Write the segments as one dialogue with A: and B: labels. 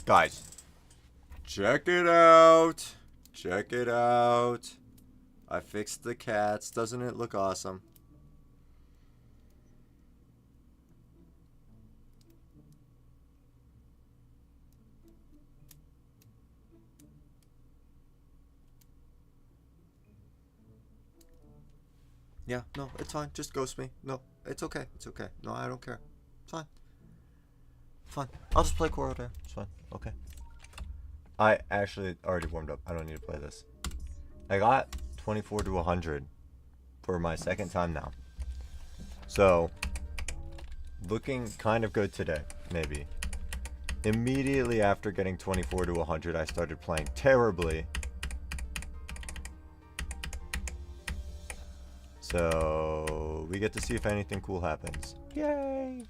A: Guys, check it out. Check it out. I fixed the cats. Doesn't it look awesome? Yeah, no, it's fine. Just ghost me. No, it's okay. It's okay. No, I don't care. It's fine. Fine. I'll just play Corrodere. It's fine. Okay. I actually already warmed up. I don't need to play this. I got 24 to 100 for my second time now. So, looking kind of good today, maybe. Immediately after getting 24 to 100, I started playing terribly. So, we get to see if anything cool happens. Yay!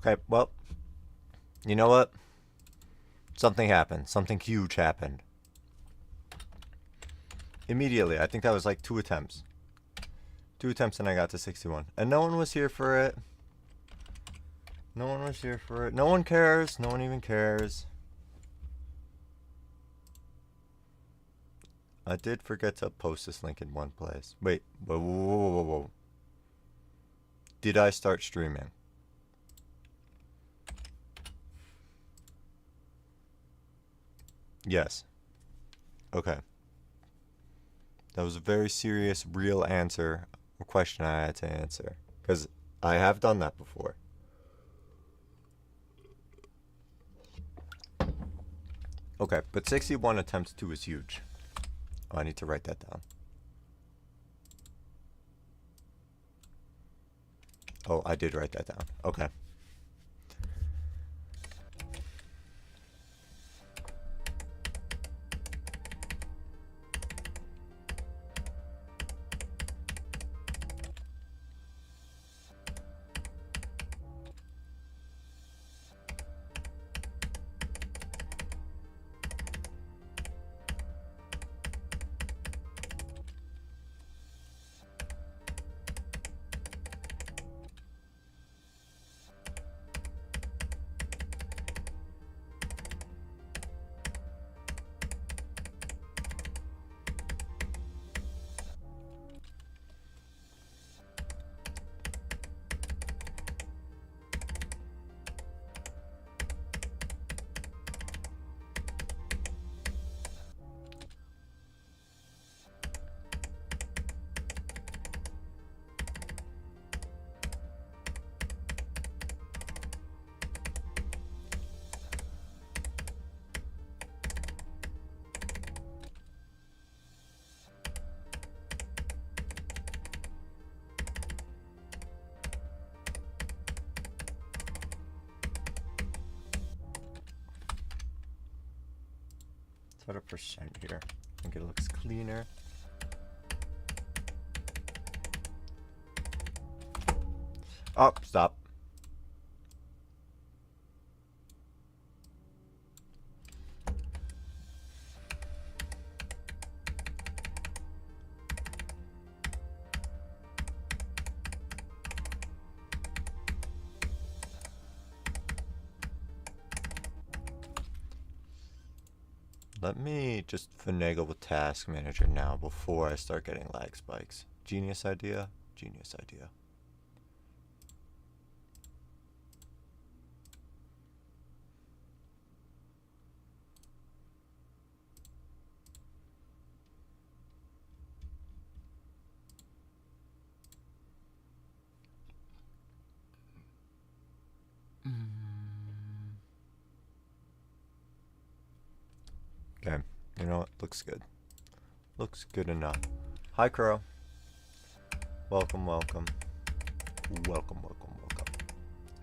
A: Okay, well, you know what? Something happened. Something huge happened. Immediately. I think that was like 2 attempts. 2 attempts and I got to 61. And no one was here for it. No one was here for it. No one cares. No one even cares. I did forget to post this link in one place. Wait. Whoa, whoa, whoa, whoa, whoa. Did I start streaming? Yes. Okay. That was a very serious, real answer, a question I had to answer. Because I have done that before. Okay, but 61 attempts too is huge. Oh, I need to write that down. Oh, I did write that down. Okay. What a percent here. I think it looks cleaner. Oh, stop. Let me just finagle with Task Manager now before I start getting lag spikes. Genius idea. Genius idea. Okay, you know what? Looks good. Looks good enough. Hi, Crow. Welcome, welcome. Welcome, welcome, welcome.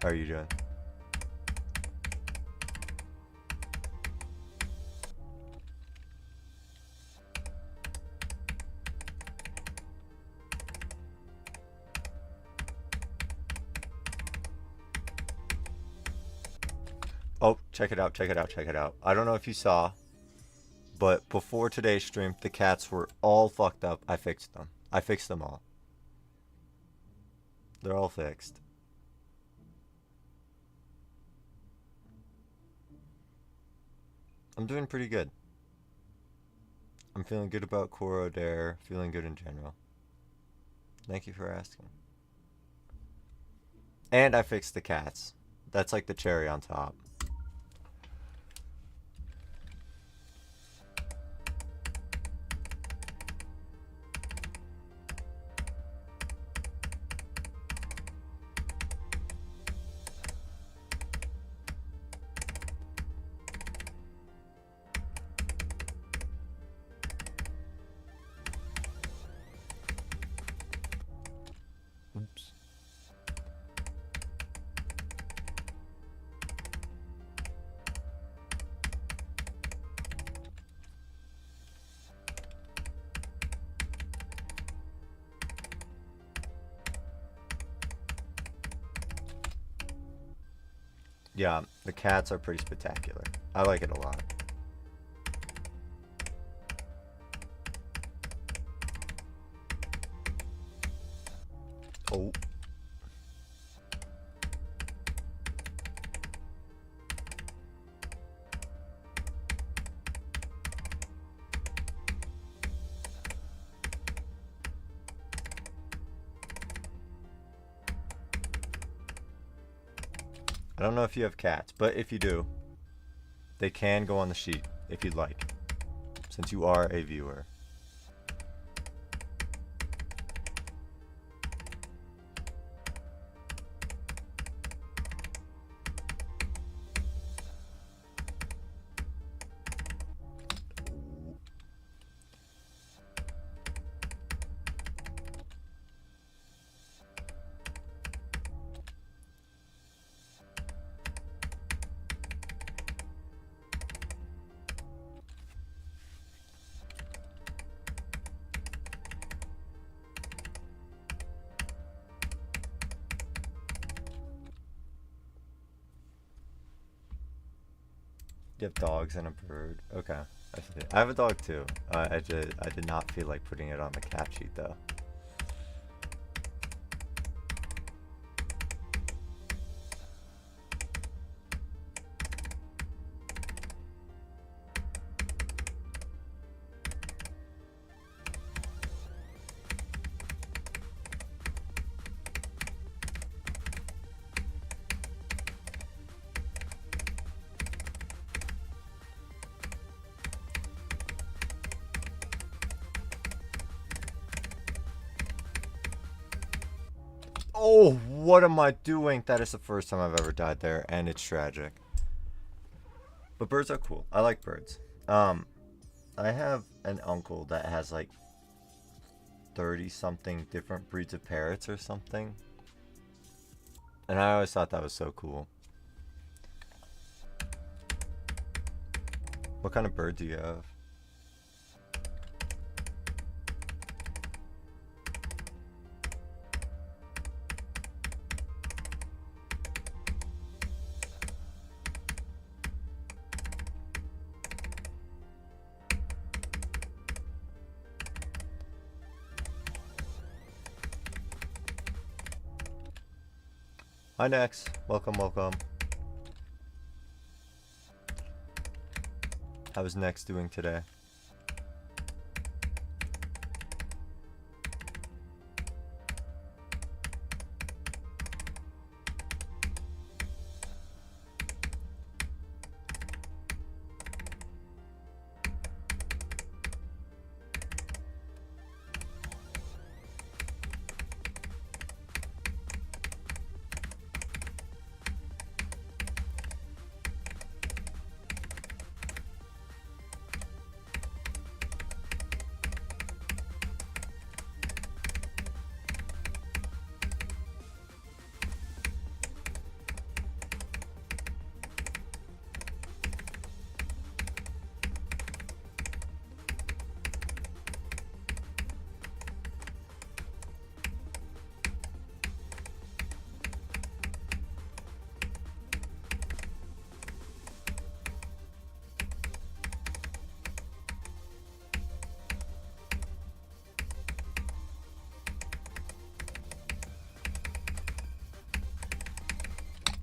A: How are you doing? Oh, check it out, check it out, check it out. I don't know if you saw, but before today's stream, the cats were all fucked up. I fixed them. I fixed them all. They're all fixed. I'm doing pretty good. I'm feeling good about Corrodere, feeling good in general. Thank you for asking. And I fixed the cats. That's like the cherry on top. Oops. Yeah, the cats are pretty spectacular. I like it a lot. Oh. I don't know if you have cats, but if you do, they can go on the sheet if you'd like, since you are a viewer. You have dogs and a bird. Okay, I see. I have a dog too. I did not feel like putting it on the cat sheet though. Oh, what am I doing? That is the first time I've ever died there, and it's tragic. But birds are cool. I like birds. I have an uncle that has like 30-something different breeds of parrots or something. And I always thought that was so cool. What kind of bird do you have? Hi Nex, welcome, welcome. How was Next doing today?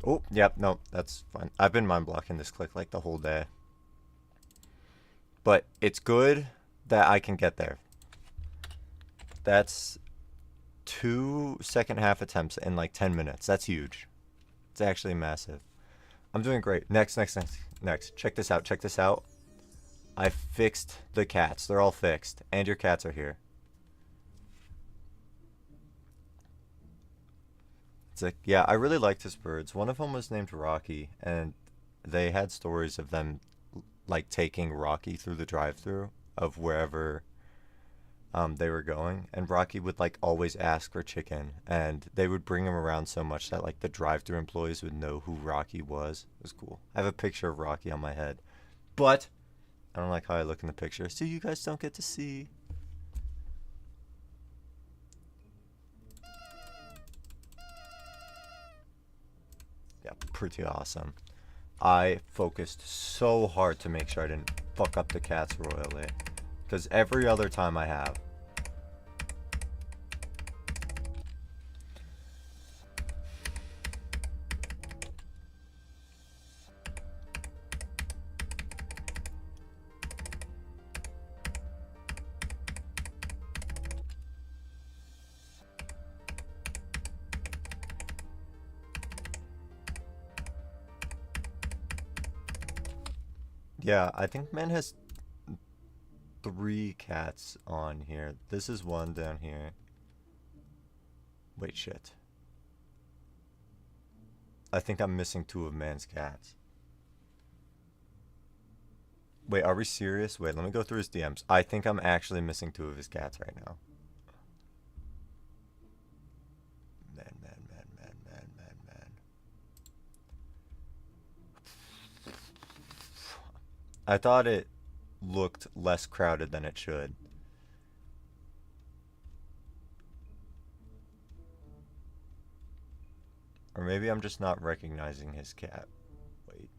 A: Oh, yep, no, that's fine. I've been mind blocking this click like the whole day. But it's good that I can get there. That's 2 second half attempts in like 10 minutes. That's huge. It's actually massive. I'm doing great. Next. Check this out. I fixed the cats. They're all fixed. And your cats are here. It's like, yeah, I really liked his birds. One of them was named Rocky, and they had stories of them like taking Rocky through the drive-through of wherever they were going, and Rocky would like always ask for chicken, and they would bring him around so much that like the drive-through employees would know who Rocky was. It was cool. I have a picture of Rocky on my head, but I don't like how I look in the picture, so you guys don't get to see. Yeah, pretty awesome. I focused so hard to make sure I didn't fuck up the cats royally, because every other time I have. Yeah, I think man has 3 cats on here. This is one down here. Wait, shit. I think I'm missing 2 of man's cats. Wait, are we serious? Wait, let me go through his DMs. I think I'm actually missing 2 of his cats right now. Man. I thought it looked less crowded than it should. Or maybe I'm just not recognizing his cat. Wait.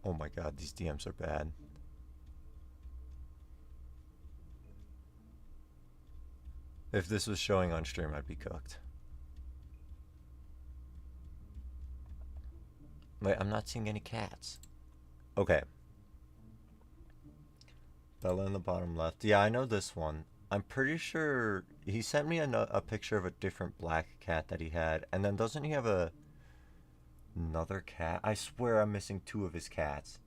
A: Oh my god, these DMs are bad. If this was showing on stream, I'd be cooked. Wait, I'm not seeing any cats. Okay. Bella in the bottom left. Yeah, I know this one. I'm pretty sure he sent me a picture of a different black cat that he had. And then doesn't he have another cat? I swear I'm missing 2 of his cats.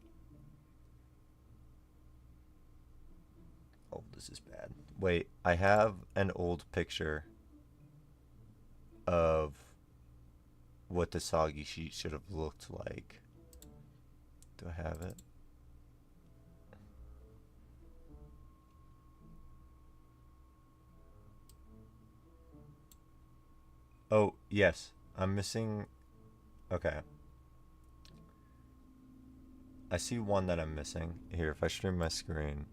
A: Oh, this is bad. Wait, I have an old picture of what the soggy sheet should have looked like. Do I have it? Oh, yes. I'm missing... Okay. I see one that I'm missing. Here, if I stream my screen.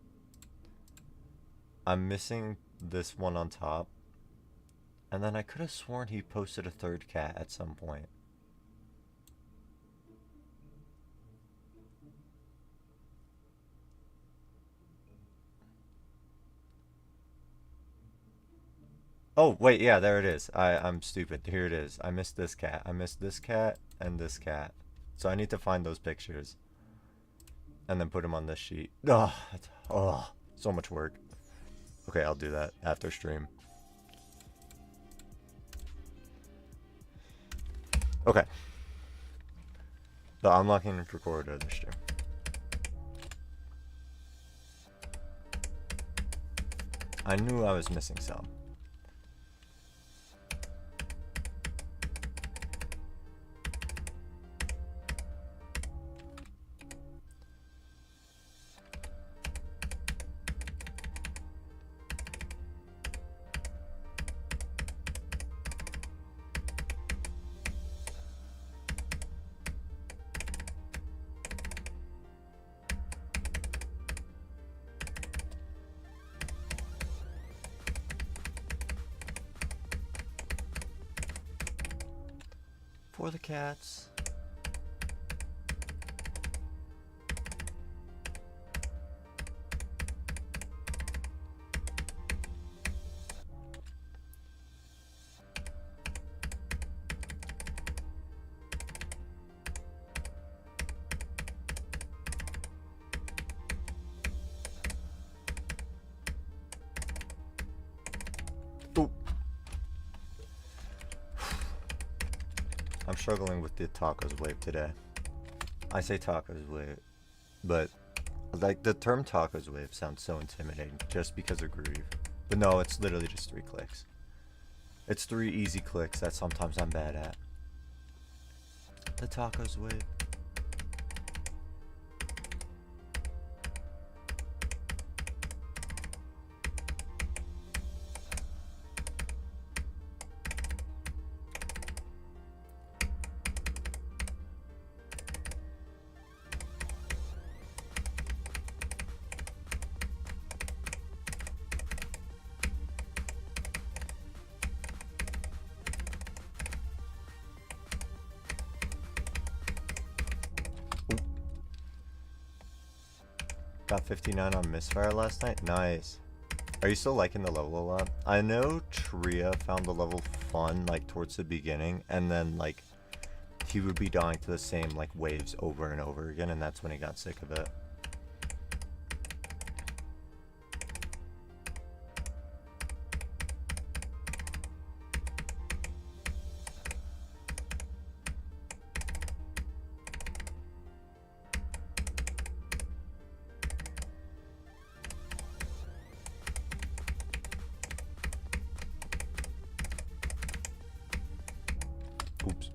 A: I'm missing this one on top. And then I could have sworn he posted a third cat at some point. Oh, wait, yeah, there it is. I'm stupid. Here it is. I missed this cat. I missed this cat and this cat. So I need to find those pictures. And then put them on this sheet. Oh, so much work. Okay, I'll do that after stream. Okay. The unlocking and Corrodere this stream. I knew I was missing some. For the cats. I'm struggling with the tacos wave today. I say tacos wave, but like the term tacos wave sounds so intimidating just because of groove. But no, it's literally just 3 clicks. It's 3 easy clicks that sometimes I'm bad at. The tacos wave. Got 59 on Misfire last night. Nice. Are you still liking the level a lot? I know Tria found the level fun like towards the beginning, and then like he would be dying to the same like waves over and over again, and that's when he got sick of it. Oops.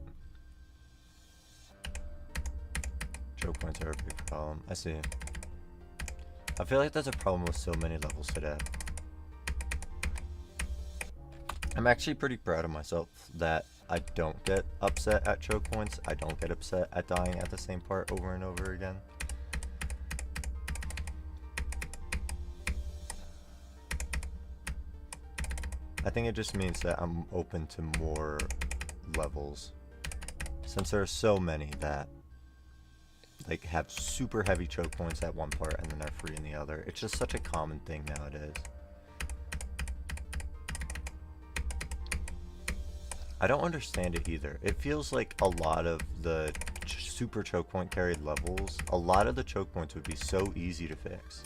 A: Choke points are a big problem. I see. I feel like there's a problem with so many levels today. I'm actually pretty proud of myself that I don't get upset at choke points. I don't get upset at dying at the same part over and over again. I think it just means that I'm open to more levels, since there are so many that like have super heavy choke points at one part and then they're free in the other. It's just such a common thing nowadays. I don't understand it either. It feels like a lot of the super choke point carried levels, a lot of the choke points would be so easy to fix.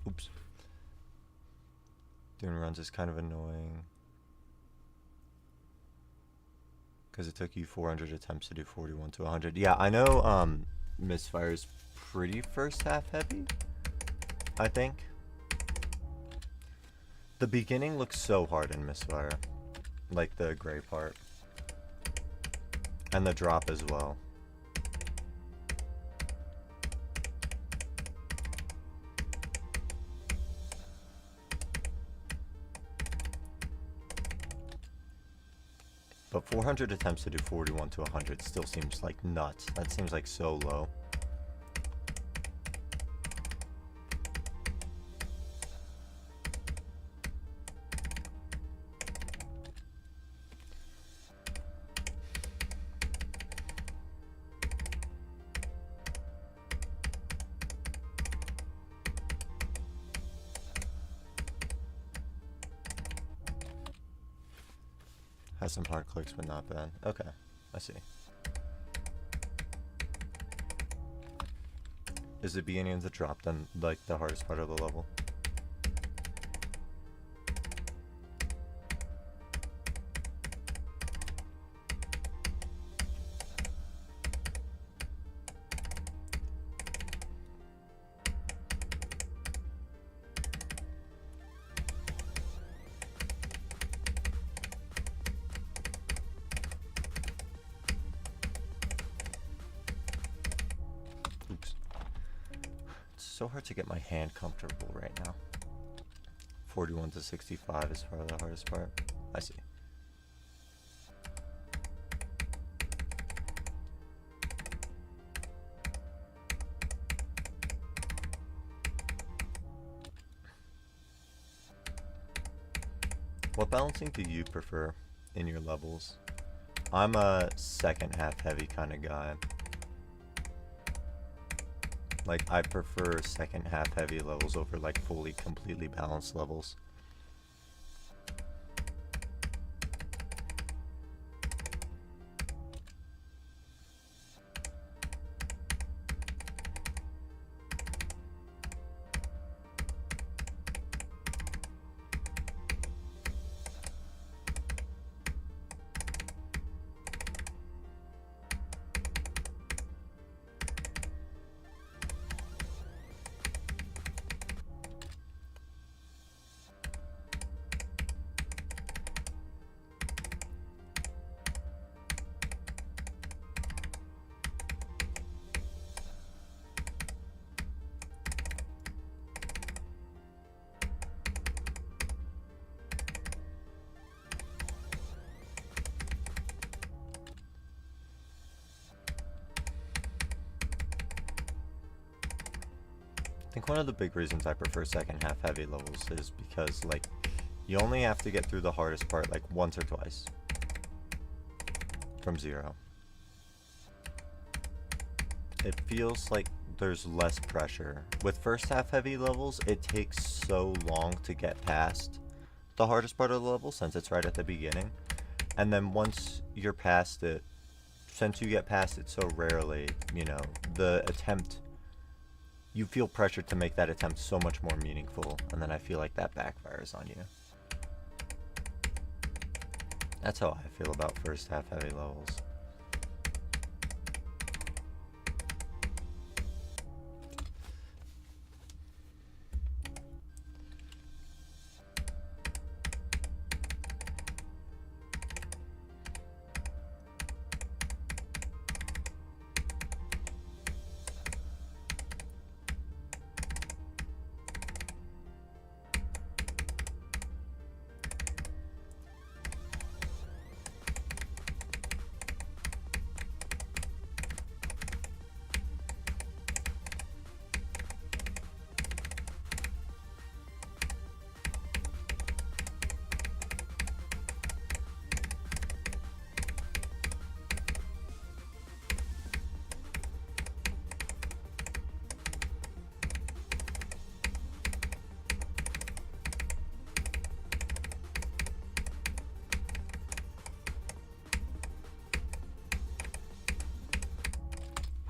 A: Oops. Doing runs is kind of annoying, because it took you 400 attempts to do 41 to 100. Yeah, I know Misfire is pretty first half heavy, I think. The beginning looks so hard in Misfire, like the gray part, and the drop as well. But 400 attempts to do 41 to 100 still seems like nuts. That seems like so low. Has some hard clicks, but not bad. Okay, I see. Is it beginning to drop then, like, the hardest part of the level? Oops. It's so hard to get my hand comfortable right now. 41 to 65 is far the hardest part. I see. What balancing do you prefer in your levels? I'm a second half heavy kind of guy. Like, I prefer second half heavy levels over like fully completely balanced levels. I think one of the big reasons I prefer second half heavy levels is because, like, you only have to get through the hardest part like once or twice from zero. It feels like there's less pressure. With first half heavy levels, it takes so long to get past the hardest part of the level since it's right at the beginning. And then once you're past it, since you get past it so rarely, you know, the attempt, you feel pressured to make that attempt so much more meaningful, and then I feel like that backfires on you. That's how I feel about first half heavy levels.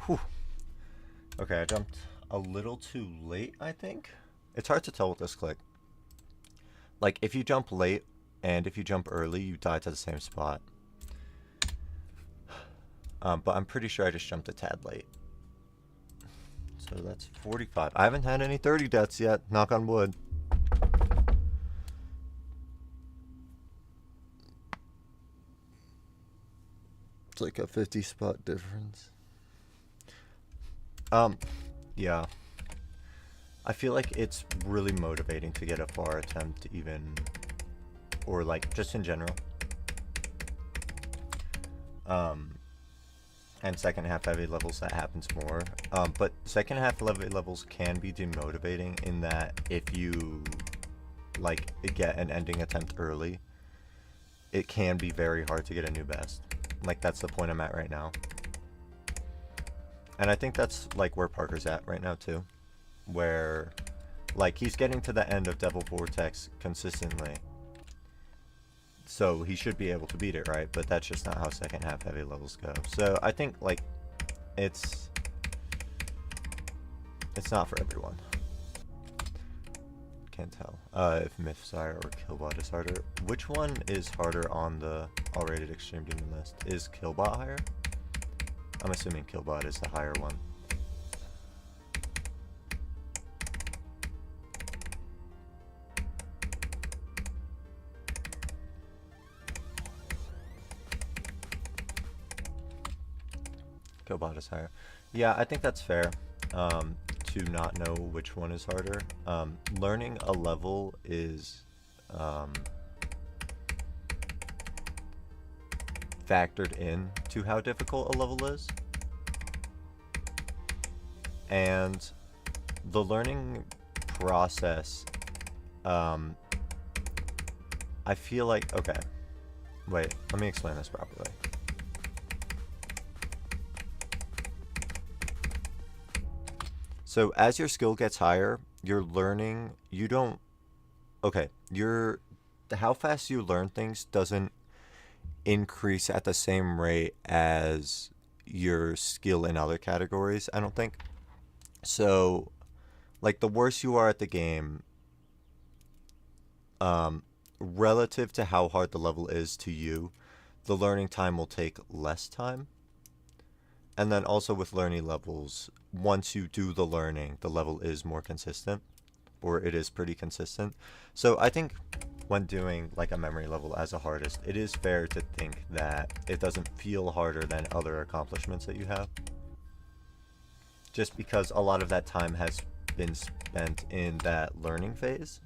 A: Whew. Okay, I jumped a little too late, I think. It's hard to tell with this click. Like, if you jump late and if you jump early, you die to the same spot. But I'm pretty sure I just jumped a tad late. So that's 45. I haven't had any 30 deaths yet, knock on wood. It's like a 50 spot difference. Yeah. I feel like it's really motivating to get a far attempt even, or like just in general. And second half heavy levels that happens more. But second half heavy levels can be demotivating in that if you like get an ending attempt early, it can be very hard to get a new best. Like, that's the point I'm at right now. And I think that's like where Parker's at right now too, where like he's getting to the end of Devil Vortex consistently. So he should be able to beat it, right? But that's just not how second half heavy levels go. So I think, like, it's not for everyone. Can't tell if Mythsire or Killbot is harder. Which one is harder on the all-rated Extreme Demon list? Is Killbot higher? I'm assuming Killbot is the higher one. Killbot is higher. Yeah, I think that's fair. To not know which one is harder. Learning a level is factored in to how difficult a level is. And the learning process, I feel like, okay, wait, let me explain this properly. So as your skill gets higher, you're learning, you don't, okay, how fast you learn things doesn't increase at the same rate as your skill in other categories, I don't think. So, like, the worse you are at the game, relative to how hard the level is to you, the learning time will take less time. And then also with learning levels, once you do the learning, the level is more consistent, or it is pretty consistent. So I think when doing like a memory level as a hardest, it is fair to think that it doesn't feel harder than other accomplishments that you have. Just because a lot of that time has been spent in that learning phase.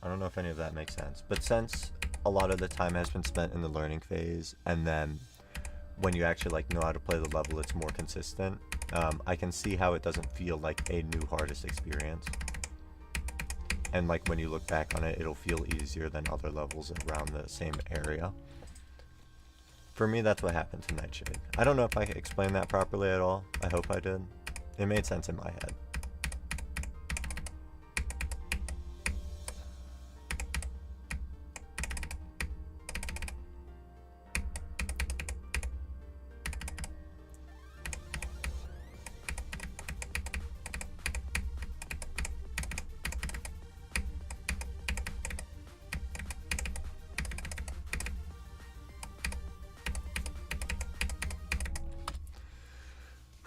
A: I don't know if any of that makes sense, but since a lot of the time has been spent in the learning phase, and then when you actually like know how to play the level, it's more consistent. I can see how it doesn't feel like a new hardest experience, and like when you look back on it, it'll feel easier than other levels around the same area. For me, that's what happened to Nightshade. I don't know if I explained that properly at all. I hope I did. It made sense in my head.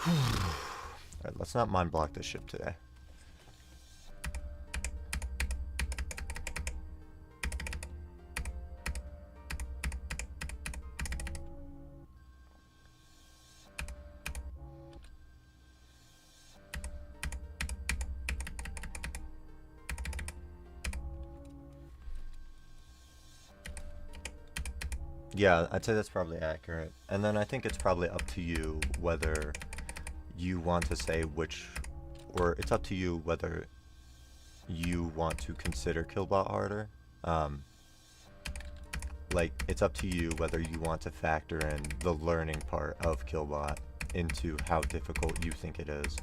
A: Alright, let's not mind block this ship today. Yeah, I'd say that's probably accurate. And then I think it's probably up to you whether you want to say which, or it's up to you whether you want to consider Killbot harder. Like, it's up to you whether you want to factor in the learning part of Killbot into how difficult you think it is.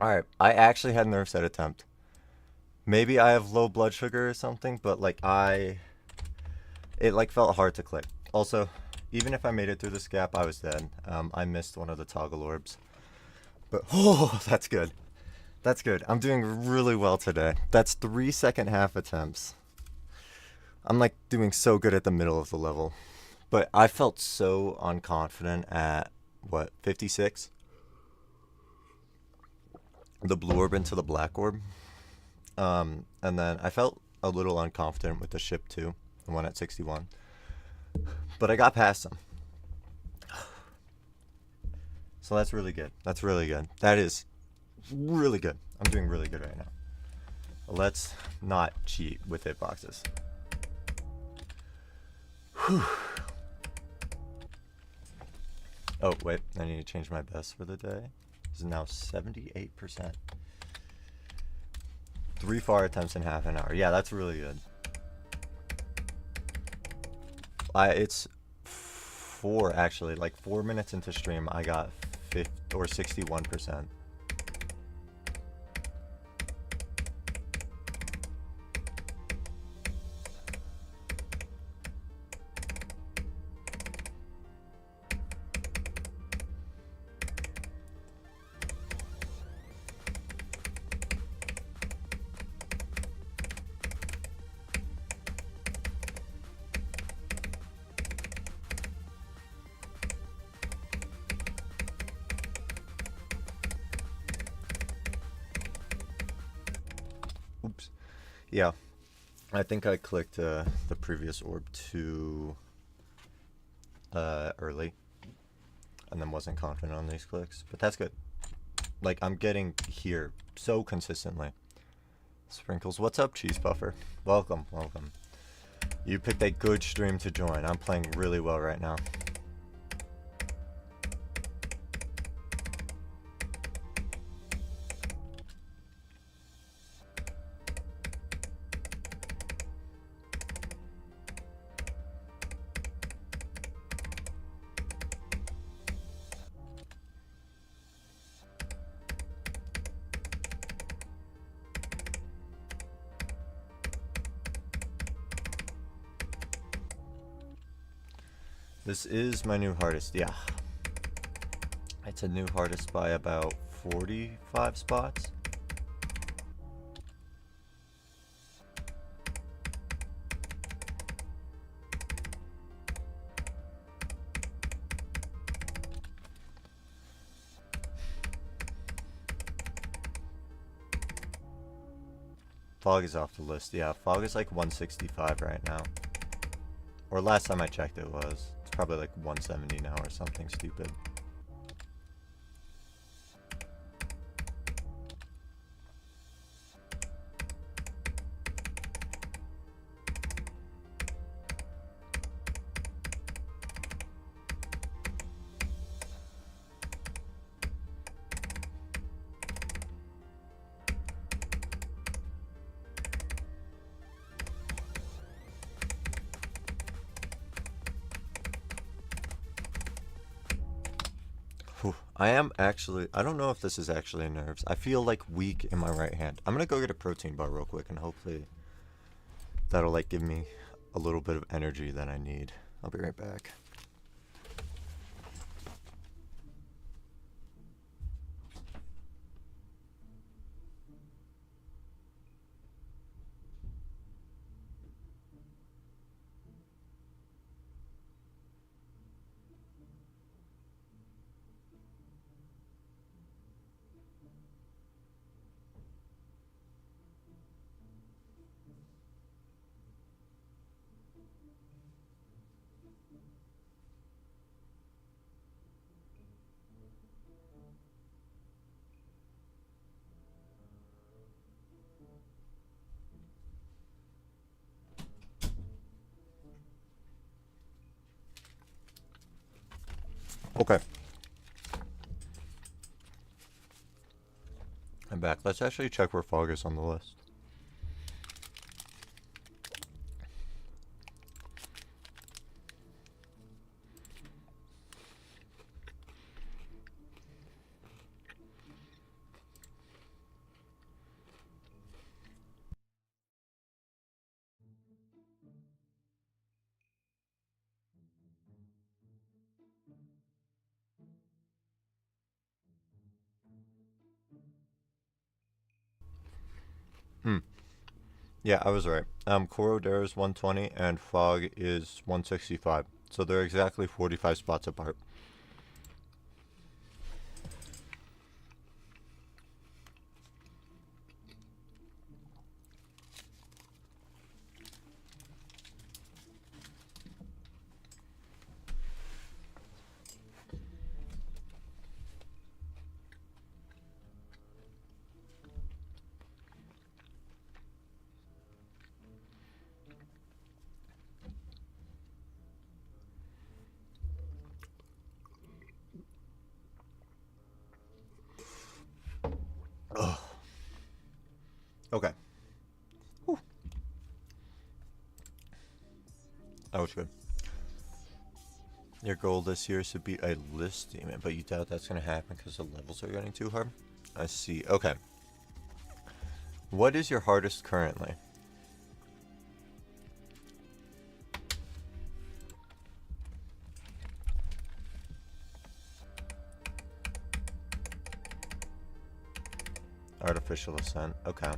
A: Alright, I actually had nerfs at attempt. Maybe I have low blood sugar or something, but like it like felt hard to click. Also, even if I made it through this gap, I was dead. I missed one of the toggle orbs. But, oh, that's good. That's good. I'm doing really well today. That's 3 second half attempts. I'm like doing so good at the middle of the level. But I felt so unconfident at, what, 56? The blue orb into the black orb. And then I felt a little unconfident with the ship too, the one at 61. But I got past them. So that's really good. That's really good. That is really good. I'm doing really good right now. Let's not cheat with hitboxes. Whew. Oh, wait. I need to change my best for the day. This is now 78%. 3 far attempts in half an hour. Yeah, that's really good. It's 4 actually. Like 4 minutes into stream, I got 50 or 61%. Oops. Yeah, I think I clicked the previous orb too early, and then wasn't confident on these clicks. But that's good. Like, I'm getting here so consistently. Sprinkles, what's up, Cheese Puffer? Welcome, welcome. You picked a good stream to join. I'm playing really well right now. This is my new hardest, yeah. It's a new hardest by about 45 spots. Fog is off the list, yeah. Fog is like 165 right now. Or last time I checked it was. It's probably like 170 now or something stupid. I am actually, I don't know if this is actually nerves. I feel like weak in my right hand. I'm gonna go get a protein bar real quick and hopefully that'll like give me a little bit of energy that I need. I'll be right back. Okay. I'm back. Let's actually check where Fog is on the list. Yeah, I was right. Corrodere is 120 and Fog is 165. So they're exactly 45 spots apart. Ugh. Okay. Whew. That was good. Your goal this year is to beat a list demon, but you doubt that's going to happen because the levels are getting too hard? I see. Okay. What is your hardest currently? Artificial Ascent. Okay.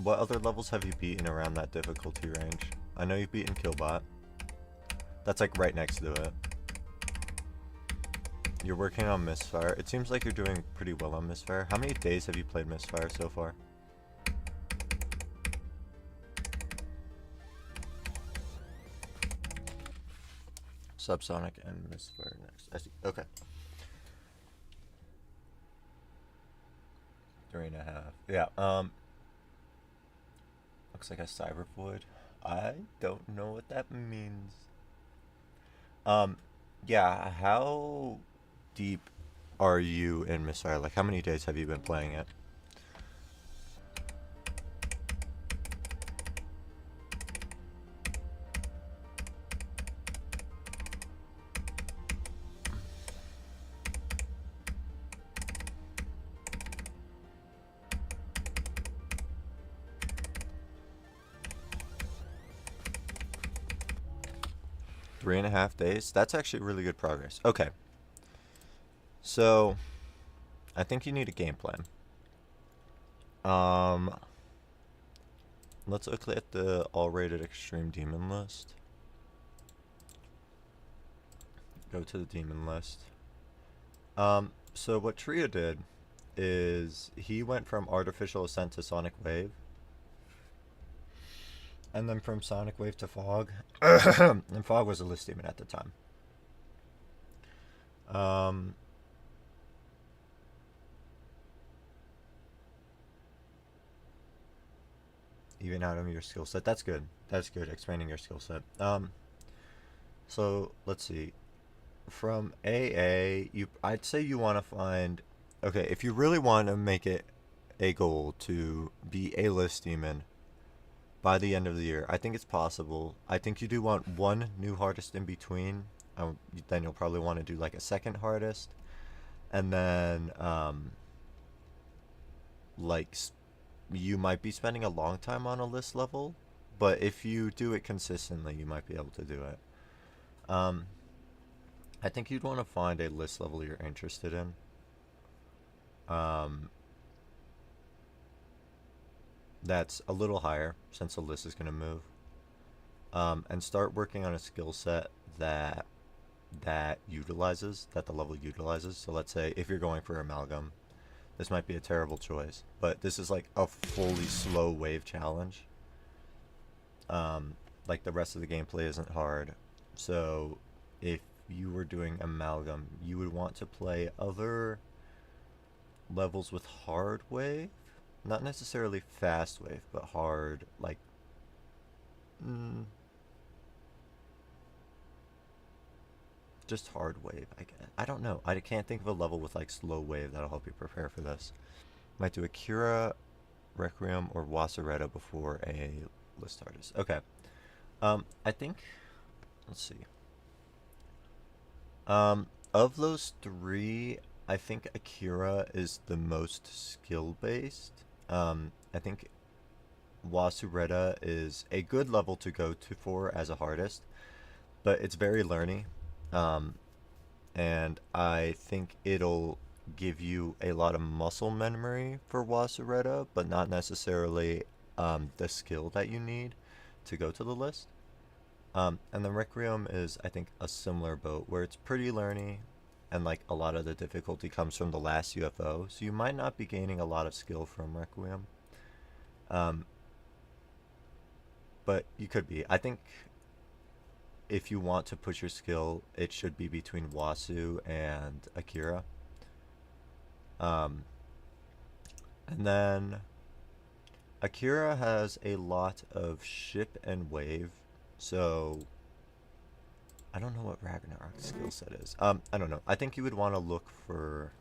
A: What other levels have you beaten around that difficulty range? I know you've beaten Killbot. That's like right next to it. You're working on Misfire. It seems like you're doing pretty well on Misfire. How many days have you played Misfire so far? Subsonic and Misfire next. I see. Okay. 3.5. Yeah. Looks like a Cyber Void. I don't know what that means. Yeah. How deep are you in Misfire? Like, how many days have you been playing it? Three and a half days? That's actually really good progress. Okay. So, I think you need a game plan. Let's look at the all-rated extreme demon list. Go to the demon list. So what Tria did is he went from Artificial Ascent to Sonic Wave. And then from Sonic Wave to Fog. And Fog was a list demon at the time. Even out of your skill set. That's good. That's good. Expanding your skill set. So let's see. From AA, I'd say you want to find. Okay, if you really want to make it a goal to be a list demon by the end of the year, I think it's possible. I think you do want one new hardest in between. Then you'll probably want to do like a second hardest, and then like you might be spending a long time on a list level, but if you do it consistently, you might be able to do it. I think you'd want to find a list level you're interested in. That's a little higher since the list is going to move. And start working on a skill set that the level utilizes. So let's say if you're going for Amalgam, this might be a terrible choice, but this is like a fully slow wave challenge. Like the rest of the gameplay isn't hard. So if you were doing Amalgam, you would want to play other levels with hard wave. Not necessarily fast wave, but hard, like... just hard wave, I guess. I don't know. I can't think of a level with like slow wave that'll help you prepare for this. Might do Akira, Requiem, or Wasaretta before a list artist. Okay. I think... Let's see. Of those three, I think Akira is the most skill-based. I think Wasureta is a good level to go to for as a hardest, but it's very learny. And I think it'll give you a lot of muscle memory for Wasureta, but not necessarily the skill that you need to go to the list. And the Requiem is, I think, a similar boat where it's pretty learny, and like a lot of the difficulty comes from the last UFO, so you might not be gaining a lot of skill from Requiem. Um, but you could be. I think if you want to push your skill, it should be between Wasu and Akira. Um, and then Akira has a lot of ship and wave, so I don't know what Ragnarok's skill set is. I don't know. I think you would want to look for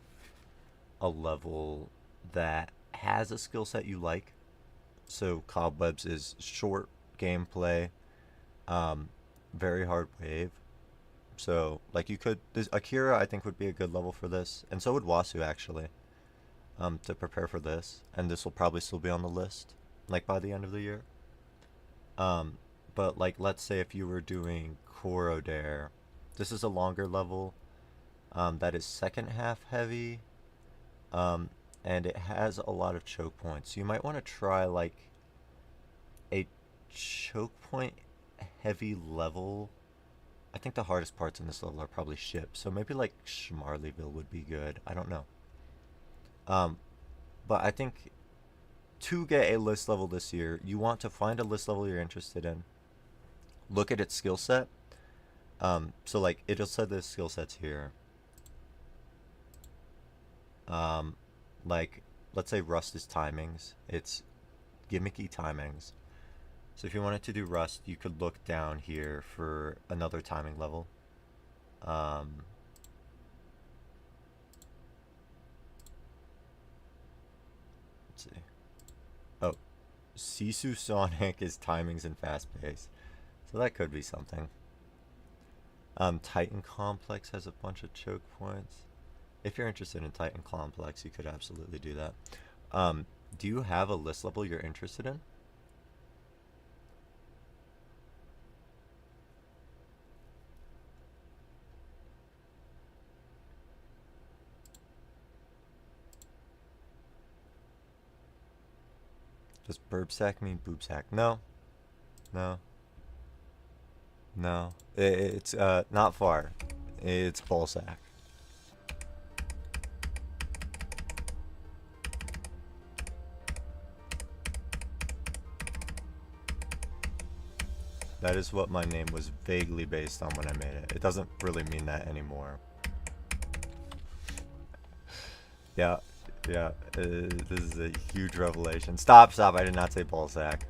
A: a level that has a skill set you like. So Cobwebs is short gameplay, very hard wave. So like you could, this Akira I think would be a good level for this, and so would Wasu actually. To prepare for this, and this will probably still be on the list, like by the end of the year. But like let's say if you were doing Corrodere, this is a longer level, that is second half heavy, and it has a lot of choke points. So you might want to try like a choke point heavy level. I think the hardest parts in this level are probably ships, so maybe like Schmarleyville would be good. I don't know. But I think to get a list level this year, you want to find a list level you're interested in. Look at its skill set. So like it'll say the skill sets here. Like let's say Rust is timings. It's gimmicky timings. So if you wanted to do Rust, you could look down here for another timing level. Let's see. Oh, Sisu Sonic is timings and fast pace. So that could be something. Titan Complex has a bunch of choke points. If you're interested in Titan Complex, you could absolutely do that. Do you have a list level you're interested in? Does burp sack mean boob sack? No. No. No. It's not far. It's ball sack. That is what my name was vaguely based on when I made it. It doesn't really mean that anymore. Yeah. Yeah, this is a huge revelation. Stop, I did not say ball sack.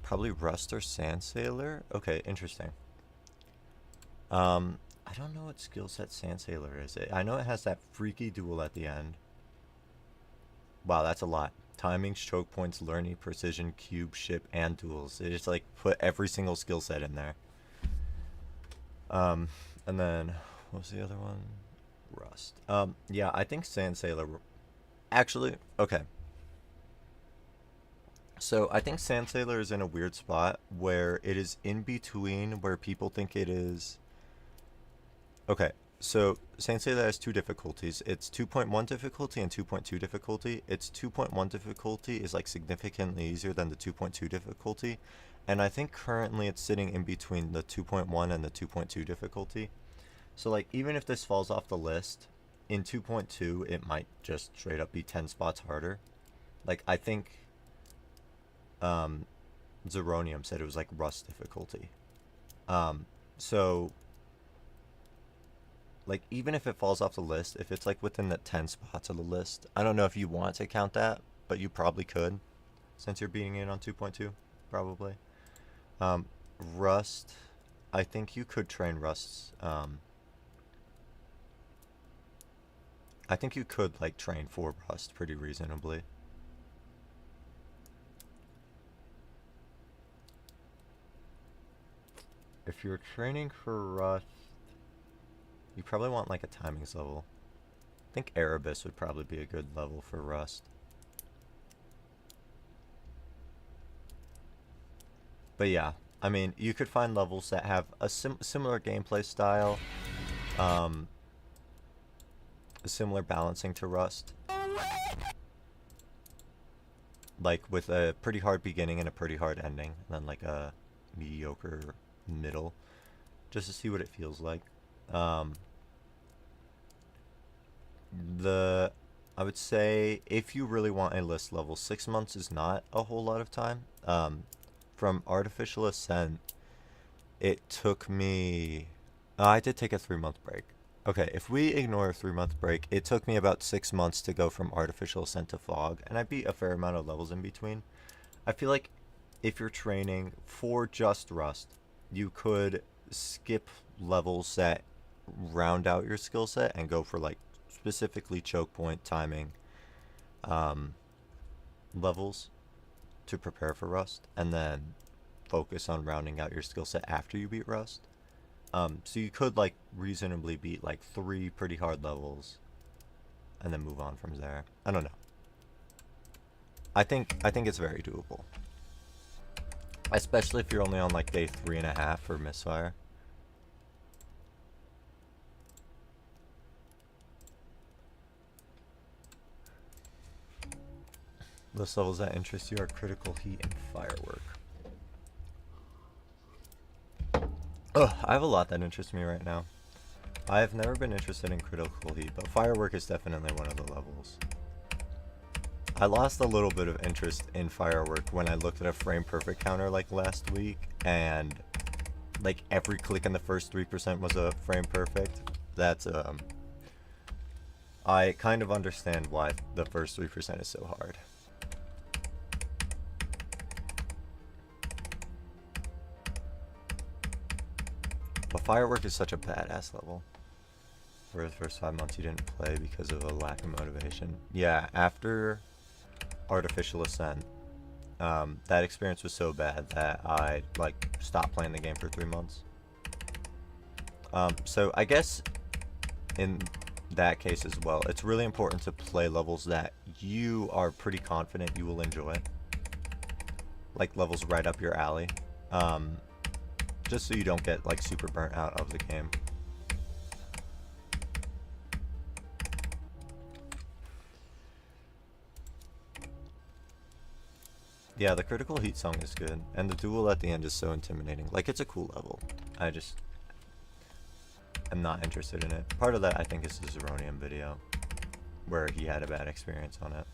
A: Probably Rust or Sand Sailor? Okay, interesting. I don't know what skill set Sand Sailor is. I know it has that freaky duel at the end. Wow, that's a lot. Timings, choke points, learning, precision, cube, ship, and duels. They just like put every single skill set in there. And then what was the other one? Rust. Yeah, I think Sand Sailor. Actually, okay. So I think Sand Sailor is in a weird spot where it is in between where people think it is. Okay, so Sand Sailor has two difficulties. It's 2.1 difficulty and 2.2 difficulty. Its 2.1 difficulty is like significantly easier than the 2.2 difficulty, and I think currently it's sitting in between the 2.1 and the 2.2 difficulty. So like even if this falls off the list, in 2.2 it might just straight up be 10 spots harder. Like I think Zeronium said it was like Rust difficulty. So like even if it falls off the list, if it's like within the 10 spots of the list, I don't know if you want to count that, but you probably could, since you're beating it on 2.2, probably. Rust, I think you could train Rust's. I think you could like train for Rust pretty reasonably. If you're training for Rust, you probably want like a timings level. I think Erebus would probably be a good level for Rust. But yeah, I mean, you could find levels that have a similar gameplay style, a similar balancing to Rust, like with a pretty hard beginning and a pretty hard ending, and then like a mediocre middle, just to see what it feels like. Um, I would say if you really want a list level, 6 months is not a whole lot of time. From Artificial Ascent, it took me. I did take a 3 month break. Okay, if we ignore a 3 month break, it took me about 6 months to go from Artificial Ascent to Fog, and I beat a fair amount of levels in between. I feel like if you're training for just Rust, you could skip levels that round out your skill set and go for like specifically choke point timing um, levels to prepare for Rust, and then focus on rounding out your skill set after you beat Rust. So you could like reasonably beat like 3 pretty hard levels, and then move on from there. I don't know. I think it's very doable, especially if you're only on like day 3.5 for Misfire. Those levels that interest you are Critical Heat and Firework. Ugh, I have a lot that interests me right now. I have never been interested in Critical Heat, but Firework is definitely one of the levels. I lost a little bit of interest in Firework when I looked at a frame perfect counter like last week, and like every click in the first 3% was a frame perfect. That's I kind of understand why the first 3% is so hard. But Firework is such a badass level. For the first 5 months you didn't play because of a lack of motivation. Yeah, after Artificial Ascent, that experience was so bad that I like stopped playing the game for 3 months. So I guess in that case as well, it's really important to play levels that you are pretty confident you will enjoy, like levels right up your alley, just so you don't get like super burnt out of the game. Yeah, the Critical Heat song is good, and the duel at the end is so intimidating. Like, it's a cool level. I just am not interested in it. Part of that, I think, is the Zeronium video, where he had a bad experience on it.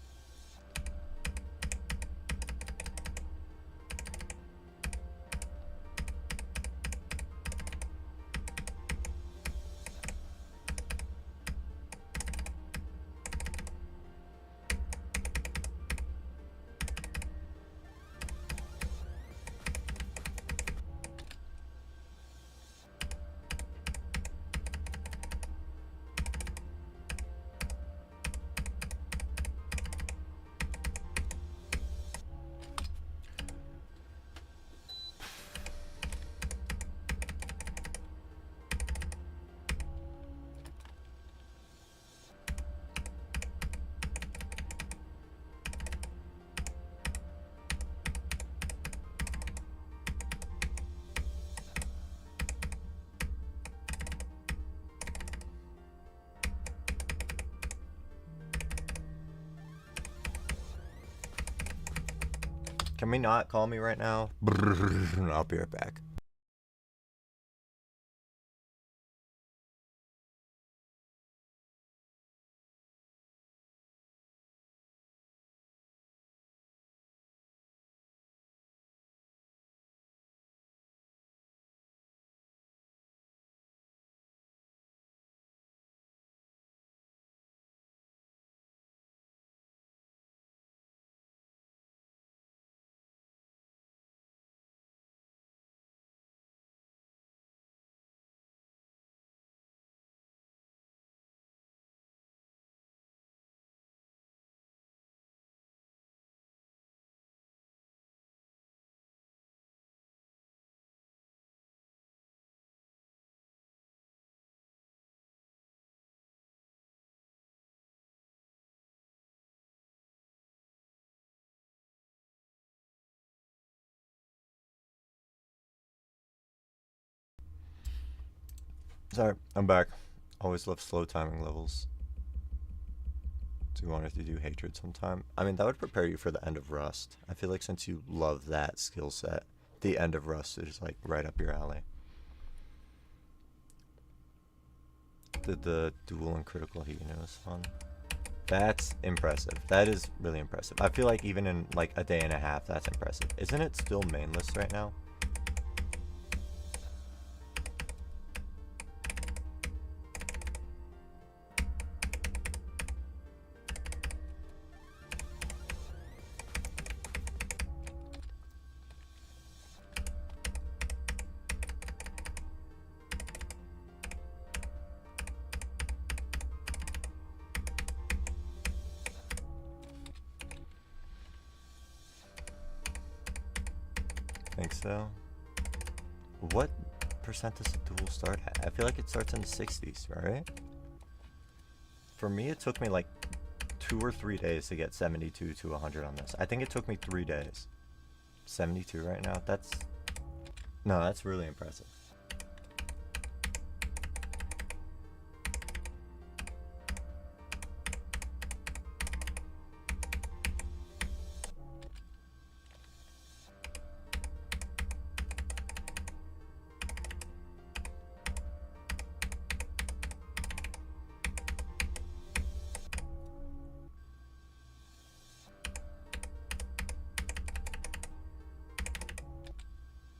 A: Can we not call me right now? I'll be right back. Sorry, I'm back. Always love slow timing levels. Do you want to do hatred sometime? I mean, that would prepare you for the end of Rust. I feel like since you love that skill set, the end of Rust is like right up your alley. Did the dual and critical heat, you know, was fun. That's impressive. That is really impressive. I feel like even in like a day and a half, that's impressive. Isn't it still mainless right now? Think so. What percent does the duel start at? I feel like it starts in the 60s, right? For me, it took me like 2 or 3 days to get 72 to 100 on this. I think it took me 3 days. 72 right now. That's really impressive.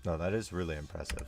A: No, that is really impressive.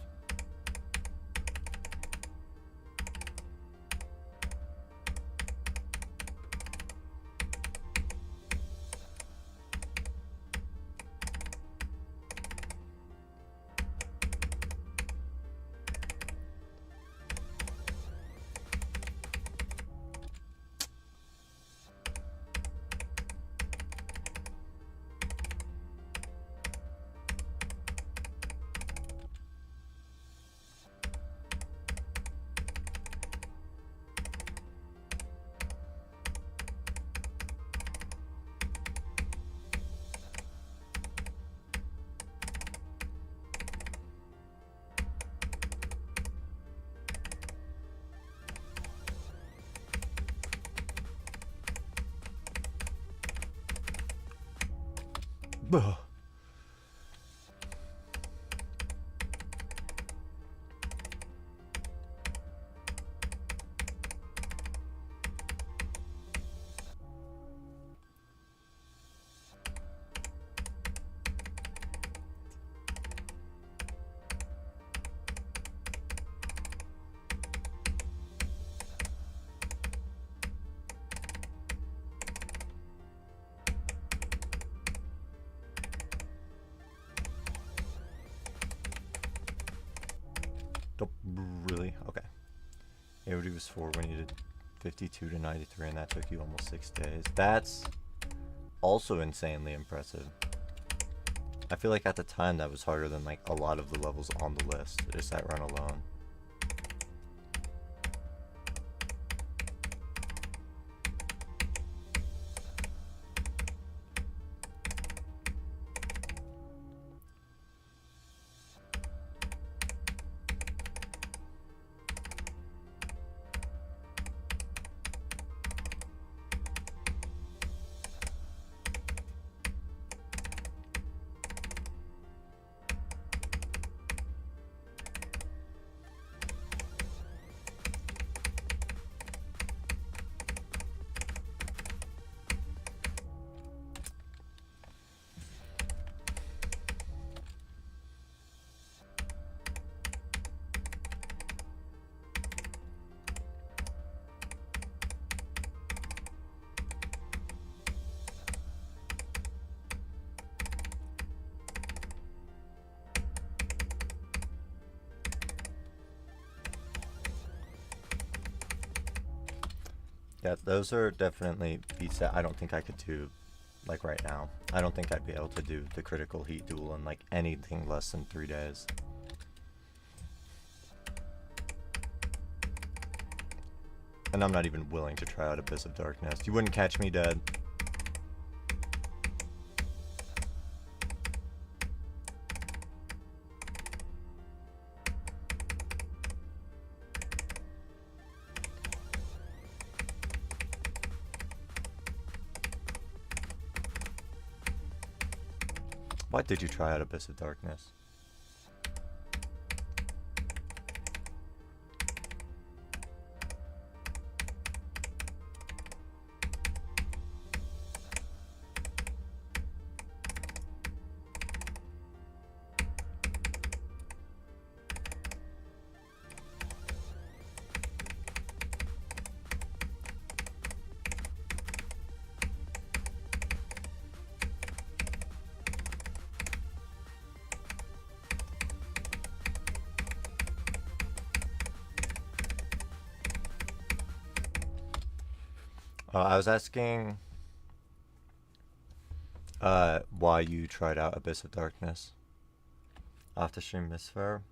A: Ugh. Really? Okay. AOD was 4 when you did 52 to 93, and that took you almost 6 days. That's also insanely impressive. I feel like at the time that was harder than like a lot of the levels on the list, just that run alone. Yeah, those are definitely beats that I don't think I could do, like, right now. I don't think I'd be able to do the critical heat duel in, like, anything less than 3 days. And I'm not even willing to try out Abyss of Darkness. You wouldn't catch me dead. Why did you try out Abyss of Darkness? I was asking why you tried out Abyss of Darkness. I'll have to stream Misfire.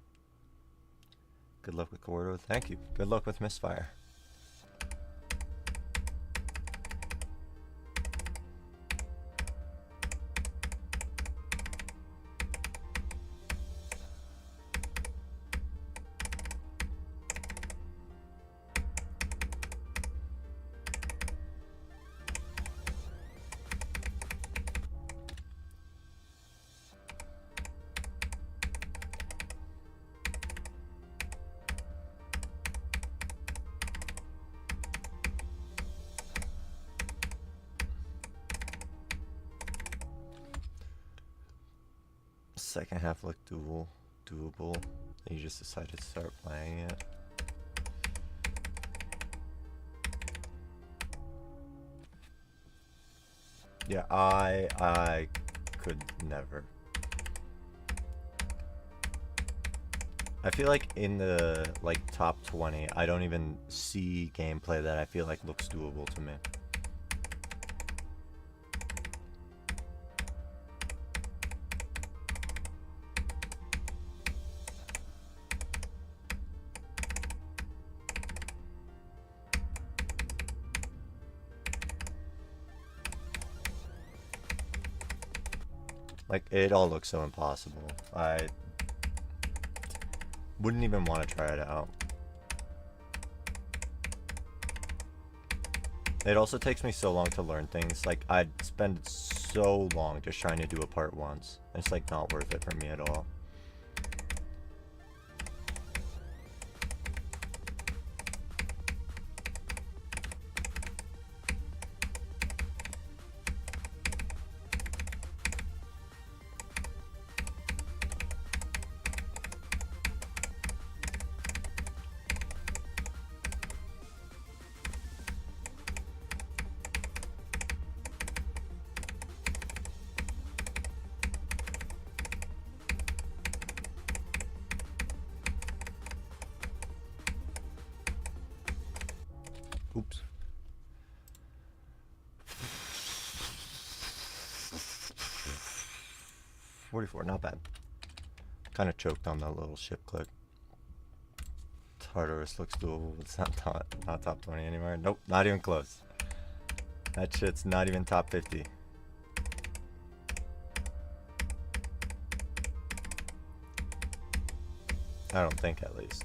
A: Good luck with Corrodere. Thank you. Good luck with Misfire. Second half looked doable. Then you just decided to start playing it. Yeah, I could never. I feel like in the top 20, I don't even see gameplay that I feel like looks doable to me. Like, it all looks so impossible. I wouldn't even want to try it out. It also takes me so long to learn things. Like, I'd spend so long just trying to do a part once. It's like not worth it for me at all. Oops. $44, not bad. Kind of choked on that little ship click. Tartarus looks doable, but it's not top 20 anymore. Nope, not even close. That shit's not even top 50. I don't think, at least.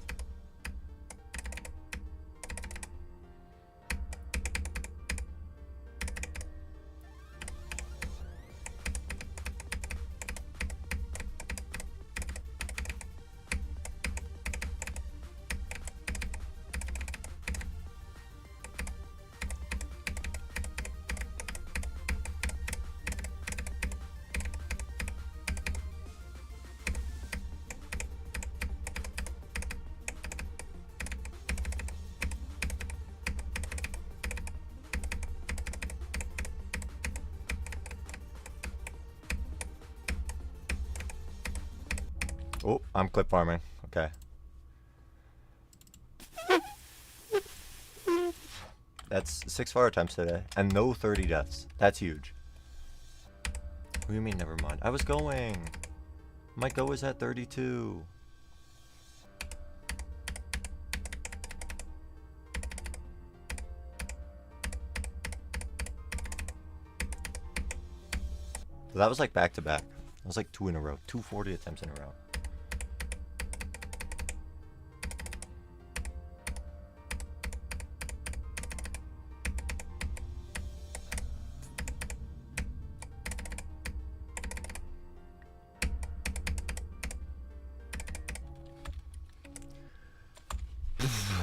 A: Oh, I'm clip farming. Okay. That's 6 fire attempts today, and no 30 deaths. That's huge. What do you mean, never mind? I was going. My go is at 32. So that was like back to back. That was like 2 in a row. 240 attempts in a row.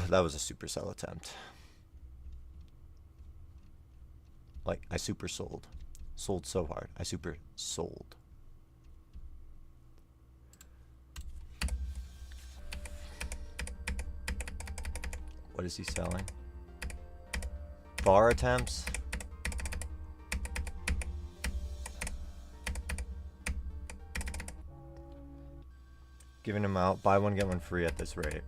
A: that was a supercell attempt. Like, I super sold. Sold so hard. I super sold. What is he selling? Bar attempts? Giving him out. Buy one, get one free at this rate.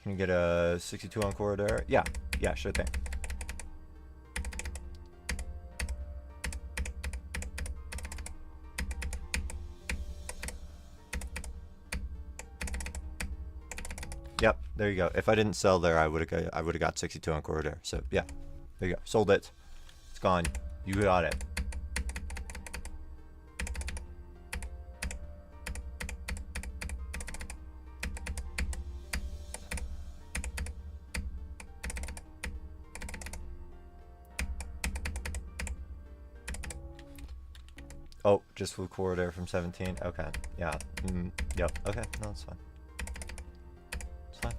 A: Can you get a 62 on Corrodere? Yeah. Yeah, sure thing. Yep, there you go. If I didn't sell there, I would have got 62 on Corrodere. So yeah, there you go. Sold it. It's gone. You got it. Oh, just with Corrodere from 17. Okay. Yeah. Yep. Okay. No, it's fine. It's fine.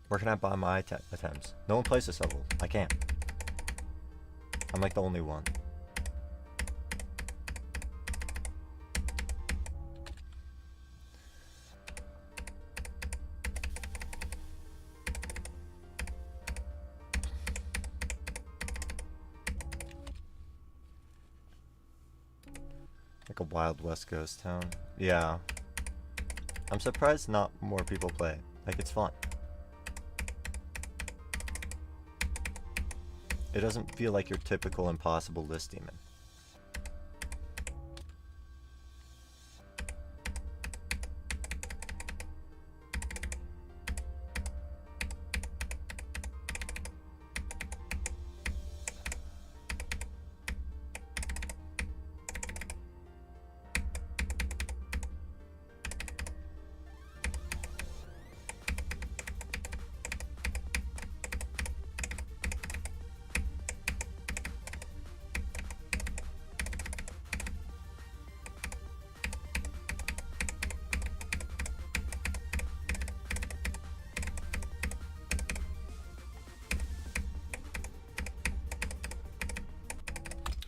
A: Where can I buy my attempts? No one plays this level. I can't. I'm like the only one. Like a Wild West ghost town. Yeah. I'm surprised not more people play it. Like, it's fun. It doesn't feel like your typical impossible list demon.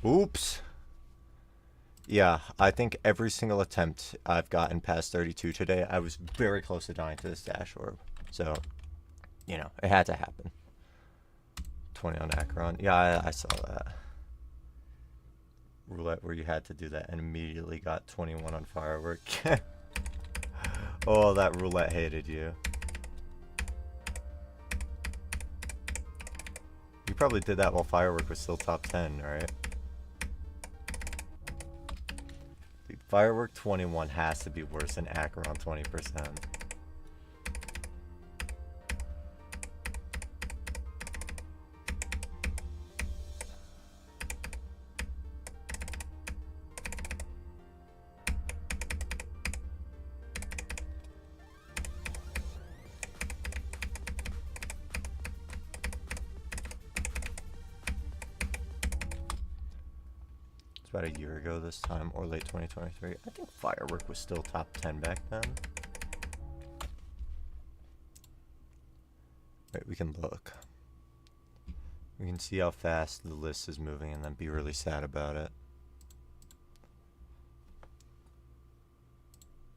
A: Oops. Yeah, I think every single attempt I've gotten past 32 today, I was very close to dying to this dash orb. So, you know, it had to happen. 20 on Acheron. Yeah, I saw that. Roulette where you had to do that and immediately got 21 on Firework. Oh, that roulette hated you. You probably did that while Firework was still top 10, right? Dude, Firework 21 has to be worse than Acheron 20%. About a year ago this time, or late 2023. I think Firework was still top 10 back then. Wait, we can look. We can see how fast the list is moving and then be really sad about it.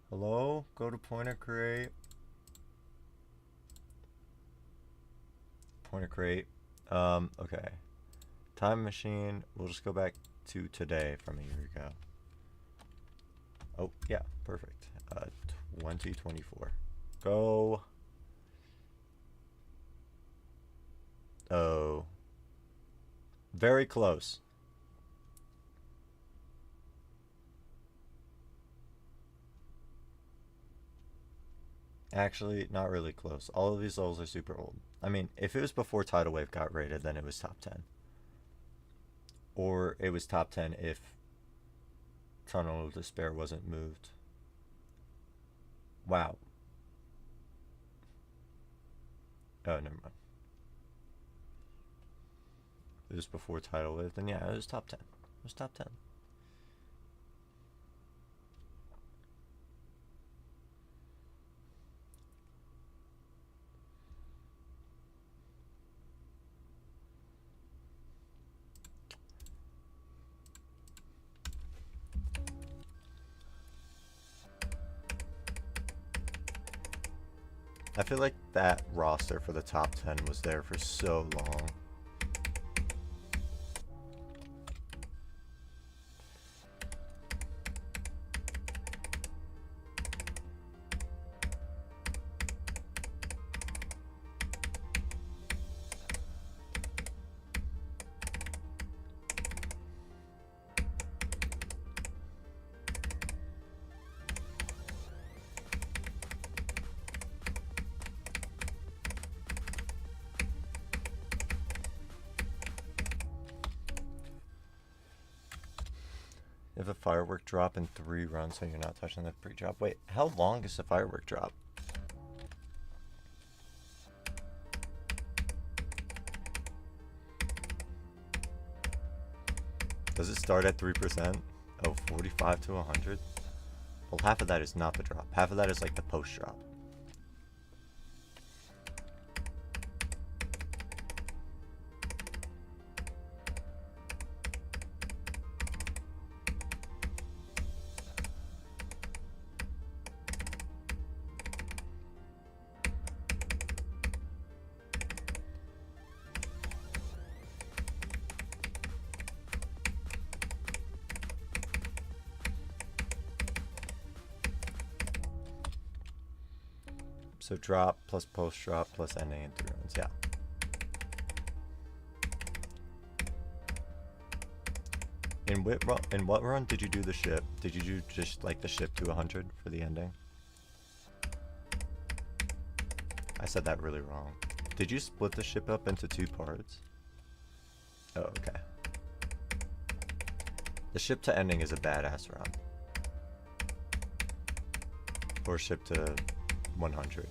A: Hello? Go to Pointer Crate. Pointer Crate. Okay. Time Machine. We'll just go back to today from a year ago. Oh, yeah, perfect. 2024. Go. Oh. Very close. Actually, not really close. All of these levels are super old. I mean, if it was before Tidal Wave got rated, then it was top 10. Or it was top 10 if Tunnel of Despair wasn't moved. Wow. Oh, never mind. it was before tidal wave, then yeah, it was top 10. It was top 10. I feel like that roster for the top 10 was there for so long. If a firework drop in 3 runs, so you're not touching the pre-drop. Wait, how long is the firework drop? Does it start at 3%? Oh, 45 to 100? Well, half of that is not the drop. Half of that is like the post-drop. So drop plus post drop plus ending in 3 runs, yeah. In what run did you do the ship? Did you do just like the ship to 100 for the ending? I said that really wrong. Did you split the ship up into 2 parts? Oh, okay. The ship to ending is a badass run. Or ship to 100.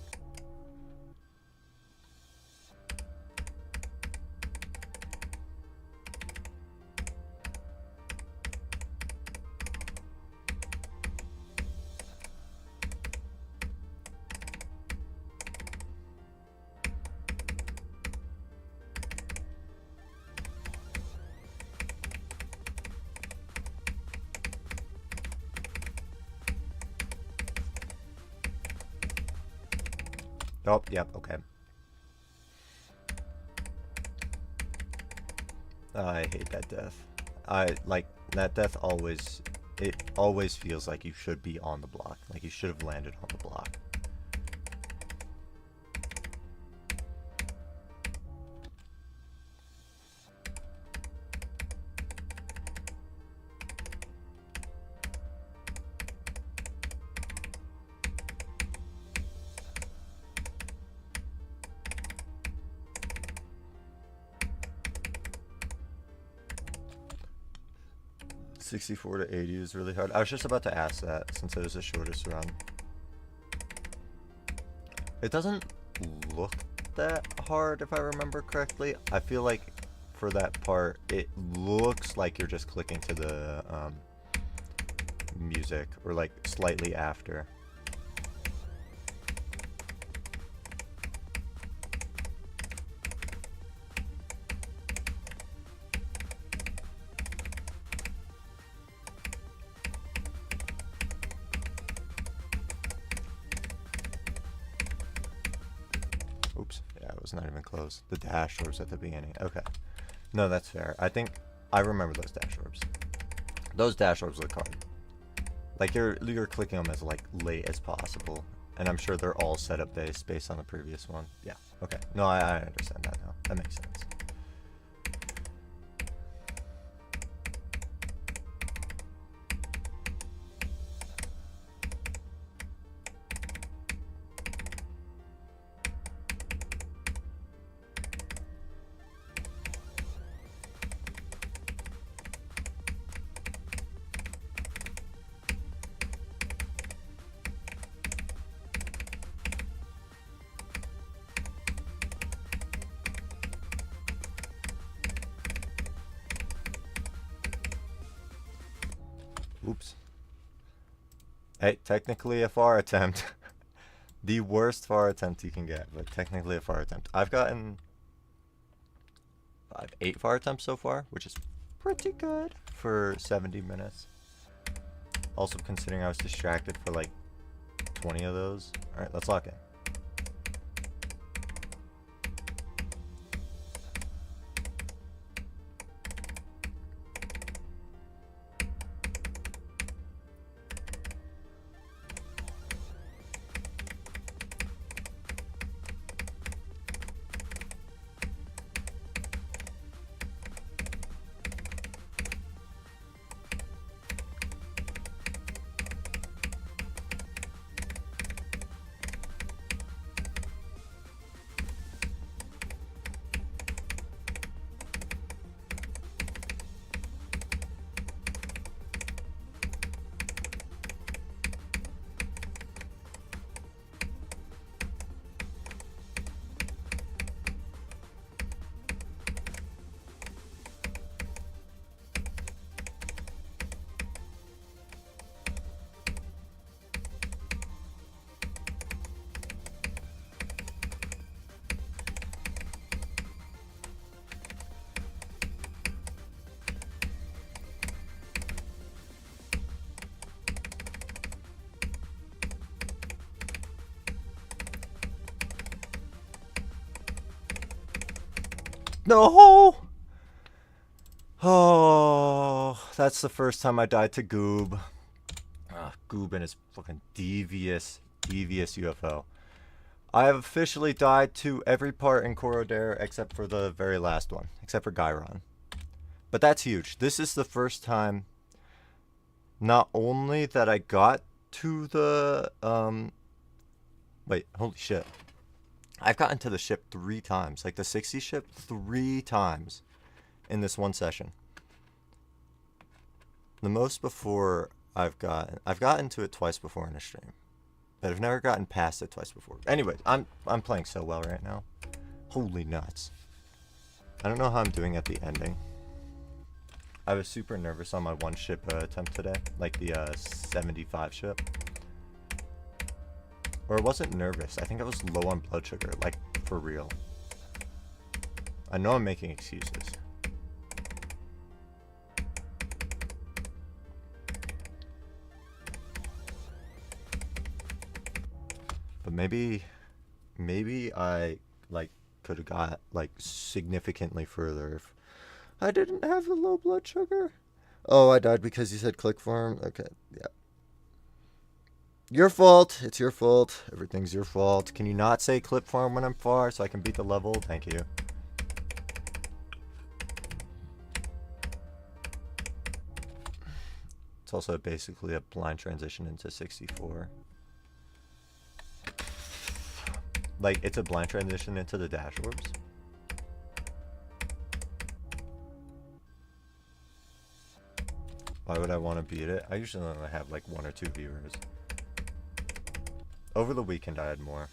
A: Oh, yep, okay. I hate that death. That death always, it always feels like you should be on the block. Like you should have landed on the block. $64 to $80 is really hard. I was just about to ask that since it was the shortest run. It doesn't look that hard if I remember correctly. I feel like for that part, it looks like you're just clicking to the music or like slightly after. Oops, yeah, it was not even close. The dash orbs at the beginning. Okay. No, that's fair. I think I remember those dash orbs. Those dash orbs look hard. Like you're clicking them as like late as possible. And I'm sure they're all setup based on the previous one. Yeah. Okay. No, I understand that now. That makes sense. Oops. Hey, technically a far attempt. The worst far attempt you can get, but technically a far attempt. I've gotten 8 far attempts so far, which is pretty good for 70 minutes. Also considering I was distracted for like 20 of those. Alright, let's lock in. No! Oh, that's the first time I died to Goob. Goob and his fucking devious UFO. I have officially died to every part in Corrodere except for the very last one. Except for Gyron. But that's huge. This is the first time not only that I got to the, wait, holy shit. I've gotten to the ship 3 times. Like the 60 ship 3 times in this one session. The most before I've gotten to it twice before in a stream. But I've never gotten past it twice before. Anyways, I'm playing so well right now. Holy nuts. I don't know how I'm doing at the ending. I was super nervous on my 1 ship attempt today. Like the 75 ship. Or I wasn't nervous. I think I was low on blood sugar. Like, for real. I know I'm making excuses. But maybe I, like, could have got, like, significantly further if I didn't have the low blood sugar. Oh, I died because you said click farm? Okay, yeah. Your fault. It's your fault. Everything's your fault. Can you not say clip farm when I'm far so I can beat the level? Thank you. It's also basically a blind transition into 64. Like, it's a blind transition into the dash orbs. Why would I want to beat it? I usually only have like 1 or 2 viewers. Over the weekend I had more.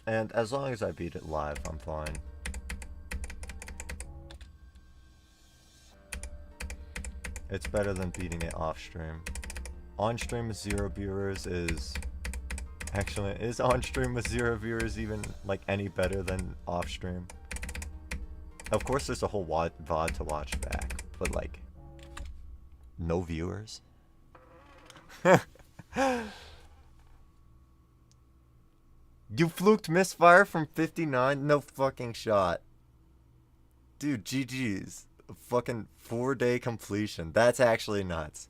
A: And as long as I beat it live, I'm fine. It's better than beating it off stream. On stream with 0 viewers is... Actually, is on stream with 0 viewers even, like, any better than off stream? Of course there's a whole VOD to watch back, but, like, no viewers? You fluked misfire from 59? No fucking shot. Dude, GG's. Fucking 4-day completion. That's actually nuts.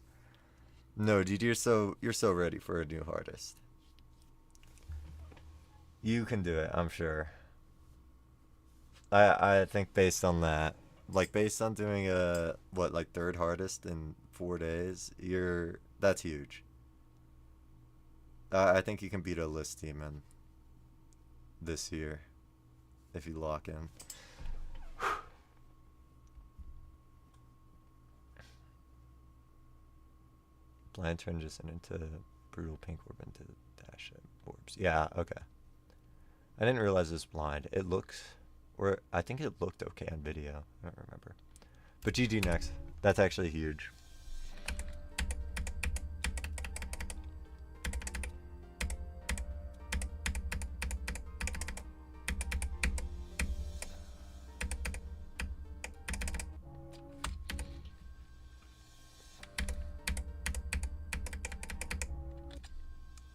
A: No, dude, you're so ready for a new hardest. You can do it, I'm sure. I think based on that, like based on doing a what, like 3rd hardest in 4 days, that's huge. I think you can beat a list team in this year if you lock in. blind transition into brutal pink orb into dash orbs. Yeah, okay. I didn't realize it was blind. It looks, or I think it looked okay on video. I don't remember. But GG next. That's actually huge.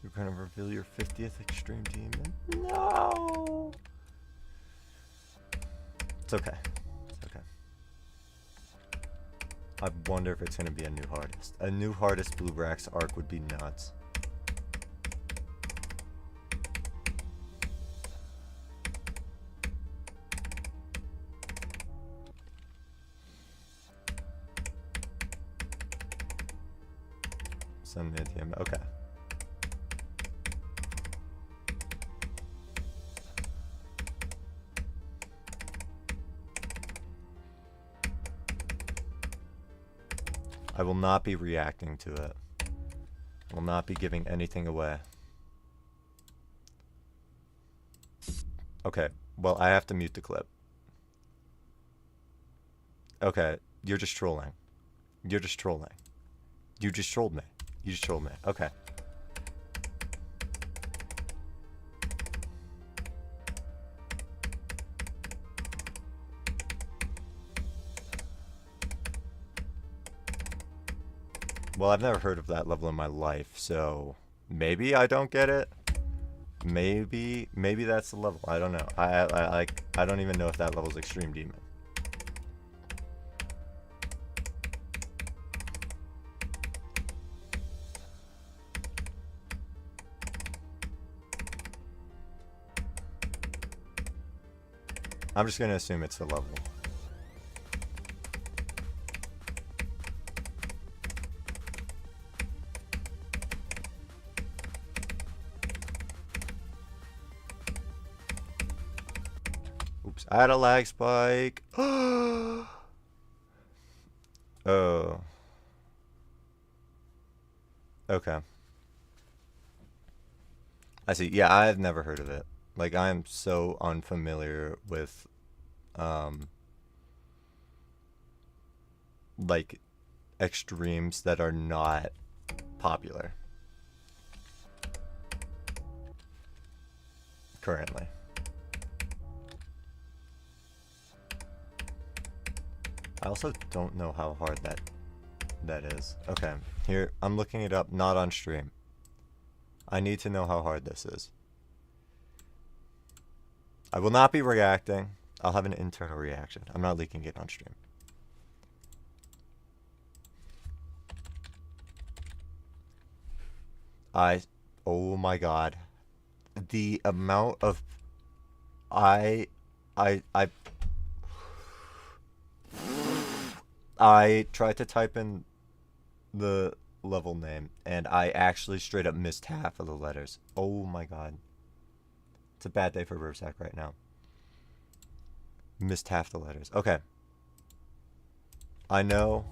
A: You're going to reveal your 50th extreme demon? No! It's okay. It's okay. I wonder if it's going to be a new hardest. A new hardest Blue Brax arc would be nuts. Send me a DM. Okay. I will not be reacting to it. I will not be giving anything away. Okay, well, I have to mute the clip. Okay, you're just trolling. You're just trolling. You just trolled me. You just trolled me. Okay. Well, I've never heard of that level in my life, so maybe I don't get it. Maybe that's the level. I don't know. I don't even know if that level's Extreme Demon. I'm just gonna assume it's the level. Oops, I had a lag spike. Oh. Okay. I see. Yeah, I've never heard of it. Like, I am so unfamiliar with, like, extremes that are not popular. Currently. I also don't know how hard that is. Okay, here, I'm looking it up, not on stream. I need to know how hard this is. I will not be reacting. I'll have an internal reaction. I'm not leaking it on stream. Oh my god. The amount of, I tried to type in the level name, and I actually straight up missed half of the letters. Oh my god. It's a bad day for Bursack right now. Missed half the letters. Okay. I know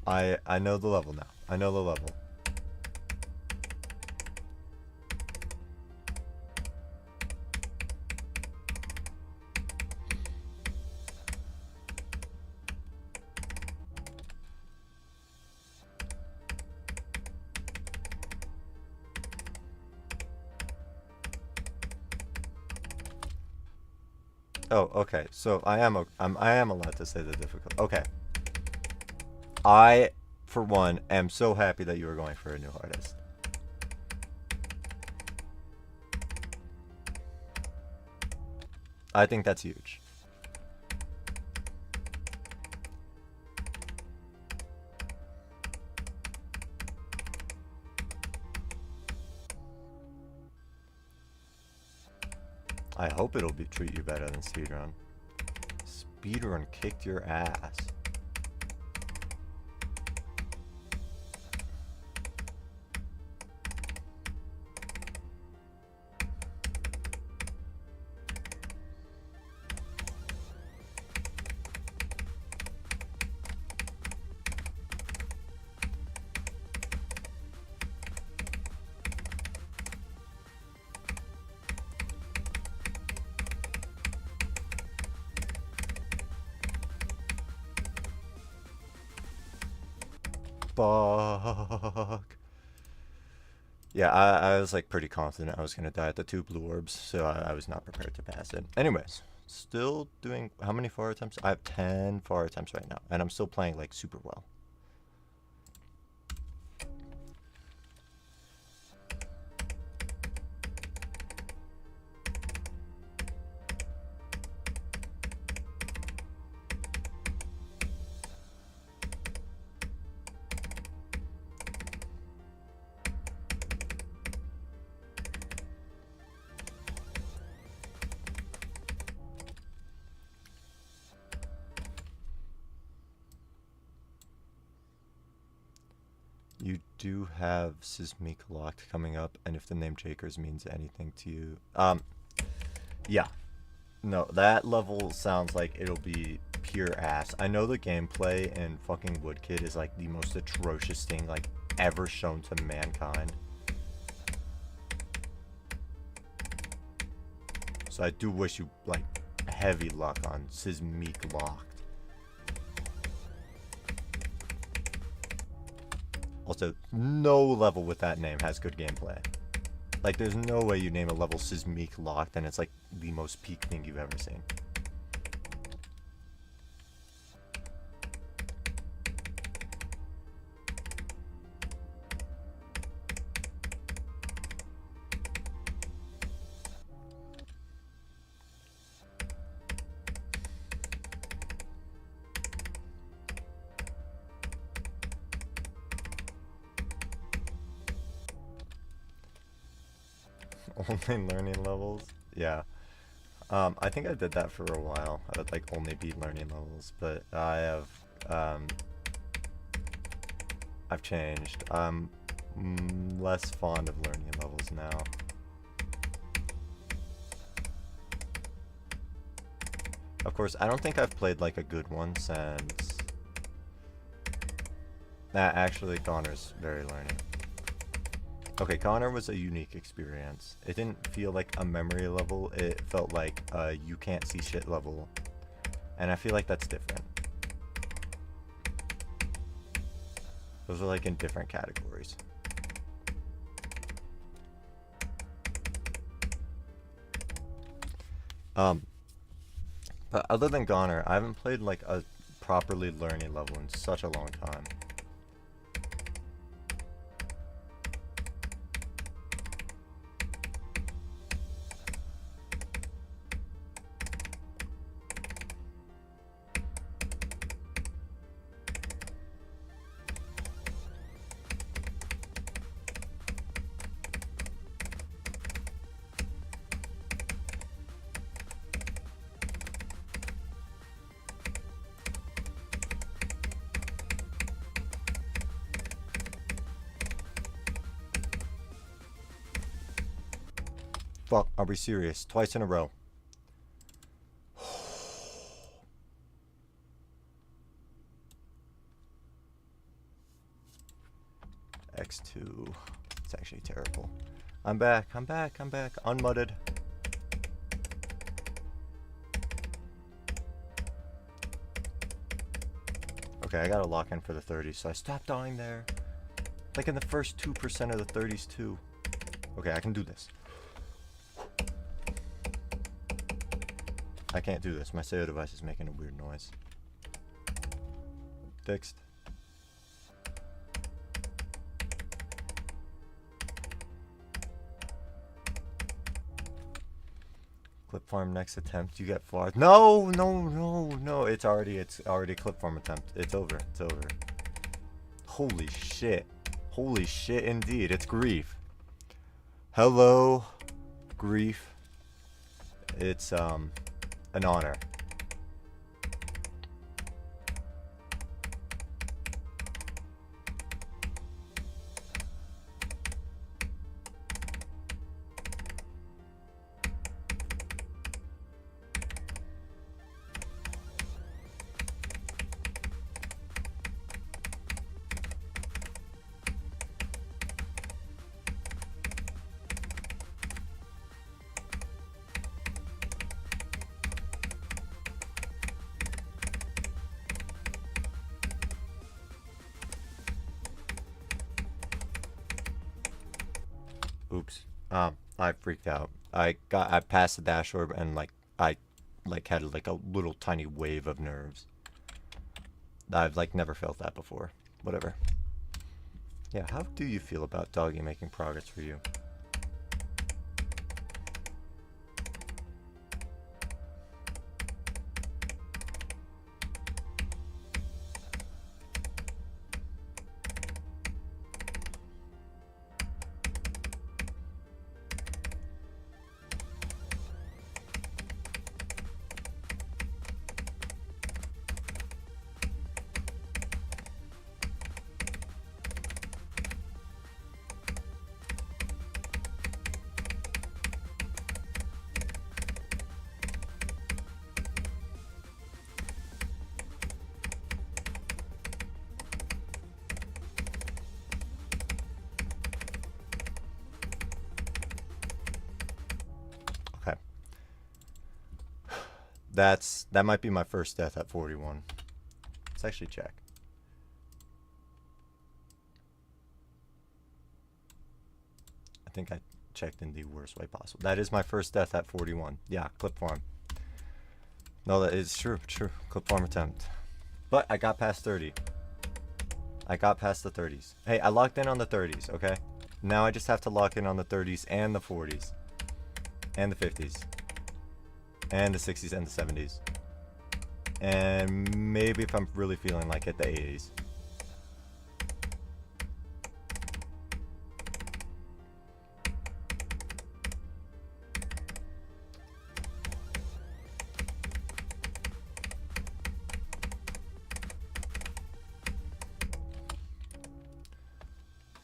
A: the level now. I know the level. Oh, okay. So I am allowed to say the difficult. Okay. I, for one, am so happy that you are going for a new hardest. I think that's huge. I hope it'll treat you better than speedrun. Speedrun kicked your ass. Fuck. Yeah, I was like pretty confident I was gonna die at the 2 blue orbs, so I was not prepared to pass it. Anyways, still doing how many far attempts? I have 10 far attempts right now, and I'm still playing like super well. You do have Seismic locked coming up, and if the name Jakers means anything to you, yeah, no, that level sounds like it'll be pure ass. I know the gameplay in fucking Woodkid is like the most atrocious thing like ever shown to mankind. So I do wish you like heavy luck on Seismic locked. Also, no level with that name has good gameplay. Like, there's no way you name a level Seismic locked and it's like the most peak thing you've ever seen. Only learning levels? Yeah. I think I did that for a while. I would like only be learning levels, but I have, I've changed. I'm less fond of learning levels now. Of course, I don't think I've played like a good one since... Nah, actually, Connor's very learning. Okay, Connor was a unique experience. It didn't feel like a memory level, it felt like a you can't see shit level. And I feel like that's different. Those are like in different categories. But other than Connor, I haven't played like a properly learning level in such a long time. Fuck, are we serious? Twice in a row. X2. It's actually terrible. I'm back, I'm back, I'm back. Unmudded. Okay, I gotta lock in for the 30s, so I stopped dying there. Like in the first 2% of the 30s too. Okay, I can do this. I can't do this. My SEO device is making a weird noise. Fixed. Clip farm next attempt. You get far. No, no, no, no. It's already clip farm attempt. It's over. It's over. Holy shit. Holy shit indeed. It's grief. Hello, grief. It's an honor. Oops. I freaked out. I passed the dash orb and I had like a little tiny wave of nerves. I've like never felt that before. Whatever. Yeah, how do you feel about doggy making progress for you? Okay. That might be my first death at 41. Let's actually check. I think I checked in the worst way possible. That is my first death at 41. Yeah, clip farm. No, that is true. Clip farm attempt. But I got past 30. I got past the 30s. Hey, I locked in on the 30s, okay? Now I just have to lock in on the 30s and the 40s. And the 50s. And the 60s and the 70s. And maybe if I'm really feeling like it, the 80s.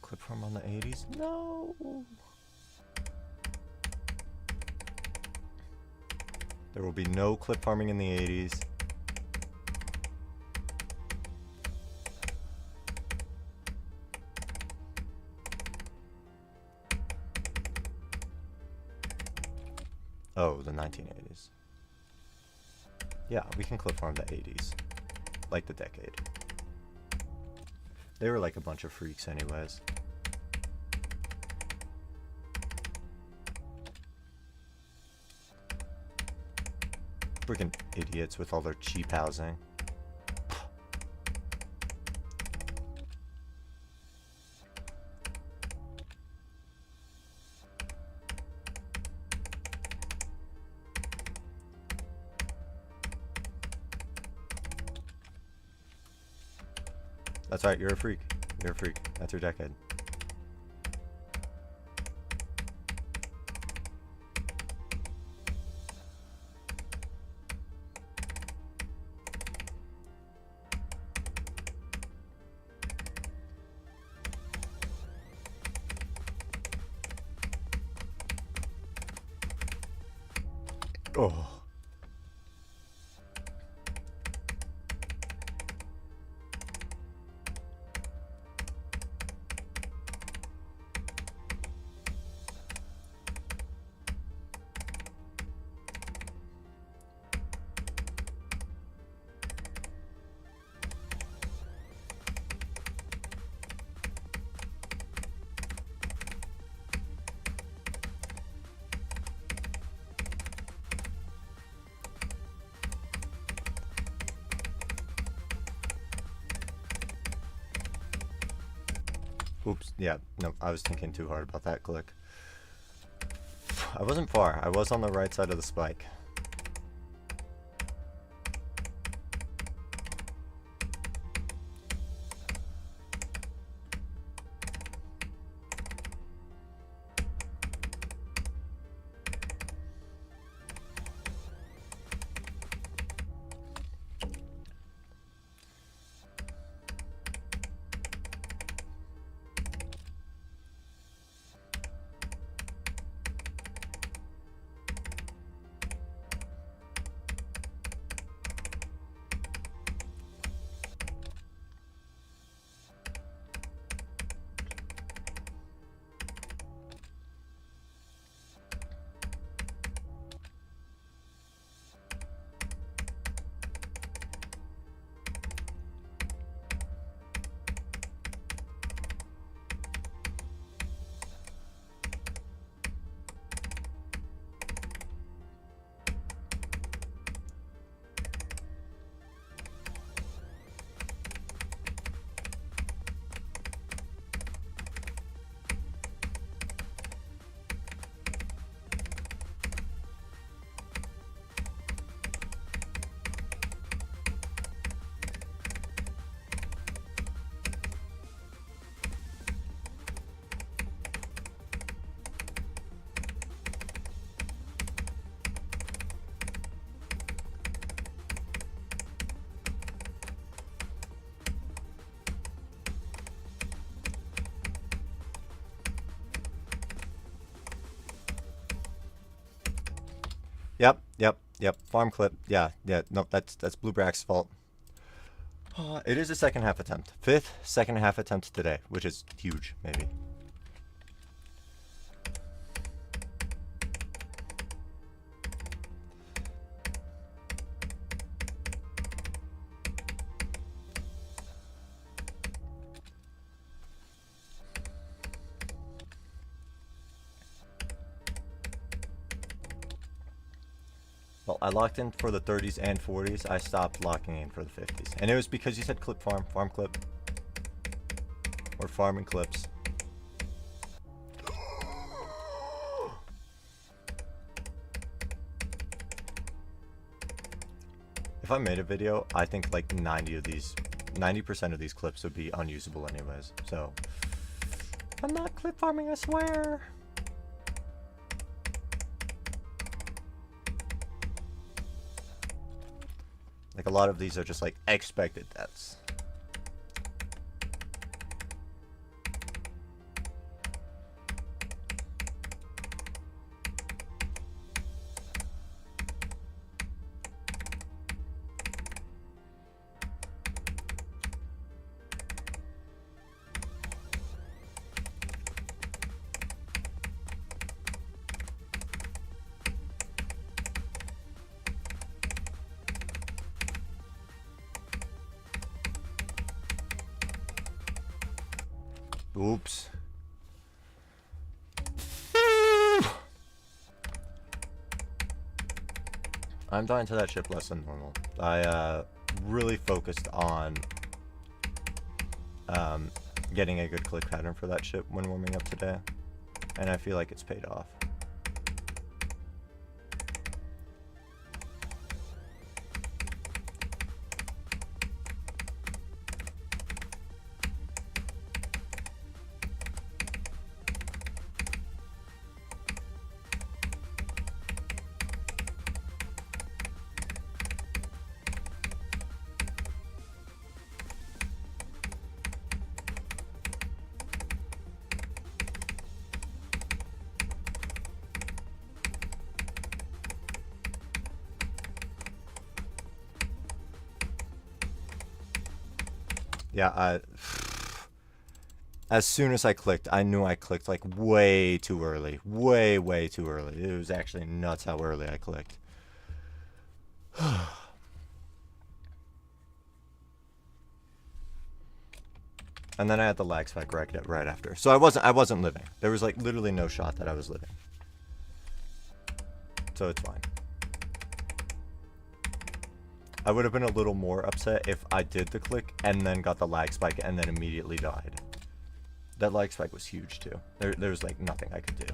A: Clip farm on the 80s? No! There will be no clip farming in the 80s. Oh, the 1980s. Yeah, we can clip farm the 80s. Like the decade. They were like a bunch of freaks anyways. Freaking idiots with all their cheap housing. That's right, you're a freak. You're a freak. That's your decade. Oh. Oops, yeah, no, I was thinking too hard about that click. I wasn't far. I was on the right side of the spike. Yep, farm clip. Yeah, nope, that's Blue Brack's fault. It is a second half attempt. 5th second half attempt today, which is huge, maybe. Well, I locked in for the 30s and 40s. I stopped locking in for the 50s. And it was because you said clip farm, farm clip. We're farming clips. If I made a video, I think like 90% of these clips would be unusable anyways. So, I'm not clip farming, I swear. Like, a lot of these are just, like, expected deaths. Oops. I'm dying to that ship less than normal. I really focused on getting a good click pattern for that ship when warming up today, and I feel like it's paid off. Yeah, as soon as I clicked, I knew I clicked like way too early. Way too early. It was actually nuts how early I clicked. And then I had the lag spike right after. So I wasn't living. There was like literally no shot that I was living. So it's fine. I would have been a little more upset if I did the click and then got the lag spike and then immediately died. That lag spike was huge too. There was like nothing I could do.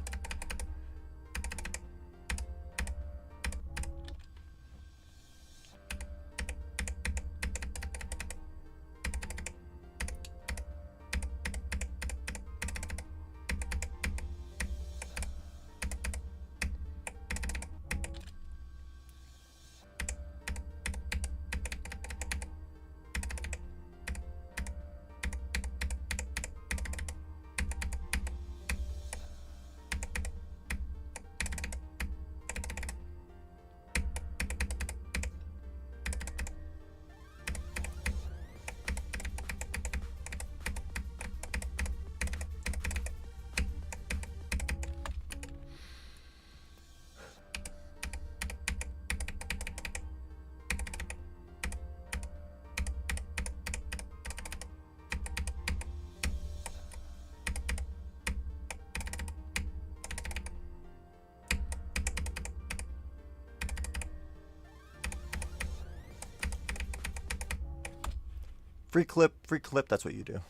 A: Free clip, that's what you do.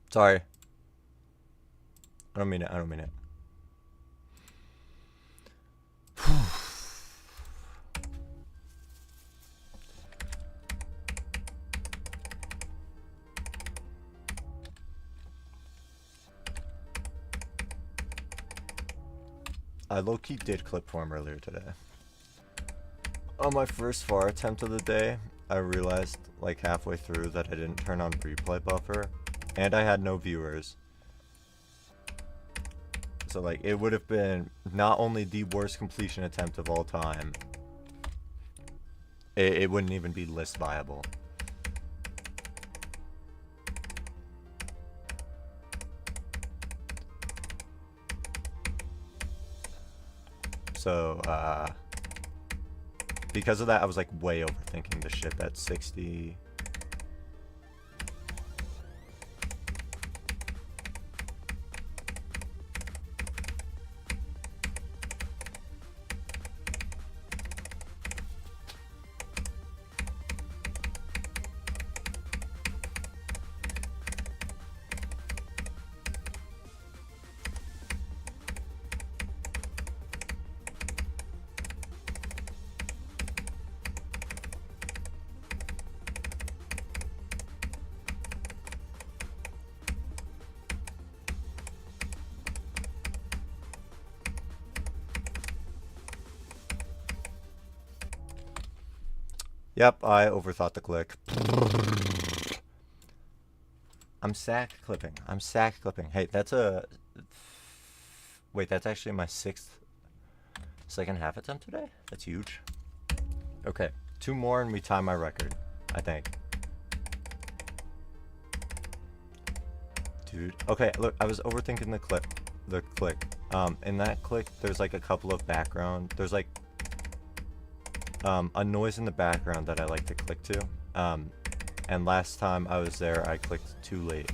A: Sorry. I don't mean it. I low-key did clip form earlier today. On my first FAR attempt of the day, I realized like halfway through that I didn't turn on replay buffer, and I had no viewers. So like it would have been not only the worst completion attempt of all time, It wouldn't even be list viable. So, because of that, I was like way overthinking the ship at 60. Yep, I overthought the click. I'm sack clipping. I'm sack clipping. Hey, that's a... Wait, that's actually my 6th second half attempt today? That's huge. Okay, 2 more and we tie my record, I think. Dude. Okay, look, I was overthinking the click. In that click, there's like a couple of background... There's like... a noise in the background that I like to click to. And last time I was there, I clicked too late.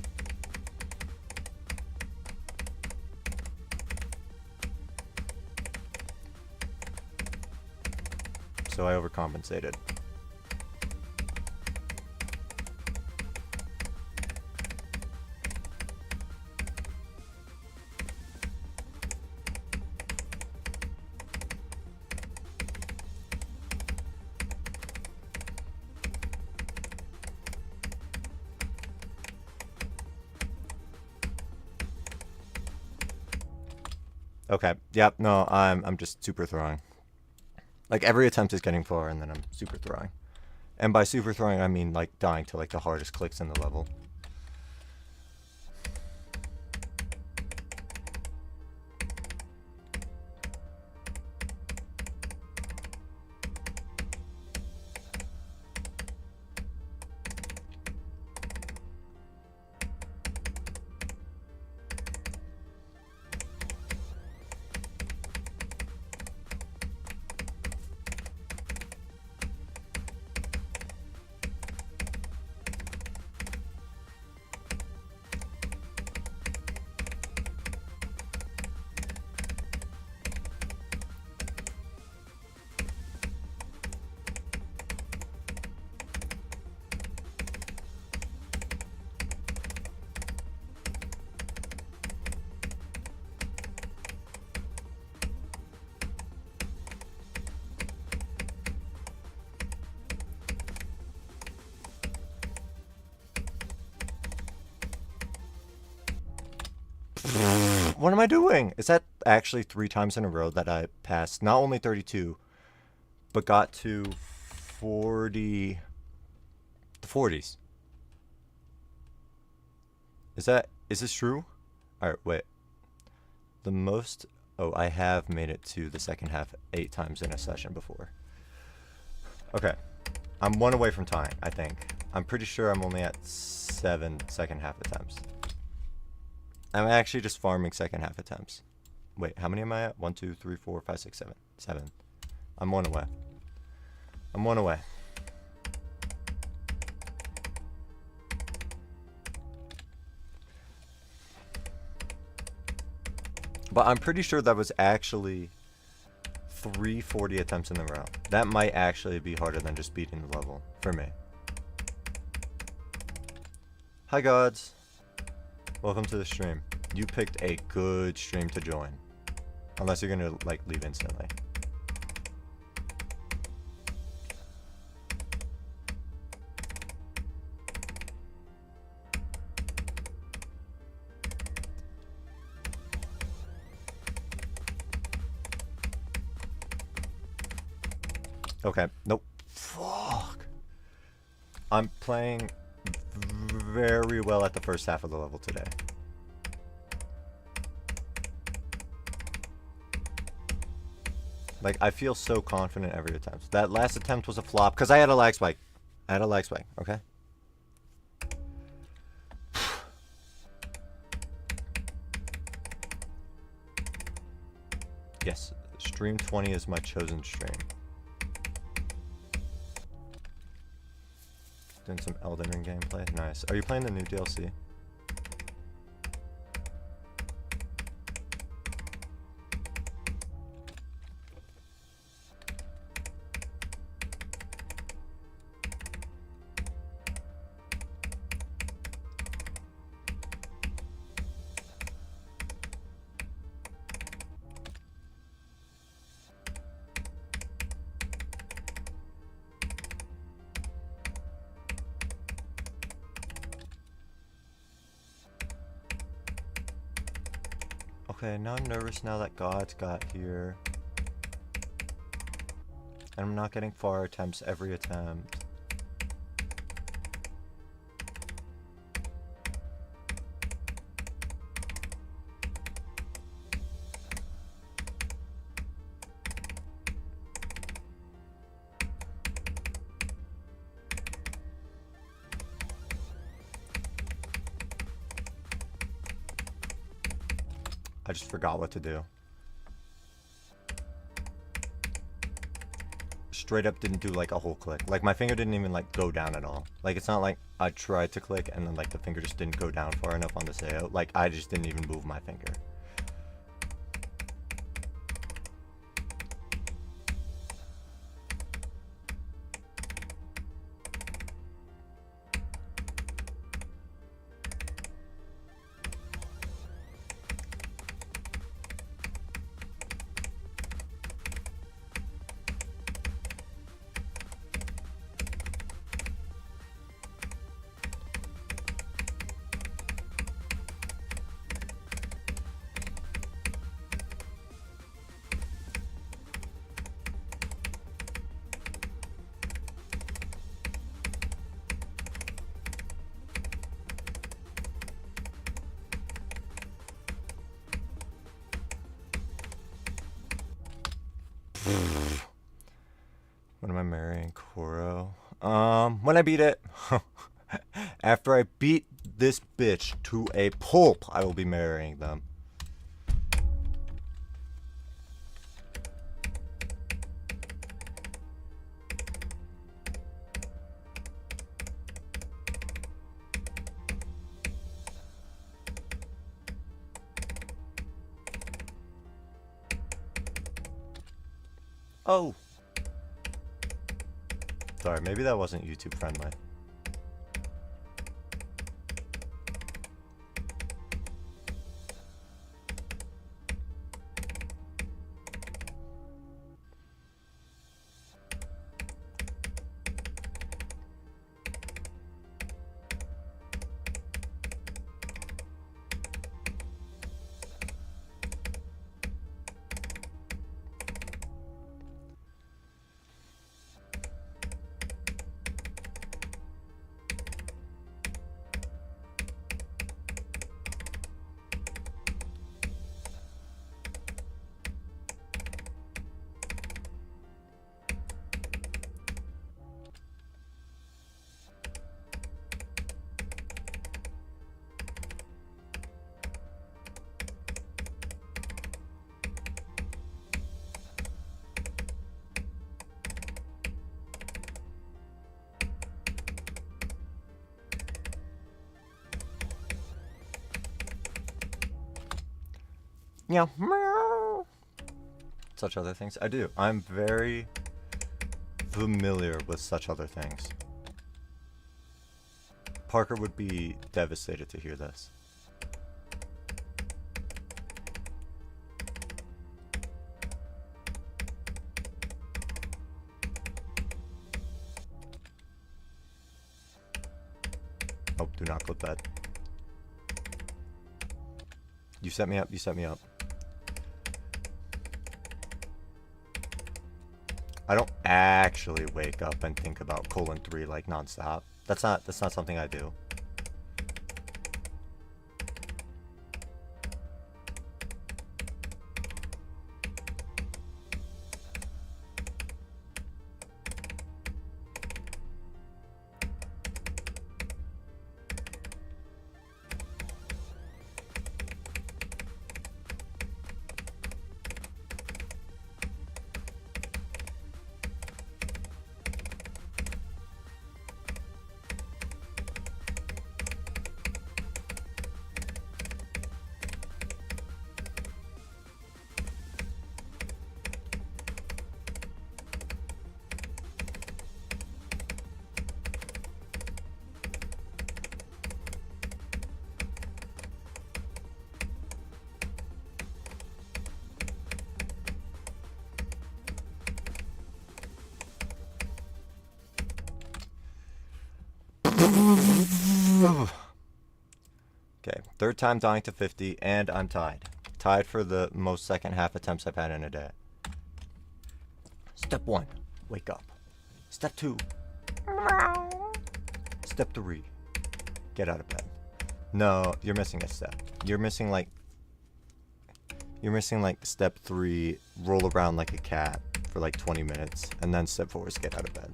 A: So I overcompensated. Okay. Yep. No, I'm just super throwing. Like every attempt is getting far, and then I'm super throwing. And by super throwing, I mean like dying to like the hardest clicks in the level. What am I doing? Is that actually 3 times in a row that I passed not only 32, but got to 40, the 40s? Is this true? Alright, wait. The most, oh, I have made it to the second half 8 times in a session before. Okay. I'm 1 away from tying, I think. I'm pretty sure I'm only at 7 second half attempts. I'm actually just farming second half attempts. Wait, how many am I at? 1, 2, 3, 4, 5, 6, 7. 7. I'm 1 away. I'm 1 away. But I'm pretty sure that was actually 3 40 attempts in a row. That might actually be harder than just beating the level for me. Hi gods. Welcome to the stream. You picked a good stream to join. Unless you're gonna like leave instantly. Okay, nope. Fuck. I'm playing very well at the first half of the level today. Like, I feel so confident every attempt. That last attempt was a flop because I had a lag spike. I had a lag spike, okay? Yes, stream 20 is my chosen stream. Doing some Elden Ring gameplay. Nice. Are you playing the new DLC? Okay, now I'm nervous now that God's got here. And I'm not getting far attempts every attempt. I just forgot what to do. Straight up didn't do like a whole click. Like my finger didn't even like go down at all. Like it's not like I tried to click and then like the finger just didn't go down far enough on the sail. Like I just didn't even move my finger. When am I marrying Koro? When I beat it. After I beat this bitch to a pulp, I will be marrying them. Oh. Sorry, maybe that wasn't YouTube friendly. Yeah. Such other things. I do. I'm very familiar with such other things. Parker would be devastated to hear this. Oh, do not clip that. You set me up. You set me up. I don't actually wake up and think about :3 like nonstop. That's not something I do. Okay, third time dying to 50, and I'm tied. Tied for the most second half attempts I've had in a day. Step 1, wake up. Step 2, step 3, get out of bed. No, you're missing a step. You're missing like step 3, roll around like a cat for like 20 minutes, and then step 4 is get out of bed.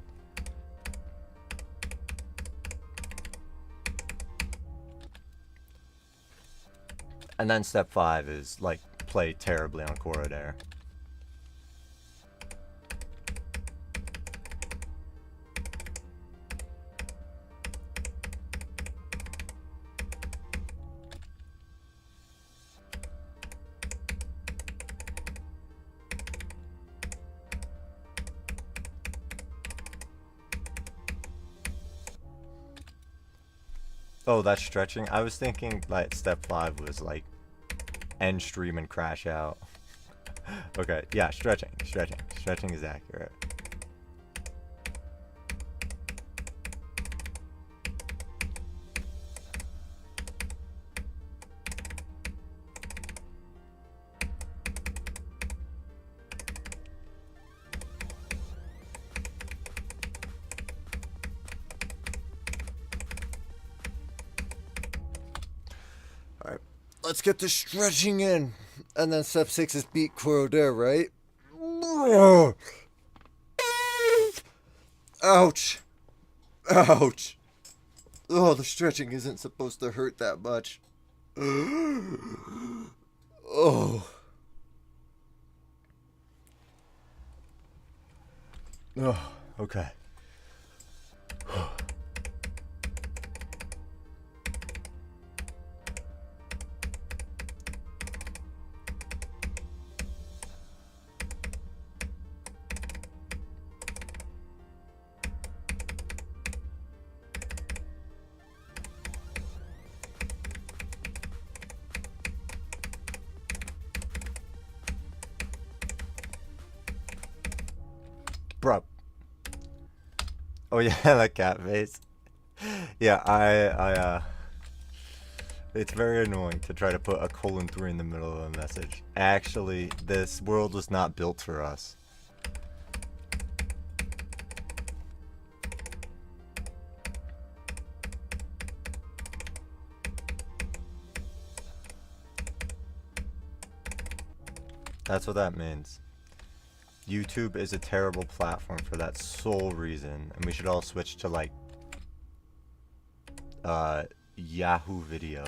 A: And then step 5 is like play terribly on Corrodere. Oh, that's stretching? I was thinking like step 5 was like end stream and crash out. Okay, yeah, stretching is accurate. Alright, let's get the stretching in. And then step 6 is beat Corrodere, right? Ouch. Ouch. Oh, the stretching isn't supposed to hurt that much. Oh. Oh, okay. Bro. Oh yeah, that cat face. Yeah, it's very annoying to try to put a :3 in the middle of a message. Actually, this world was not built for us. That's what that means. YouTube is a terrible platform for that sole reason, and we should all switch to like Yahoo Video.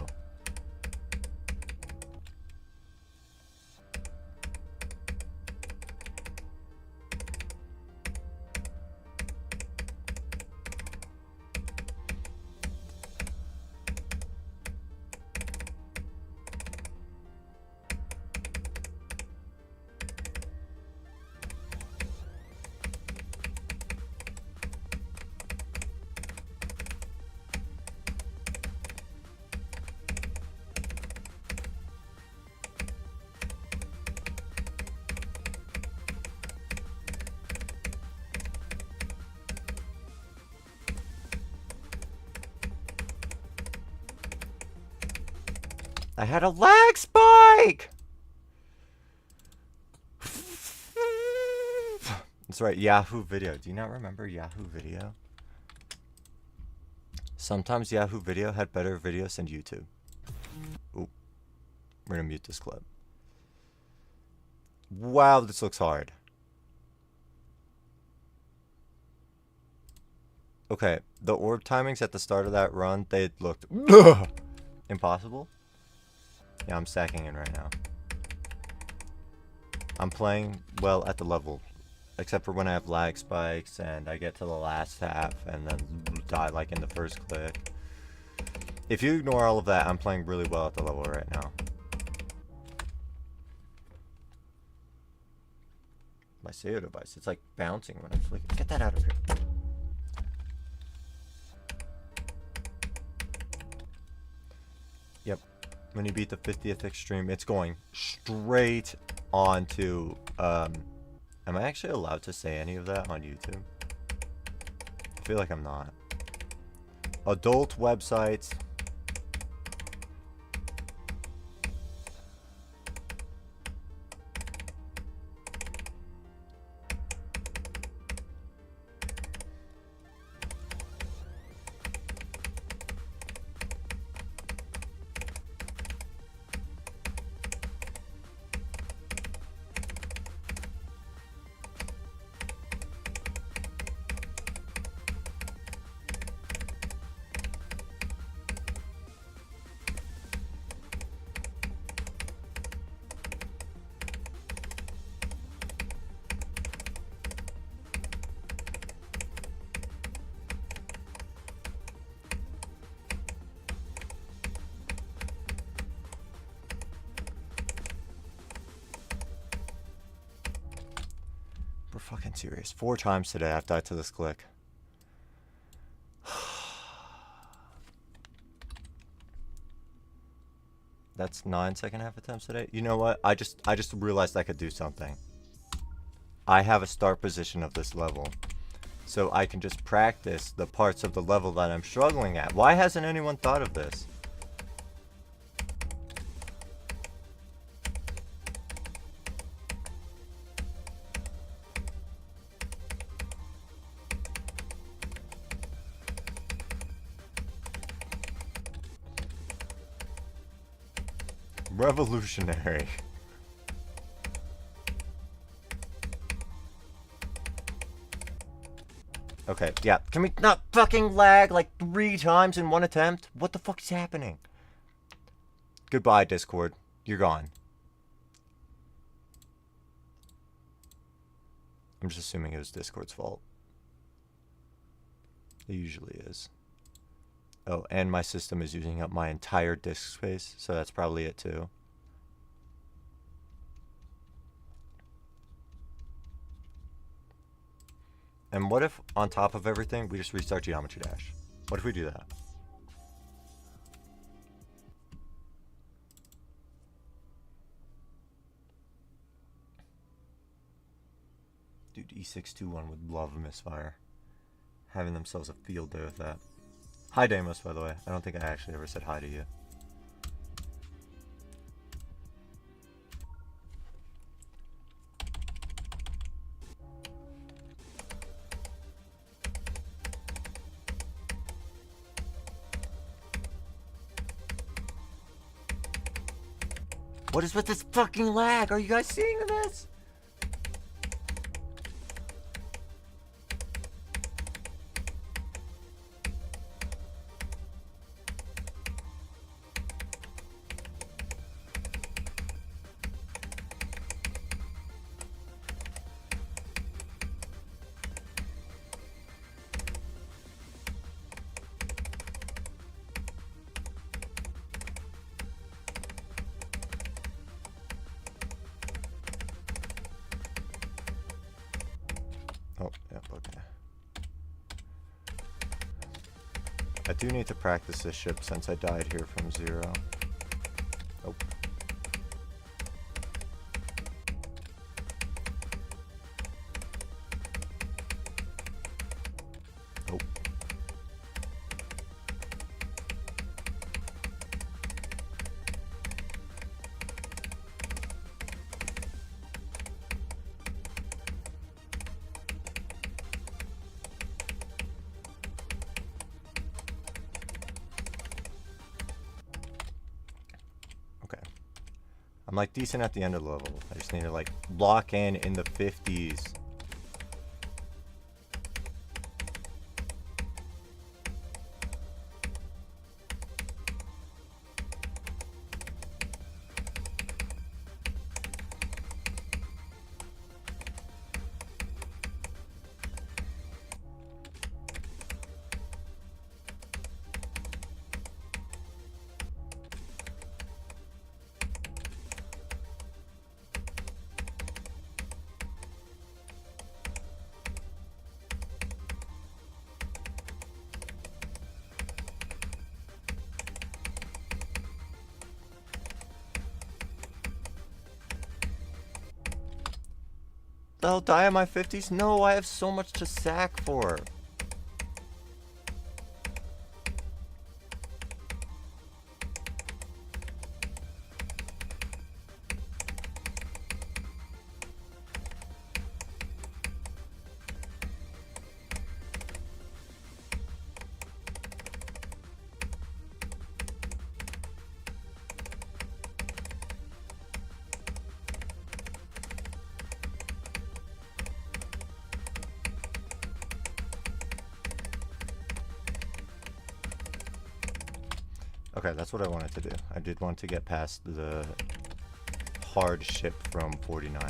A: I had a lag spike! That's right, Yahoo Video. Do you not remember Yahoo Video? Sometimes Yahoo Video had better videos than YouTube. Ooh. We're gonna mute this clip. Wow, this looks hard. Okay, the orb timings at the start of that run, they looked impossible. Yeah, I'm stacking in right now. I'm playing well at the level, except for when I have lag spikes and I get to the last half and then die like in the first click. If you ignore all of that, I'm playing really well at the level right now. My SEO device, it's like bouncing when I'm flicking. Get that out of here. Yep. When you beat the 50th extreme, it's going straight onto, am I actually allowed to say any of that on YouTube? I feel like I'm not. Adult websites. We're fucking serious. 4 times today I've died to this click. That's 9 second half attempts today. You know what? I just realized I could do something. I have a start position of this level. So I can just practice the parts of the level that I'm struggling at. Why hasn't anyone thought of this? Revolutionary. Okay, yeah. Can we not fucking lag like 3 times in one attempt? What the fuck is happening? Goodbye, Discord. You're gone. I'm just assuming it was Discord's fault. It usually is. Oh, and my system is using up my entire disk space, so that's probably it too. And what if, on top of everything, we just restart Geometry Dash? What if we do that? Dude, E621 would love a misfire. Having themselves a field day with that. Hi, Damos, by the way. I don't think I actually ever said hi to you. What is with this fucking lag? Are you guys seeing this? Oh, yep, okay. I do need to practice this ship since I died here from 0. Oh. Oh. I'm like decent at the end of the level. I just need to like lock in the 50s. I'll die at my 50s? No, I have so much to sack for. Okay, that's what I wanted to do. I did want to get past the hard ship from 49.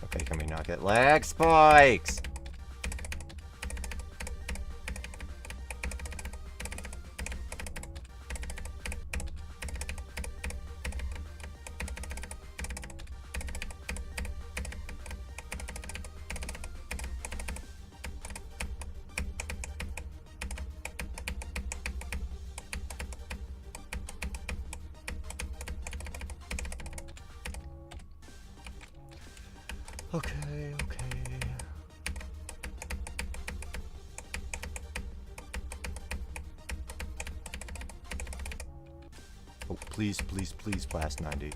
A: Okay, can we not get lag spikes? Okay, okay. Oh, please, please, please blast 90.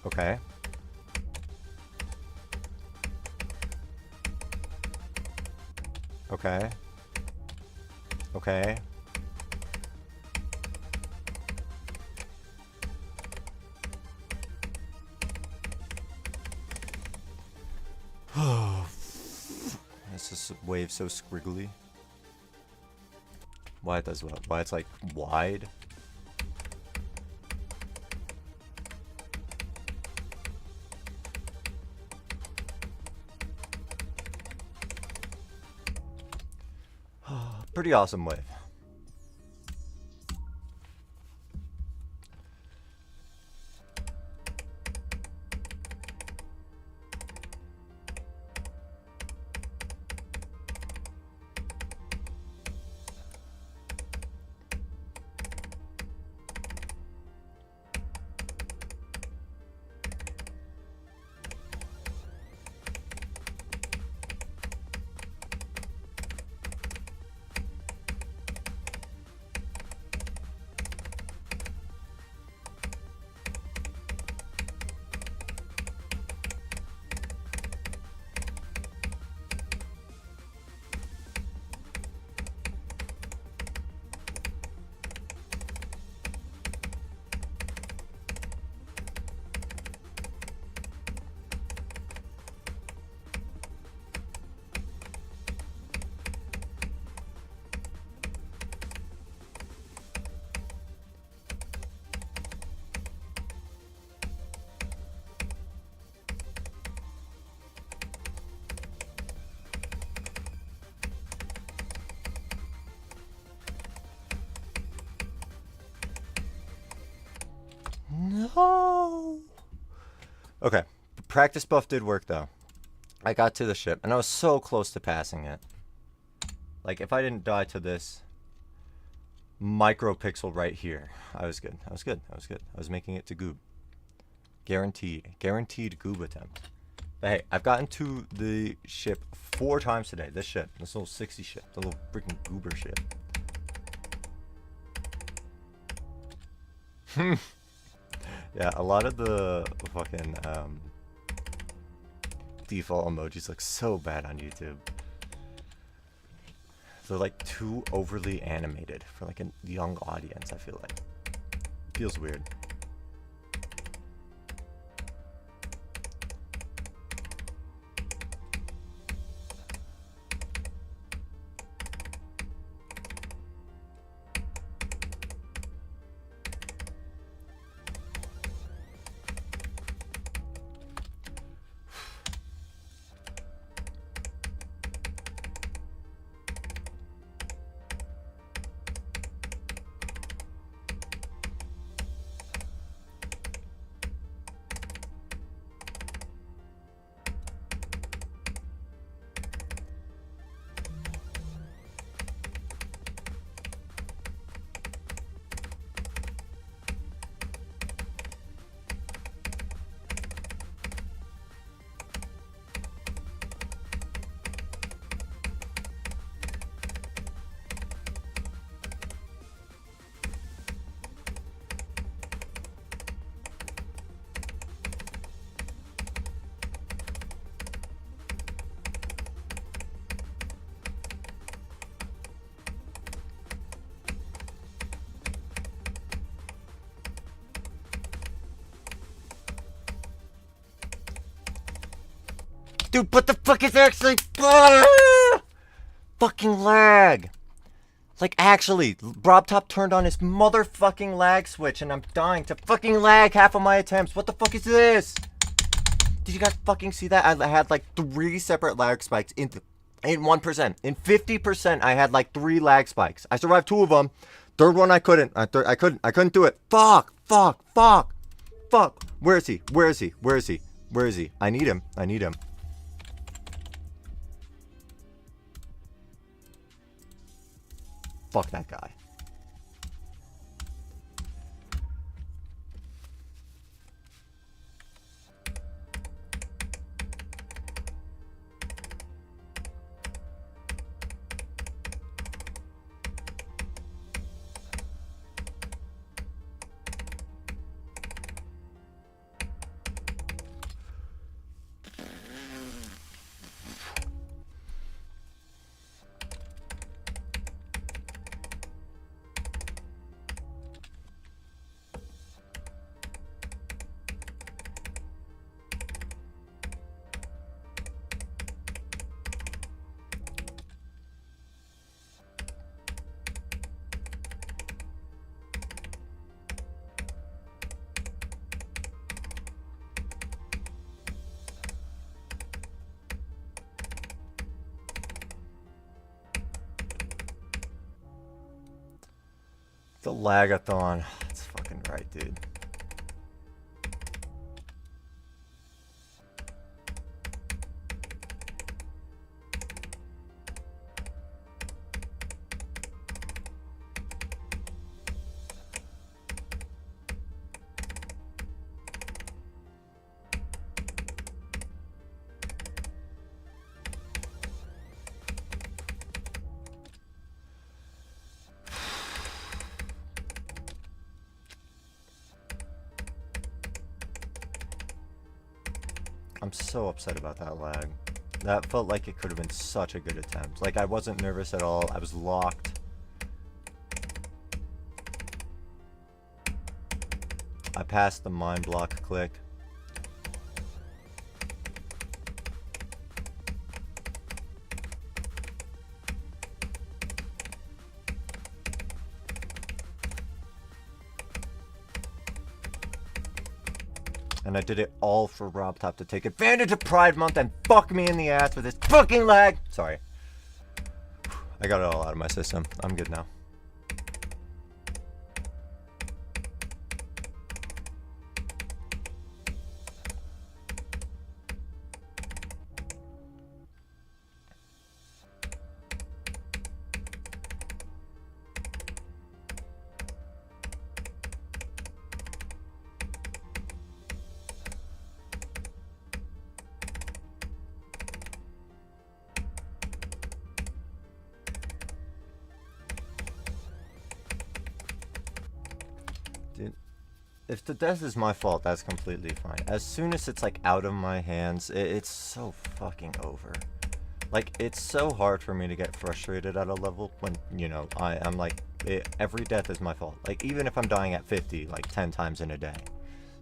A: Okay. Okay. Okay. This is wave so squiggly. Why it does what? Why it's like wide? Pretty awesome wave. No. Okay. Practice buff did work though. I got to the ship and I was so close to passing it. Like if I didn't die to this micropixel right here, I was good. I was good. I was good. I was making it to goob. Guaranteed. Guaranteed goob attempt. But hey, I've gotten to the ship 4 times today. This ship. This little 60 ship. The little freaking goober ship. Yeah, a lot of the fucking default emojis look so bad on YouTube. They're like too overly animated for like a young audience, I feel like. Feels weird. Dude, what the fuck is actually... Fucking lag. Like, actually, RobTop turned on his motherfucking lag switch, and I'm dying to fucking lag half of my attempts. What the fuck is this? Did you guys fucking see that? I had like 3 separate lag spikes in 1%. In 50%, I had like 3 lag spikes. I survived 2 of them. Third one, I couldn't. I couldn't do it. Fuck. Where is he? I need him. Fuck that guy. The LAGATHON. That's fucking right, dude. I'm so upset about that lag. That felt like it could have been such a good attempt. Like, I wasn't nervous at all. I was locked. I passed the mind block click. And I did it all for RobTop to take advantage of Pride Month and fuck me in the ass with his fucking lag. Sorry. I got it all out of my system. I'm good now. Dude, if the death is my fault, that's completely fine. As soon as it's like out of my hands, it's so fucking over. Like, it's so hard for me to get frustrated at a level when, you know, I'm like, every death is my fault. Like, even if I'm dying at 50, like 10 times in a day.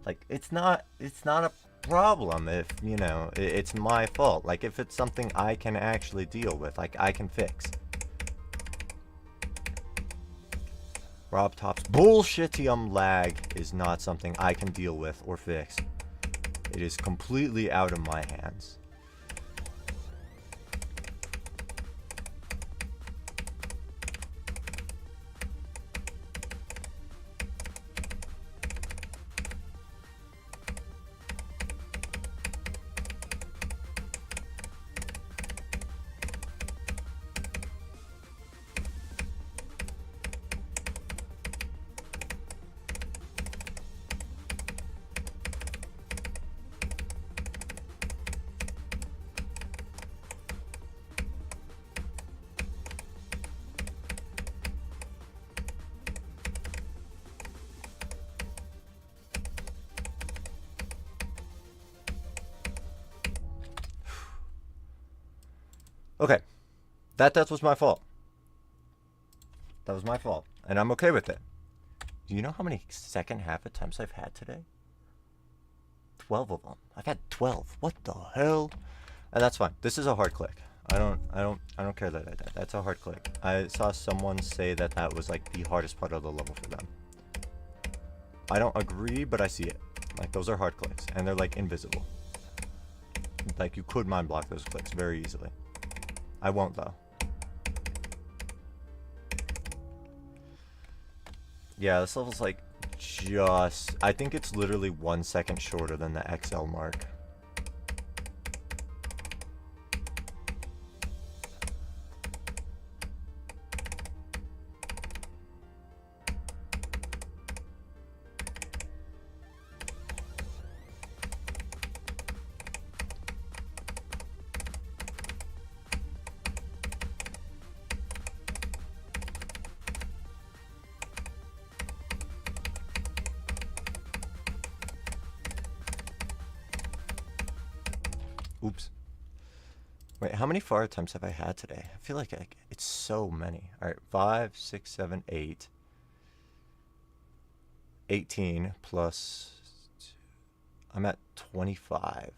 A: Like, it's not a problem if, you know, it's my fault. Like, if it's something I can actually deal with, like, I can fix. RobTop's bullshitium lag is not something I can deal with or fix. It is completely out of my hands. Okay, that death was my fault. That was my fault, and I'm okay with it. Do you know how many second half attempts I've had today? 12 of them. I've had 12. What the hell? And that's fine. This is a hard click. I don't care that I did. That's a hard click. I saw someone say that that was like the hardest part of the level for them. I don't agree, but I see it. Like, those are hard clicks, and they're like invisible. Like, you could mind block those clicks very easily. I won't though. Yeah, this level's like just, I think it's literally 1 second shorter than the XL mark. Oops. Wait, how many fire attempts have I had today? I feel like it's so many. Alright, 5, 6, 7, 8. 18 plus... I'm at 25.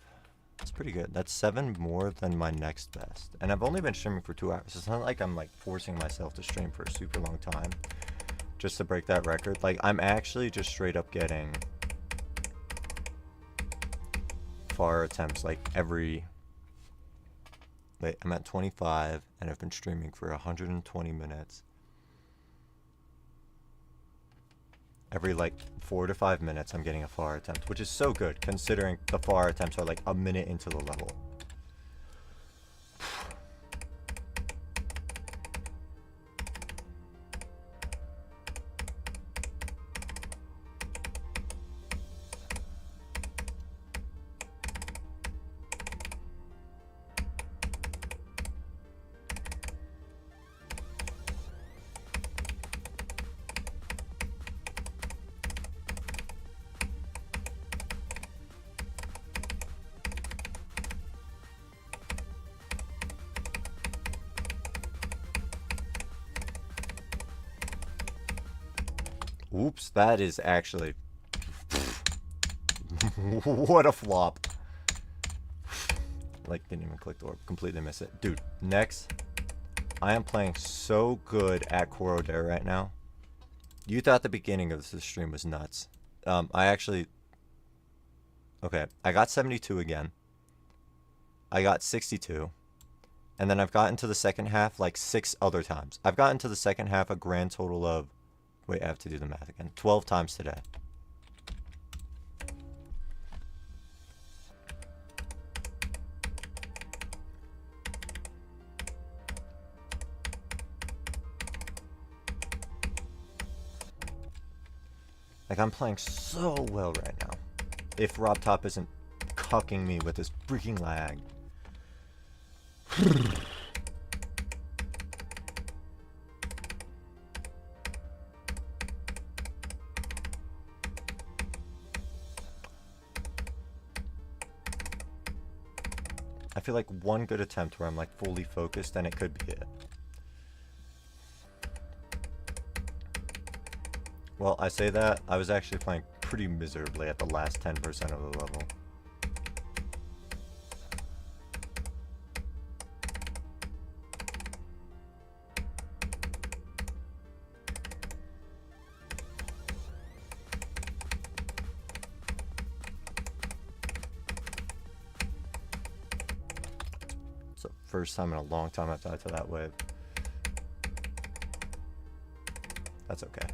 A: That's pretty good. That's 7 more than my next best. And I've only been streaming for 2 hours. It's not like I'm like forcing myself to stream for a super long time just to break that record. Like, I'm actually just straight up getting fire attempts like every... Wait, I'm at 25 and I've been streaming for 120 minutes. Every like 4 to 5 minutes I'm getting a fire attempt, which is so good considering the fire attempts are like a minute into the level. Oops, that is actually... What a flop. Like, didn't even click the orb. Completely miss it. Dude, next. I am playing so good at Corrodere right now. You thought the beginning of this stream was nuts. I actually... Okay, I got 72 again. I got 62. And then I've gotten to the second half like 6 other times. I've gotten to the second half a grand total of... Wait, I have to do the math again. 12 times today. Like, I'm playing so well right now. If Rob Top isn't cucking me with his freaking lag. I feel like one good attempt where I'm like fully focused and it could be it. Well, I say that, I was actually playing pretty miserably at the last 10% of the level. It's the first time in a long time I've died to that wave. That's okay.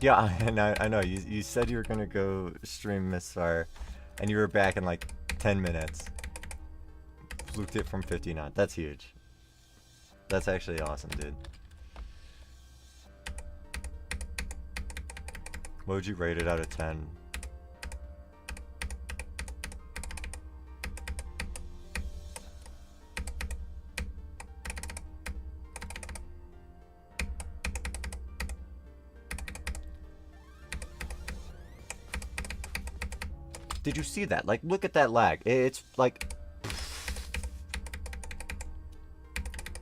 A: Yeah, and I know, you said you were gonna go stream Mistfire, and you were back in like 10 minutes. Fluked it from 59. That's huge. That's actually awesome, dude. What would you rate it out of 10? Did you see that? Like, look at that lag. It's like...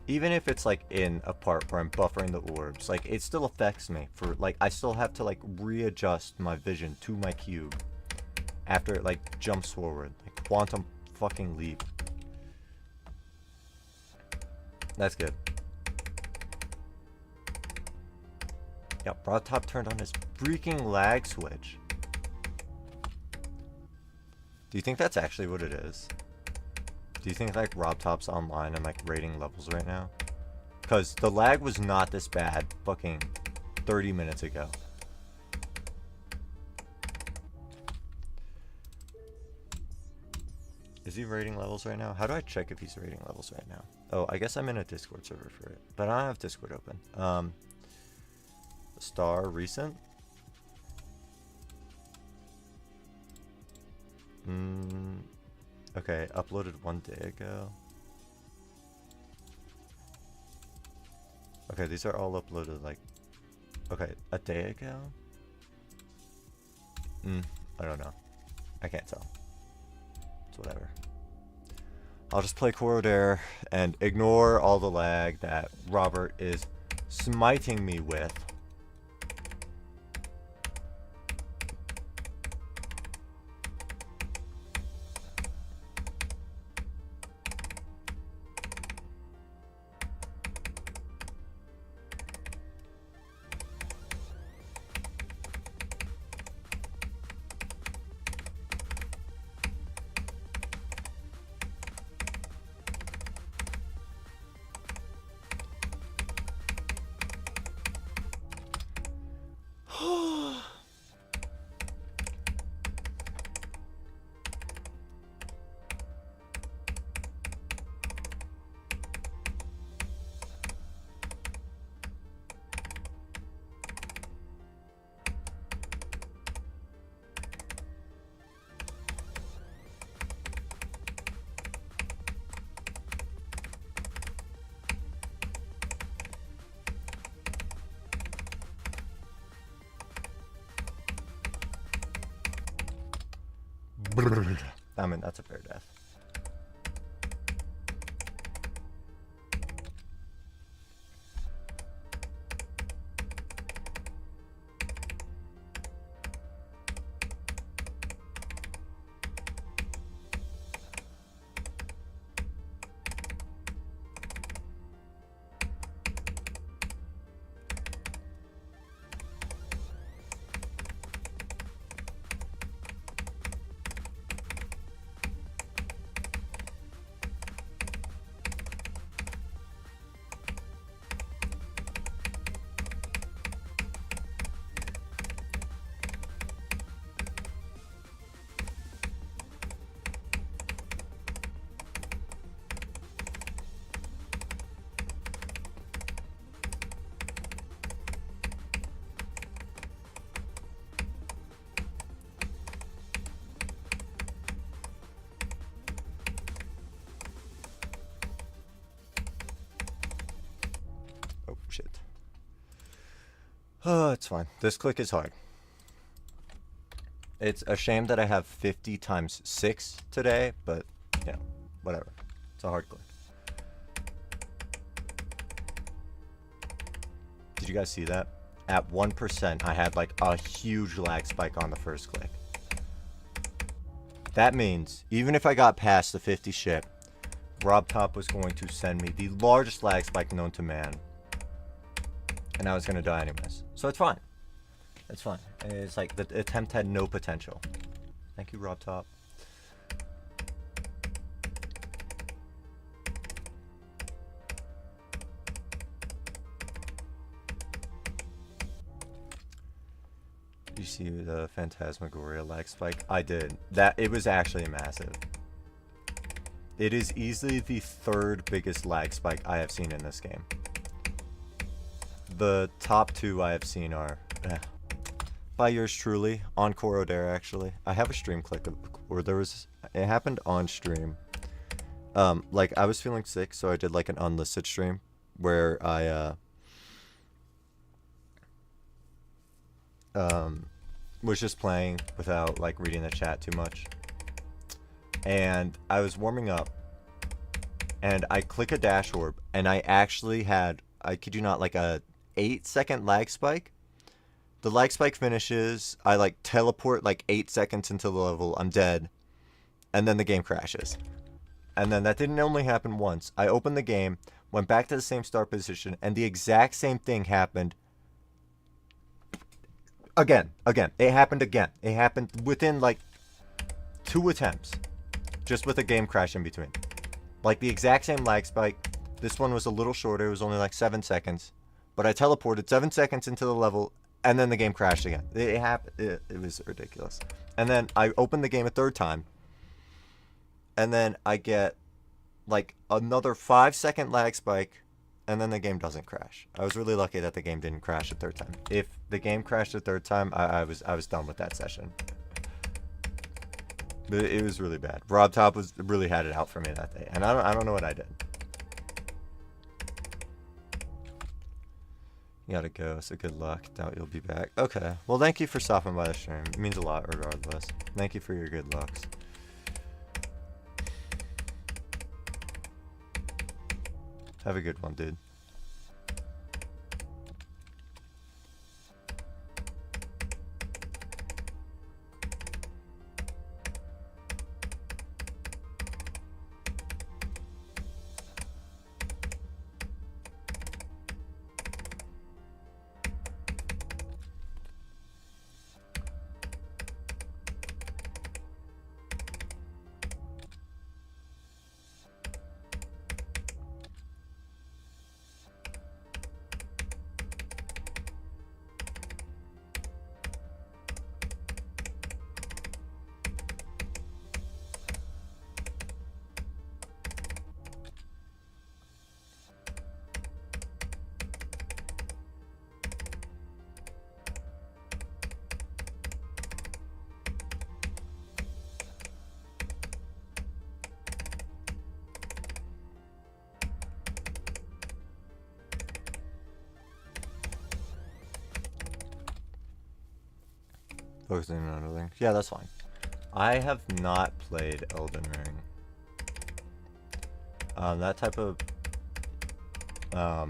A: Even if it's like in a part where I'm buffering the orbs, like, it still affects me for, like, I still have to like readjust my vision to my cube after it like jumps forward, like quantum fucking leap. That's good. Yeah, Broad Top turned on his freaking lag switch. Do you think that's actually what it is? Do you think like Rob Top's online and like rating levels right now? Because the lag was not this bad fucking 30 minutes ago. Is he rating levels right now? How do I check if he's rating levels right now? Oh, I guess I'm in a Discord server for it. But I don't have Discord open. Star recent? Okay, uploaded 1 day ago. Okay, these are all uploaded like... Okay, a day ago? I don't know. I can't tell. It's whatever. I'll just play Corrodere and ignore all the lag that Robert is smiting me with. I mean, that's a fair death. Oh, shit. Oh, it's fine. This click is hard. It's a shame that I have 50 times 6 today, but, you know, whatever. It's a hard click. Did you guys see that? At 1%, I had like a huge lag spike on the first click. That means, even if I got past the 50 ship, Rob Top was going to send me the largest lag spike known to man. And I was going to die anyways. So it's fine. It's fine. It's like the attempt had no potential. Thank you, Rob Top. You see the Phantasmagoria lag spike? I did. It was actually massive. It is easily the 3rd biggest lag spike I have seen in this game. The top 2 I have seen are by yours truly on Corrodere. Actually, I have a stream clip where it happened on stream. Like I was feeling sick, so I did like an unlisted stream where I was just playing without like reading the chat too much, and I was warming up, and I click a dash orb, and I actually had, I kid you not, like a 8-second lag spike, the lag spike finishes, I like teleport like 8 seconds into the level, I'm dead, and then the game crashes. And then that didn't only happen once. I opened the game, went back to the same start position, and the exact same thing happened again. It happened again. It happened within like 2 attempts, just with a game crash in between. Like the exact same lag spike. This one was a little shorter. It was only like 7 seconds. But I teleported 7 seconds into the level, and then the game crashed again. It happened. It was ridiculous. And then I opened the game a third time, and then I get like another 5-second lag spike, and then the game doesn't crash. I was really lucky that the game didn't crash a third time. If the game crashed a third time, I was done with that session. But it was really bad. Rob Top really had it out for me that day, and I don't know what I did. You gotta go, so good luck. Doubt you'll be back. Okay. Well, thank you for stopping by the stream. It means a lot regardless. Thank you for your good looks. Have a good one, dude. Focusing on other things. Yeah, that's fine. I have not played Elden Ring. That type of I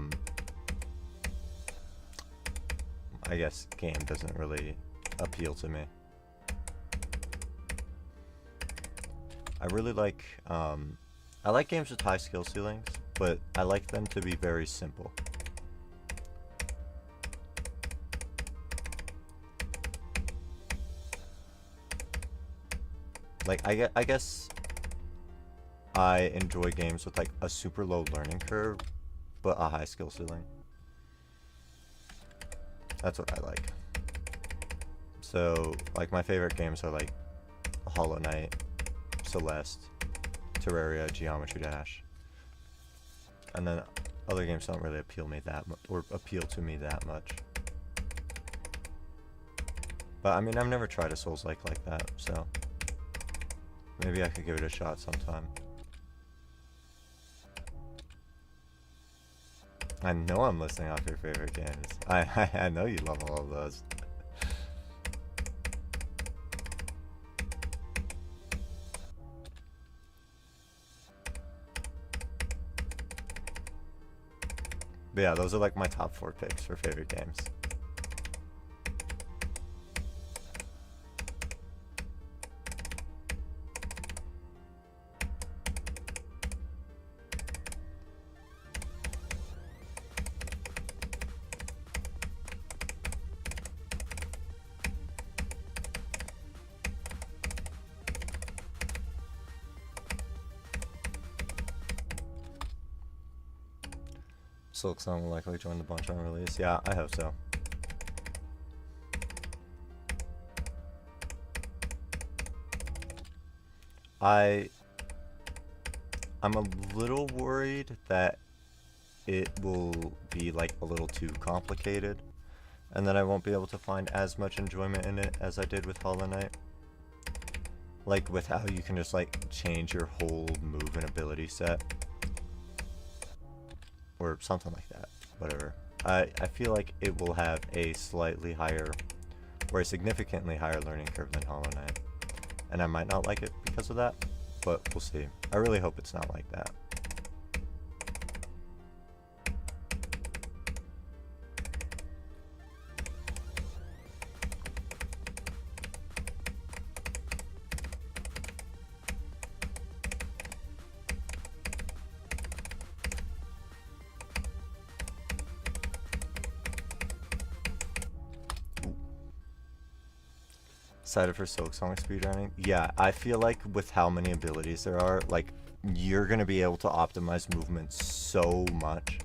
A: guess game doesn't really appeal to me. I really like I like games with high skill ceilings, but I like them to be very simple. Like, I guess I enjoy games with, like, a super low learning curve, but a high skill ceiling. That's what I like. So, like, my favorite games are, like, Hollow Knight, Celeste, Terraria, Geometry Dash. And then other games don't really appeal to me that much. But, I mean, I've never tried a Souls-like that, so... maybe I could give it a shot sometime. I know I'm listing off your favorite games. I know you love all of those. But yeah, those are like my top 4 picks for favorite games. Silksong will likely join the bunch on release. Yeah, I hope so. I'm a little worried that it will be like a little too complicated, and that I won't be able to find as much enjoyment in it as I did with Hollow Knight. Like with how you can just like change your whole move and ability set. Or something like that, whatever. I feel like it will have a slightly higher, or a significantly higher learning curve than Hollow Knight. And I might not like it because of that, but we'll see. I really hope it's not like that. Excited for Silksong speedrunning? Yeah, I feel like with how many abilities there are, like, you're gonna be able to optimize movement so much.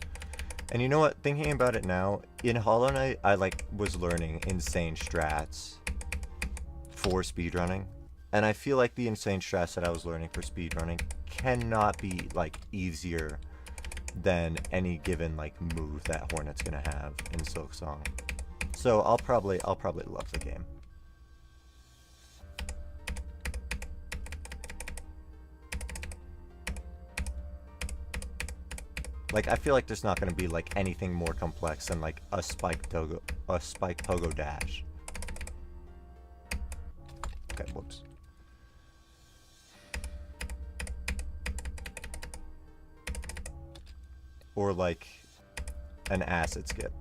A: And you know what? Thinking about it now, in Hollow Knight, I like was learning insane strats for speedrunning. And I feel like the insane strats that I was learning for speedrunning cannot be like easier than any given like move that Hornet's gonna have in Silksong. So I'll probably love the game. Like, I feel like there's not going to be, like, anything more complex than, like, a spike pogo dash. Okay, whoops. Or, like, an acid skip.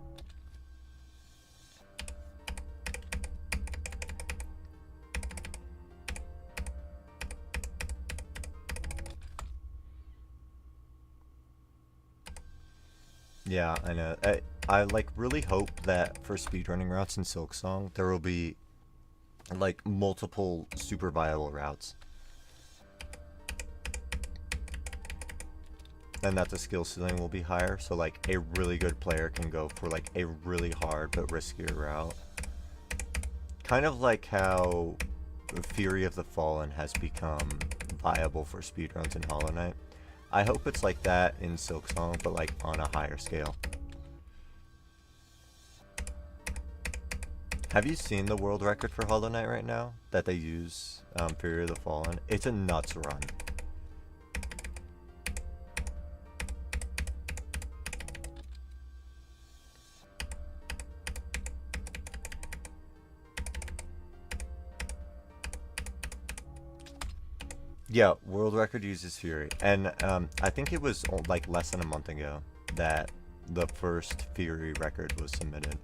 A: Yeah, I know. I like really hope that for speedrunning routes in Silksong, there will be like multiple super viable routes. And that the skill ceiling will be higher, so like a really good player can go for like a really hard but riskier route. Kind of like how Fury of the Fallen has become viable for speedruns in Hollow Knight. I hope it's like that in Silksong, but like on a higher scale. Have you seen the world record for Hollow Knight right now that they use Fury of the Fallen? It's a nuts run. Yeah, world record uses Fury, and I think it was like less than a month ago that the first Fury record was submitted.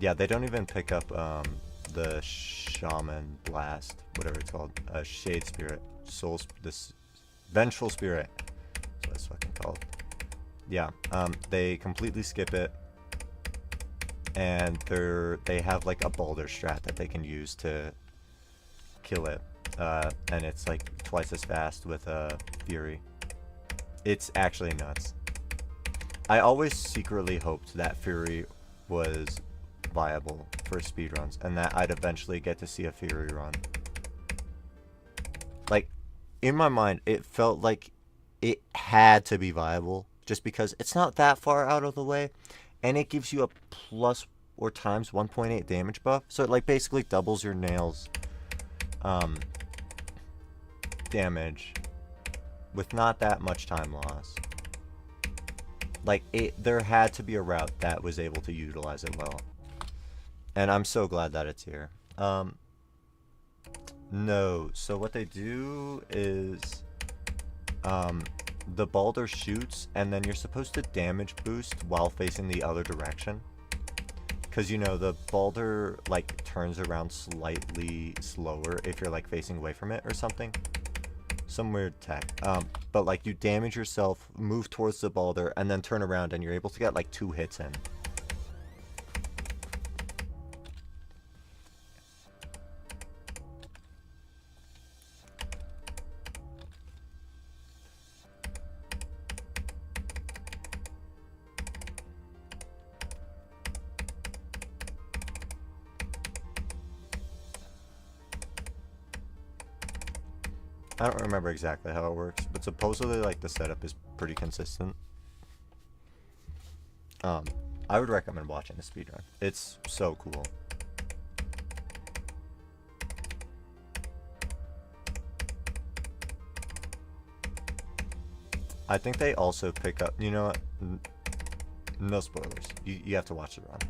A: Yeah, they don't even pick up the Shaman Blast, whatever it's called, Shade Spirit, this Vengeful Spirit. That's what it's fucking called. Yeah, they completely skip it, and they have like a Balder strat that they can use to kill it. And it's like twice as fast with Fury. It's actually nuts. I always secretly hoped that Fury was viable for speedruns and that I'd eventually get to see a Fury run. Like, in my mind, it felt like it had to be viable just because it's not that far out of the way and it gives you a plus or times 1.8 damage buff. So it like basically doubles your nails damage with not that much time loss. Like, there had to be a route that was able to utilize it well, and I'm so glad that it's here. No, so what they do is the Balder shoots and then you're supposed to damage boost while facing the other direction, because you know the Balder like turns around slightly slower if you're like facing away from it or something. Some weird tech. But like you damage yourself, move towards the Balder, and then turn around and you're able to get like 2 hits in. I don't remember exactly how it works, but supposedly like the setup is pretty consistent. I would recommend watching the speedrun. It's so cool. I think they also pick up, you know what? No spoilers. You have to watch the run.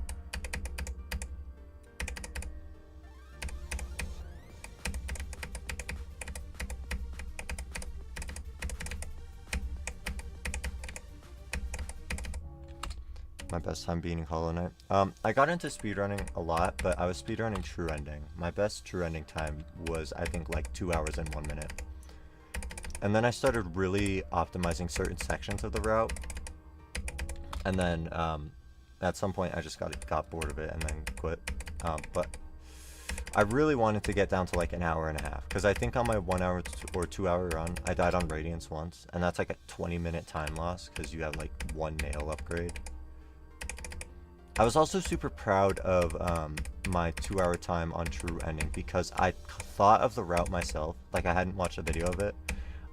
A: My best time beating Hollow Knight. I got into speedrunning a lot, but I was speedrunning true ending. My best true ending time was, I think, like 2 hours and 1 minute. And then I started really optimizing certain sections of the route. And then at some point I just got bored of it and then quit. But I really wanted to get down to like an hour and a half, because I think on my 1 hour or 2 hour run, I died on Radiance once, and that's like a 20-minute time loss, because you have like one nail upgrade. I was also super proud of my 2 hour time on True Ending, because I thought of the route myself, like I hadn't watched a video of it.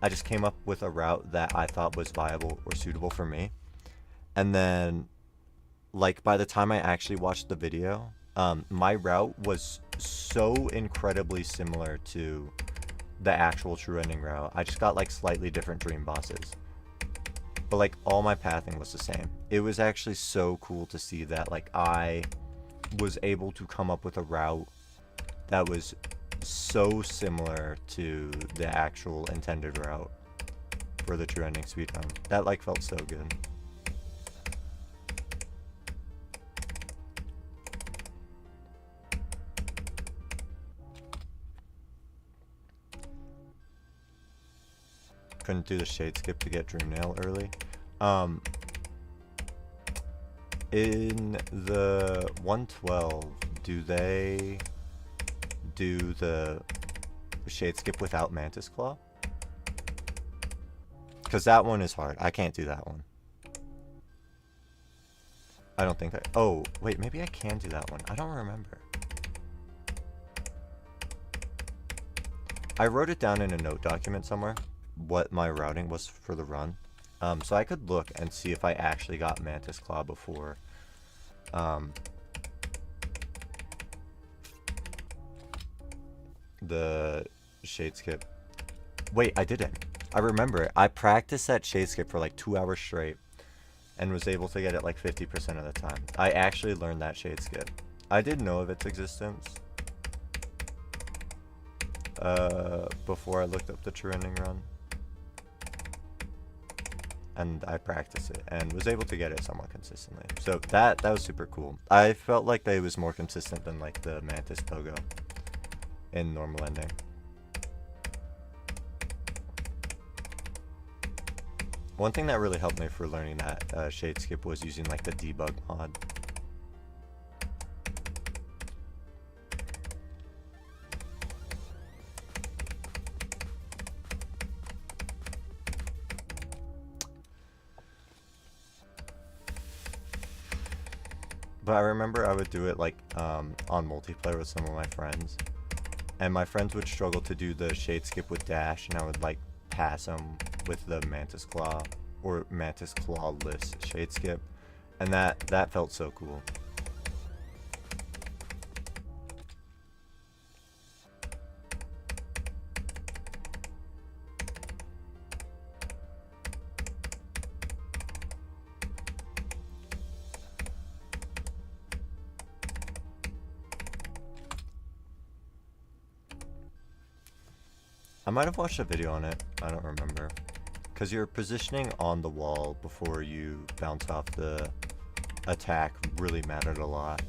A: I just came up with a route that I thought was viable or suitable for me. And then, like, by the time I actually watched the video, my route was so incredibly similar to the actual True Ending route. I just got like slightly different dream bosses, but like all my pathing was the same. It was actually so cool to see that like I was able to come up with a route that was so similar to the actual intended route for the True Ending speedrun. That like felt so good. Couldn't do the shade skip to get Dream Nail early. In the 112, do they do the shade skip without Mantis Claw? Because that one is hard. I can't do that one. I don't think that... Oh, wait, maybe I can do that one. I don't remember. I wrote it down in a note document somewhere, what my routing was for the run. So I could look and see if I actually got Mantis Claw before the shade skip. Wait, I didn't. I remember it. I practiced that shade skip for like 2 hours straight and was able to get it like 50% of the time. I actually learned that shade skip. I did know of its existence before I looked up the True Ending run. And I practiced it and was able to get it somewhat consistently. So that was super cool. I felt like it was more consistent than like the Mantis Pogo in normal ending. One thing that really helped me for learning that shade skip was using like the debug mod. But I remember I would do it like on multiplayer with some of my friends, and my friends would struggle to do the shade skip with dash, and I would like pass them with the Mantis Claw or Mantis Claw-less shade skip, and that felt so cool. I might have watched a video on it, I don't remember. Because your positioning on the wall before you bounce off the attack really mattered a lot.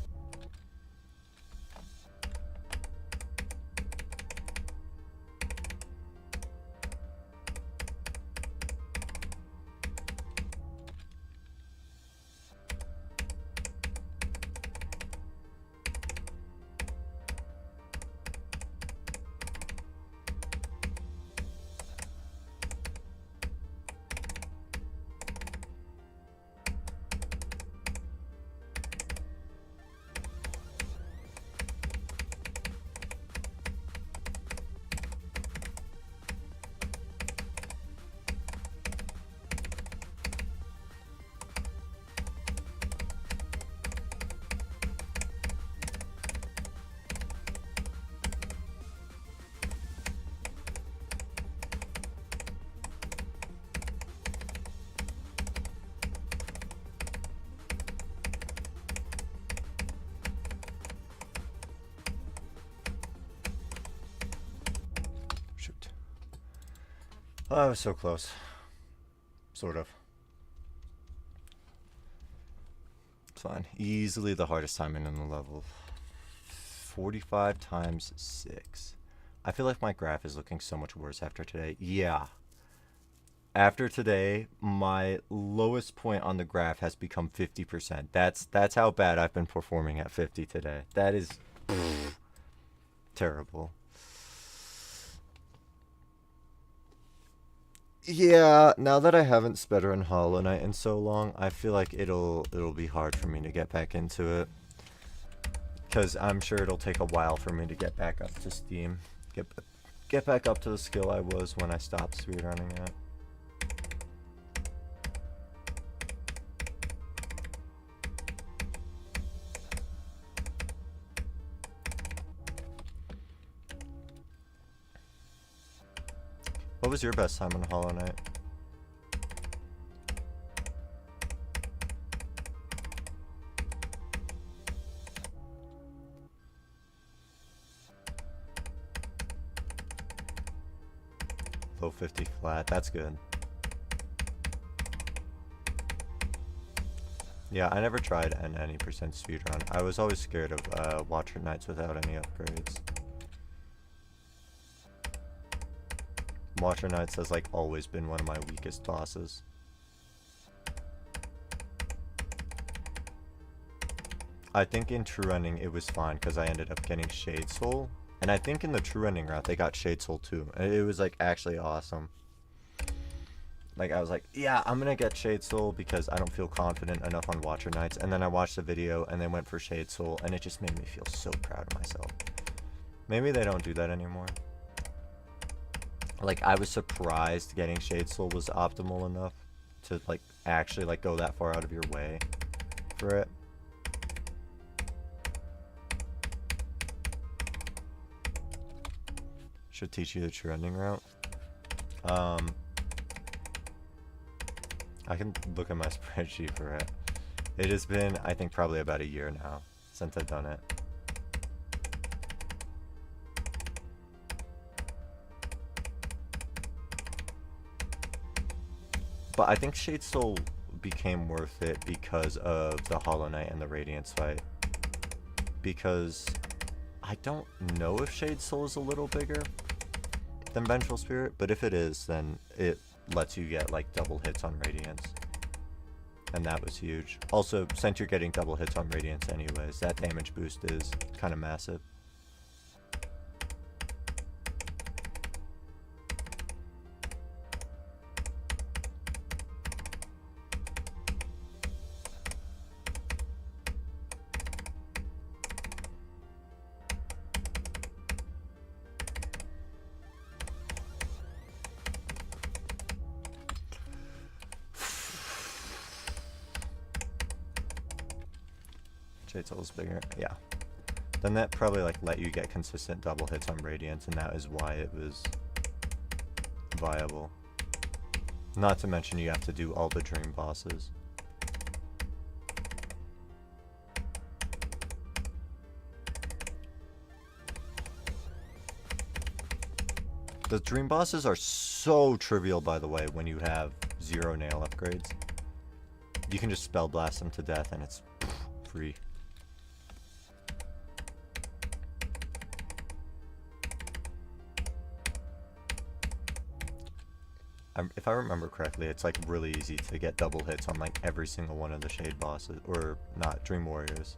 A: Oh, I was so close. Sort of. It's fine. Easily the hardest time in the level. 45 times 6. I feel like my graph is looking so much worse after today. Yeah. After today, my lowest point on the graph has become 50%. That's how bad I've been performing at 50 today. That is... Terrible. Yeah, now that I haven't sped run Hollow Knight in so long, I feel like it'll be hard for me to get back into it. Because I'm sure it'll take a while for me to get back up to Steam. Get back up to the skill I was when I stopped speedrunning it. What was your best time on Hollow Knight? Low 50 flat, that's good. Yeah, I never tried an any percent speedrun. I was always scared of Watcher Knights without any upgrades. Watcher Knights has like always been one of my weakest bosses. I think in true ending it was fine because I ended up getting Shade Soul. And I think in the true ending route they got Shade Soul too. And it was like actually awesome. Like I was like, yeah, I'm gonna get Shade Soul because I don't feel confident enough on Watcher Knights. And then I watched the video and then went for Shade Soul and it just made me feel so proud of myself. Maybe they don't do that anymore. Like I was surprised getting Shade Soul was optimal enough to like actually like go that far out of your way for it. Should teach you the true ending route. I can look at my spreadsheet for it. It has been, I think, probably about a year now since I've done it. But I think Shade Soul became worth it because of the Hollow Knight and the Radiance fight. Because I don't know if Shade Soul is a little bigger than Vengeful Spirit, but if it is, then it lets you get like double hits on Radiance. And that was huge. Also, since you're getting double hits on Radiance anyways, that damage boost is kind of massive. Shade Soul is bigger, yeah. Then that probably like let you get consistent double hits on Radiance, and that is why it was viable. Not to mention you have to do all the dream bosses. The dream bosses are so trivial, by the way, when you have 0 nail upgrades. You can just spell blast them to death and it's free. If I remember correctly, it's like really easy to get double hits on like every single one of the Shade bosses, or not, Dream Warriors.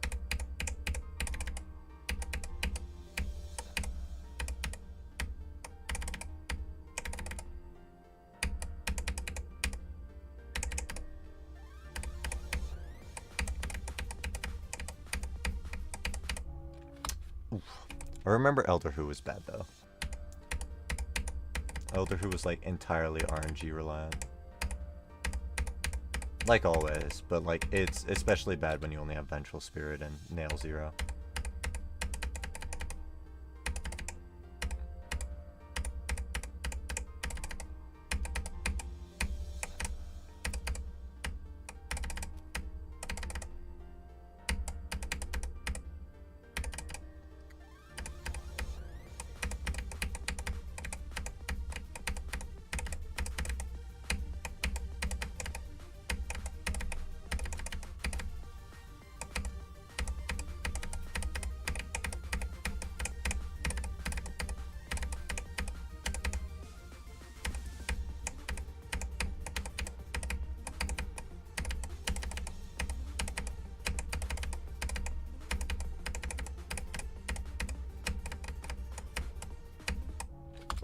A: Oof. I remember Elder Who was bad though. Elder Who was like entirely RNG reliant. Like always, but like it's especially bad when you only have Vengeful Spirit and Nail 0.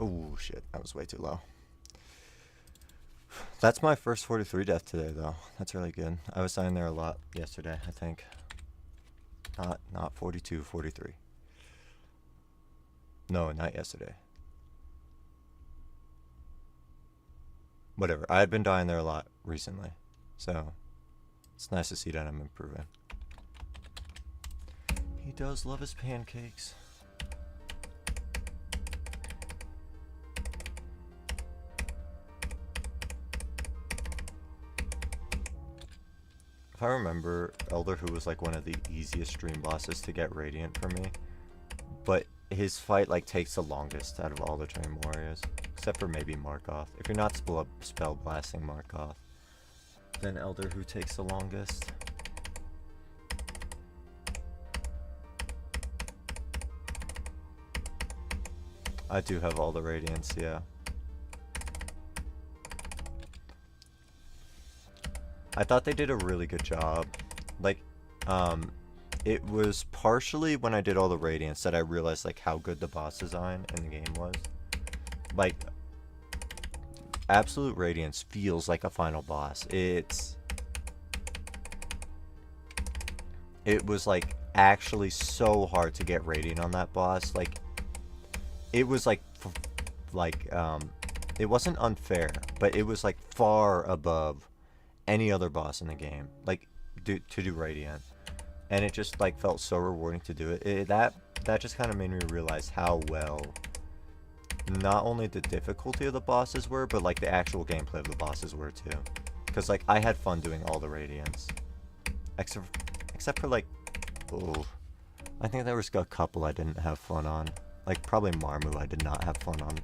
A: Oh shit, that was way too low. That's my first 43 death today, though. That's really good. I was dying there a lot yesterday, I think. Not 42, 43. No, not yesterday. Whatever. I had been dying there a lot recently, so it's nice to see that I'm improving. He does love his pancakes. If I remember, Elder Who was like one of the easiest stream bosses to get Radiant for me, but his fight like takes the longest out of all the Dream Warriors, except for maybe Markov. If you're not spell blasting Markov, then Elder Who takes the longest. I do have all the Radiants, yeah. I thought they did a really good job. Like, it was partially when I did all the Radiants that I realized, like, how good the boss design in the game was. Like, Absolute Radiance feels like a final boss. It was, like, actually so hard to get Radiant on that boss. Like, it was, like, it wasn't unfair, but it was, like, far above any other boss in the game, like, to do Radiant. And it just, like, felt so rewarding to do it. That just kind of made me realize how well not only the difficulty of the bosses were, but, like, the actual gameplay of the bosses were, too. Because, like, I had fun doing all the Radiants. Except for, like, oh, I think there was a couple I didn't have fun on. Like, probably Marmu I did not have fun on.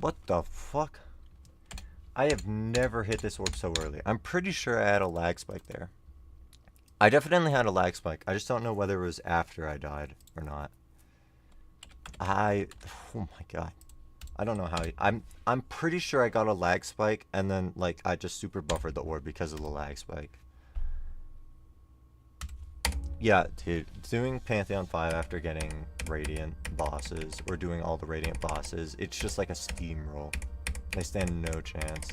A: What the fuck? I have never hit this orb so early. I'm pretty sure I had a lag spike there. I definitely had a lag spike. I just don't know whether it was after I died or not. Oh my god. I don't know how I'm pretty sure I got a lag spike and then, like, I just super buffered the orb because of the lag spike. Yeah, dude, doing Pantheon 5 after getting Radiant bosses, or doing all the Radiant bosses, it's just like a steamroll. They stand no chance.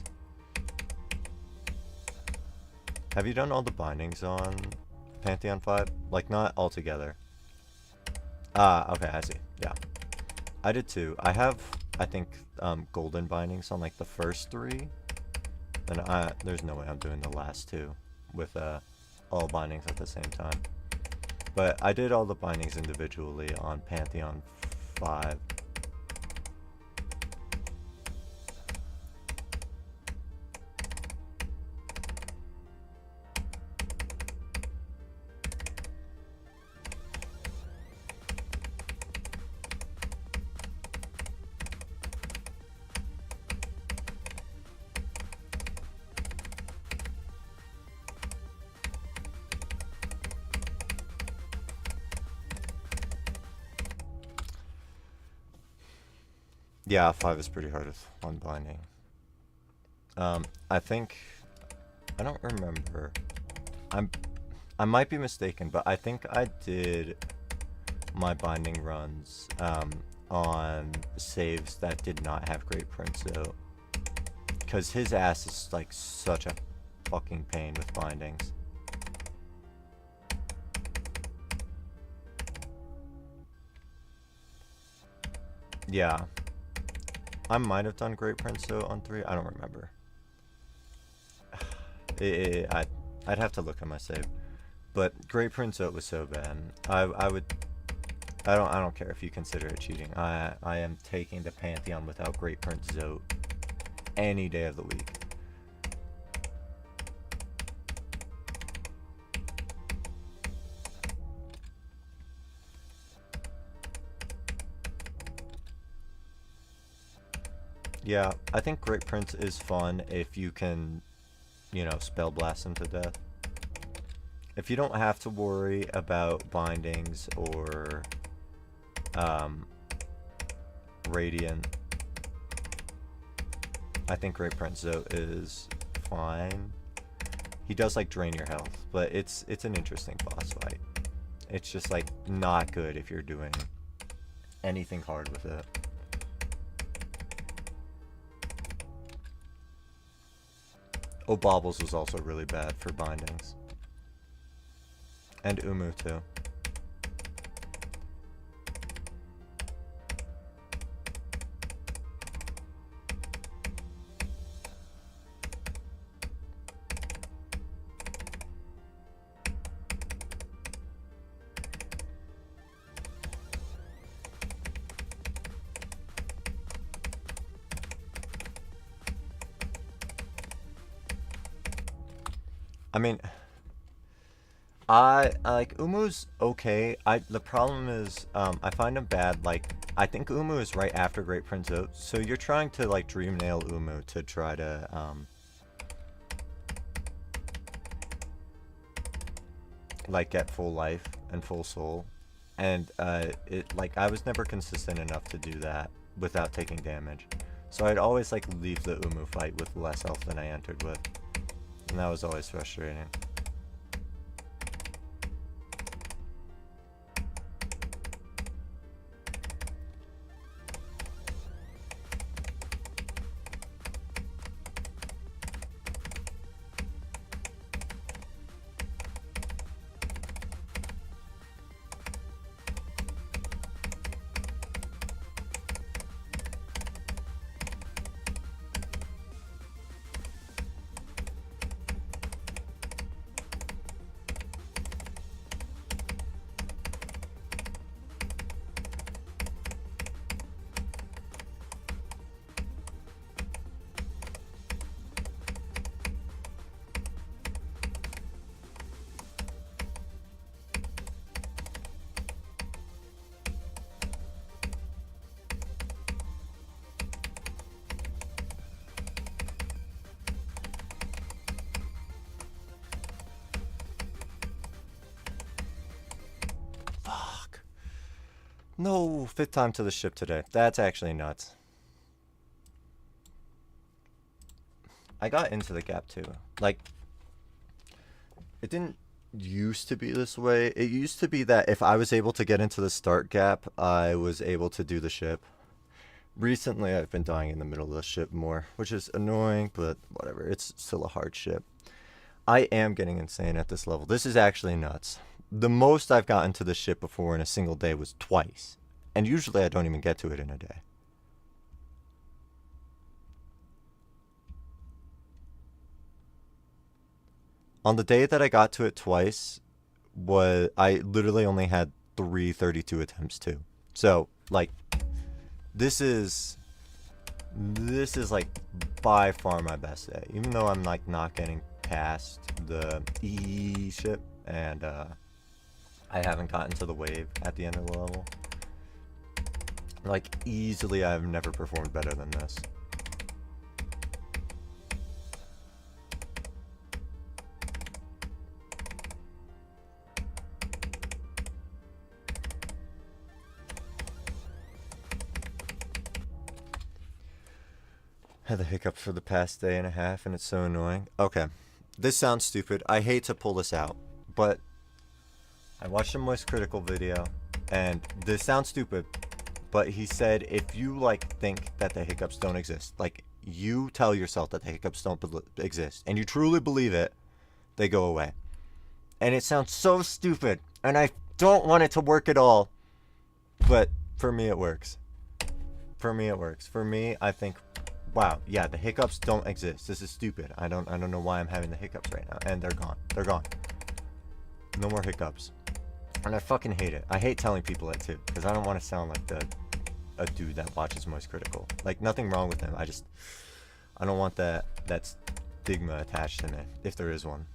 A: Have you done all the bindings on Pantheon 5? Like, not all together. Ah, okay, I see. Yeah. I did too. I have, I think, golden bindings on, like, the first 3. And there's no way I'm doing the last 2 with all bindings at the same time. But I did all the bindings individually on Pantheon 5. Yeah, 5 is pretty hard with one binding. I think, I don't remember. I might be mistaken, but I think I did my binding runs on saves that did not have Great Prince out. Because his ass is like such a fucking pain with bindings. Yeah. I might have done Great Prince though on 3. I don't remember. I'd have to look at my save. But Great Prince was so bad. I don't care if you consider it cheating. I am taking the Pantheon without Great Prince Zote any day of the week. Yeah, I think Great Prince is fun if you can, you know, spell blast him to death. If you don't have to worry about bindings or Radiant, I think Great Prince Zote is fine. He does like drain your health, but it's an interesting boss fight. It's just like not good if you're doing anything hard with it. Oh, Baubles was also really bad for bindings. And Umu too. I mean, I like Umu's okay. The problem is I find him bad. Like, I think Umu is right after Great Prince Zote, so you're trying to like dream nail Umu to try to like get full life and full soul, and it like I was never consistent enough to do that without taking damage, so I'd always like leave the Umu fight with less health than I entered with. And that was always frustrating. No, 5th time to the ship today. That's actually nuts. I got into the gap too. Like, it didn't used to be this way. It used to be that if I was able to get into the start gap, I was able to do the ship. Recently, I've been dying in the middle of the ship more, which is annoying, but whatever. It's still a hard ship. I am getting insane at this level. This is actually nuts. The most I've gotten to the ship before in a single day was twice. And usually I don't even get to it in a day. On the day that I got to it twice, I literally only had 332 attempts too. So, like, this is like by far my best day. Even though I'm like not getting past the E ship and I haven't gotten to the wave at the end of the level. Like, easily I've never performed better than this. Had the hiccups for the past day and a half and it's so annoying. Okay, this sounds stupid. I hate to pull this out, but I watched a Moist Critical video, and this sounds stupid, but he said if you like think that the hiccups don't exist, like you tell yourself that the hiccups don't exist, and you truly believe it, they go away. And it sounds so stupid, and I don't want it to work at all, but for me it works. For me it works. For me, I think, wow, yeah, the hiccups don't exist. This is stupid. I don't know why I'm having the hiccups right now, and they're gone. They're gone. No more hiccups. And I fucking hate it. I hate telling people it too, because I don't want to sound like a dude that watches Moist Critical. Like, nothing wrong with him. I don't want that stigma attached to me, if there is one.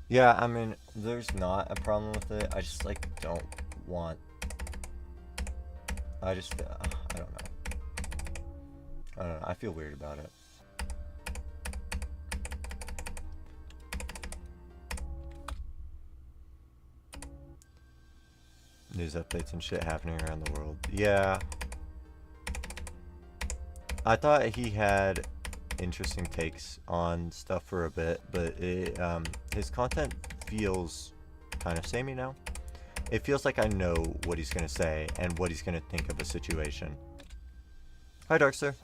A: Yeah, I mean, there's not a problem with it. I just, like, don't want... I don't know. I don't know. I feel weird about it. News updates and shit happening around the world. Yeah. I thought he had interesting takes on stuff for a bit, but his content feels kind of samey now. It feels like I know what he's gonna say and what he's gonna think of a situation. Hi, Darkster.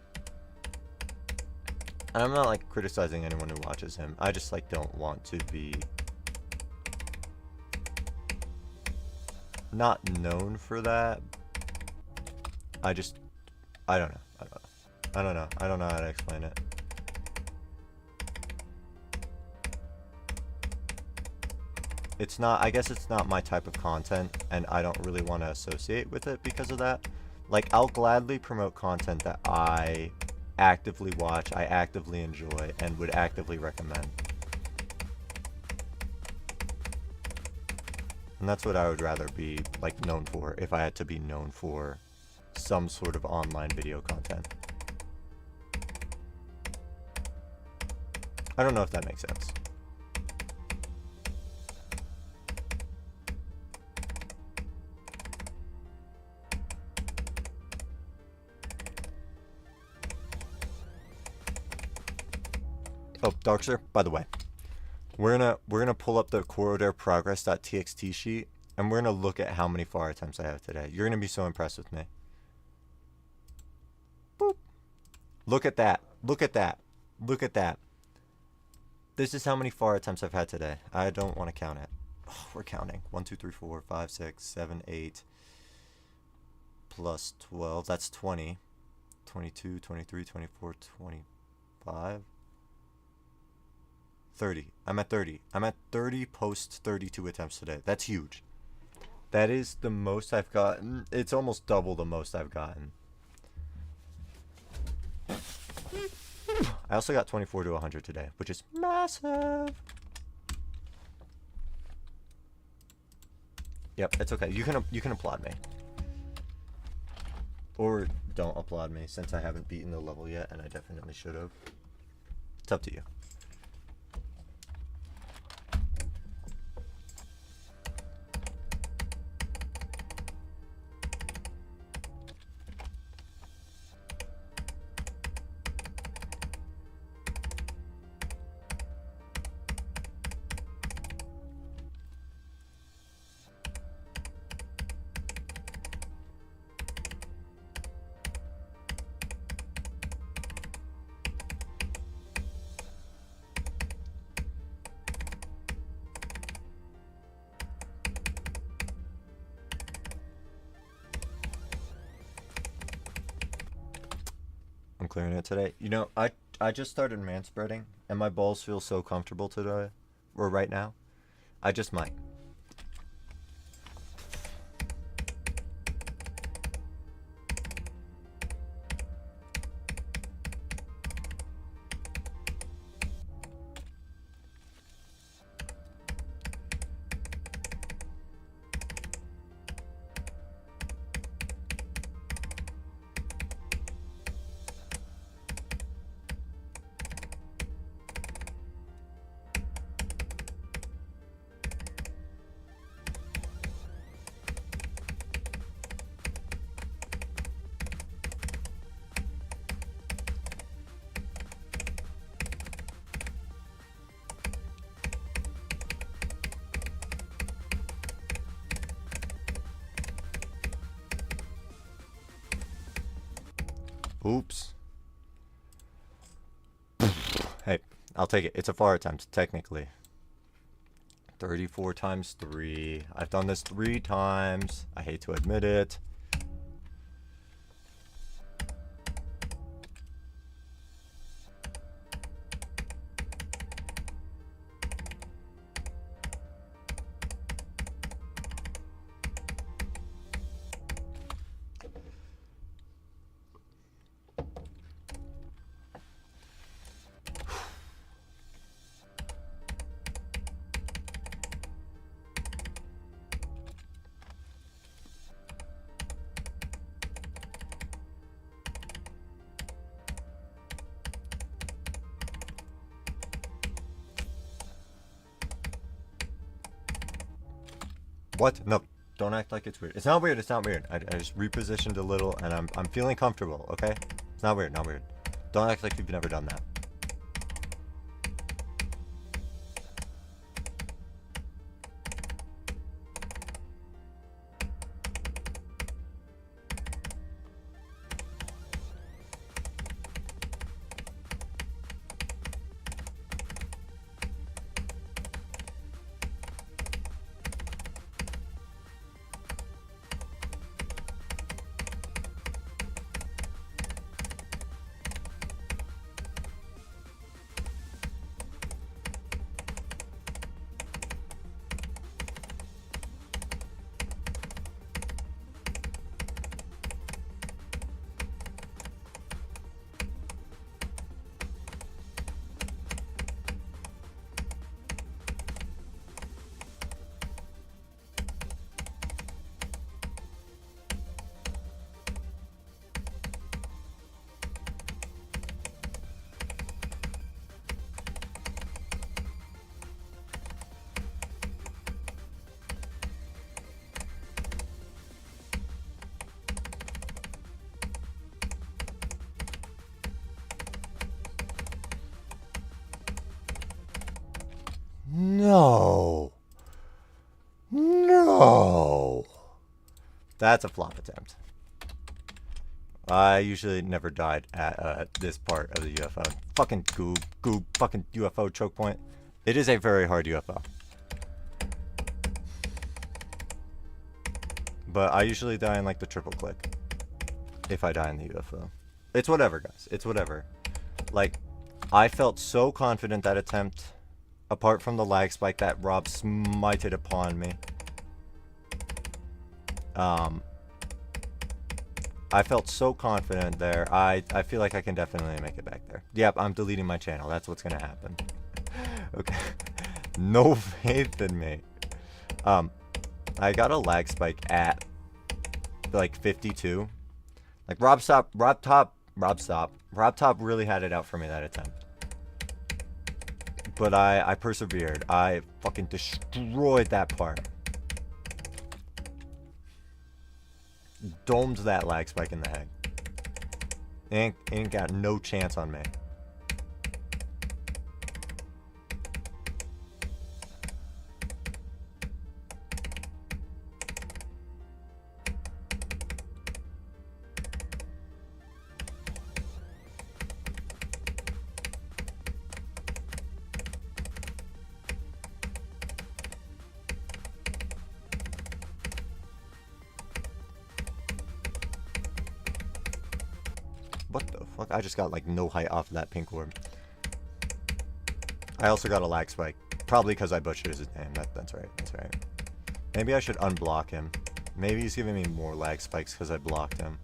A: And I'm not like criticizing anyone who watches him. I just like don't want to be not known for that. I don't know. I don't know. I don't know how to explain it. It's not, I guess it's not my type of content, and I don't really want to associate with it because of that. Like, I'll gladly promote content that I actively watch, I actively enjoy, and would actively recommend. And that's what I would rather be, like, known for, if I had to be known for some sort of online video content. I don't know if that makes sense. Oh, Darkster, by the way, we're gonna pull up the Corrodere progress.txt sheet, and we're gonna look at how many far attempts I have today. You're gonna be so impressed with me. Boop. Look at that. Look at that. Look at that. This is how many far attempts I've had today. I don't want to count it. Oh, we're counting. 1, 2, 3, 4, 5, 6, 7, 8, plus 12. That's 20. 22, 23, 24, 25. 30. I'm at 30. I'm at 30 post 32 attempts today. That's huge. That is the most I've gotten. It's almost double the most I've gotten. I also got 24 to 100 today, which is massive. Yep, it's okay. You can applaud me. Or don't applaud me, since I haven't beaten the level yet, and I definitely should have. It's up to you. I'm clearing it today. You know, I just started manspreading, and my balls feel so comfortable today, or right now. I just might. Oops. Hey, I'll take it. It's a far attempt, technically. 34 times 3. I've done this 3 times. I hate to admit it. What? No. Don't act like it's weird. It's not weird. It's not weird. I just repositioned a little, and I'm feeling comfortable. Okay? It's not weird. Not weird. Don't act like you've never done that. No. No. That's a flop attempt. I usually never died at this part of the UFO. Fucking goob, fucking UFO choke point. It is a very hard UFO. But I usually die in like the triple click. If I die in the UFO. It's whatever, guys. It's whatever. Like, I felt so confident that attempt, apart from the lag spike that Rob smited upon me. I felt so confident there. I feel like I can definitely make it back there. Yep, I'm deleting my channel. That's what's gonna happen. Okay. No faith in me. I got a lag spike at like 52. Like Rob Top really had it out for me that attempt. But I persevered. I fucking destroyed that part. Domed that lag spike in the head. Ain't got no chance on me. What the fuck? I just got like no height off of that pink orb. I also got a lag spike. Probably because I butchered his name. That's right. That's right. Maybe I should unblock him. Maybe he's giving me more lag spikes because I blocked him.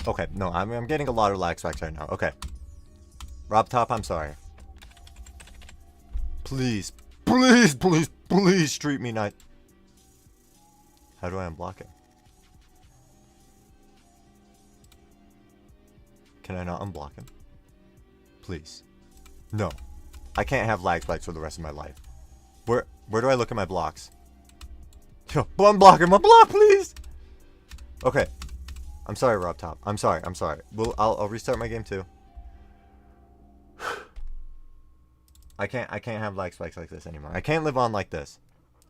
A: Okay, no, I'm getting a lot of lag spikes right now. Okay. Rob Top, I'm sorry. Please, please, please, please treat me nice. How do I unblock it? Can I not unblock him? Please. No. I can't have lag spikes for the rest of my life. Where do I look at my blocks? Yo, unblock him, unblock, please! Okay. I'm sorry, Rob Top. I'm sorry. I'll restart my game too. I can't have lag spikes like this anymore. I can't live on like this.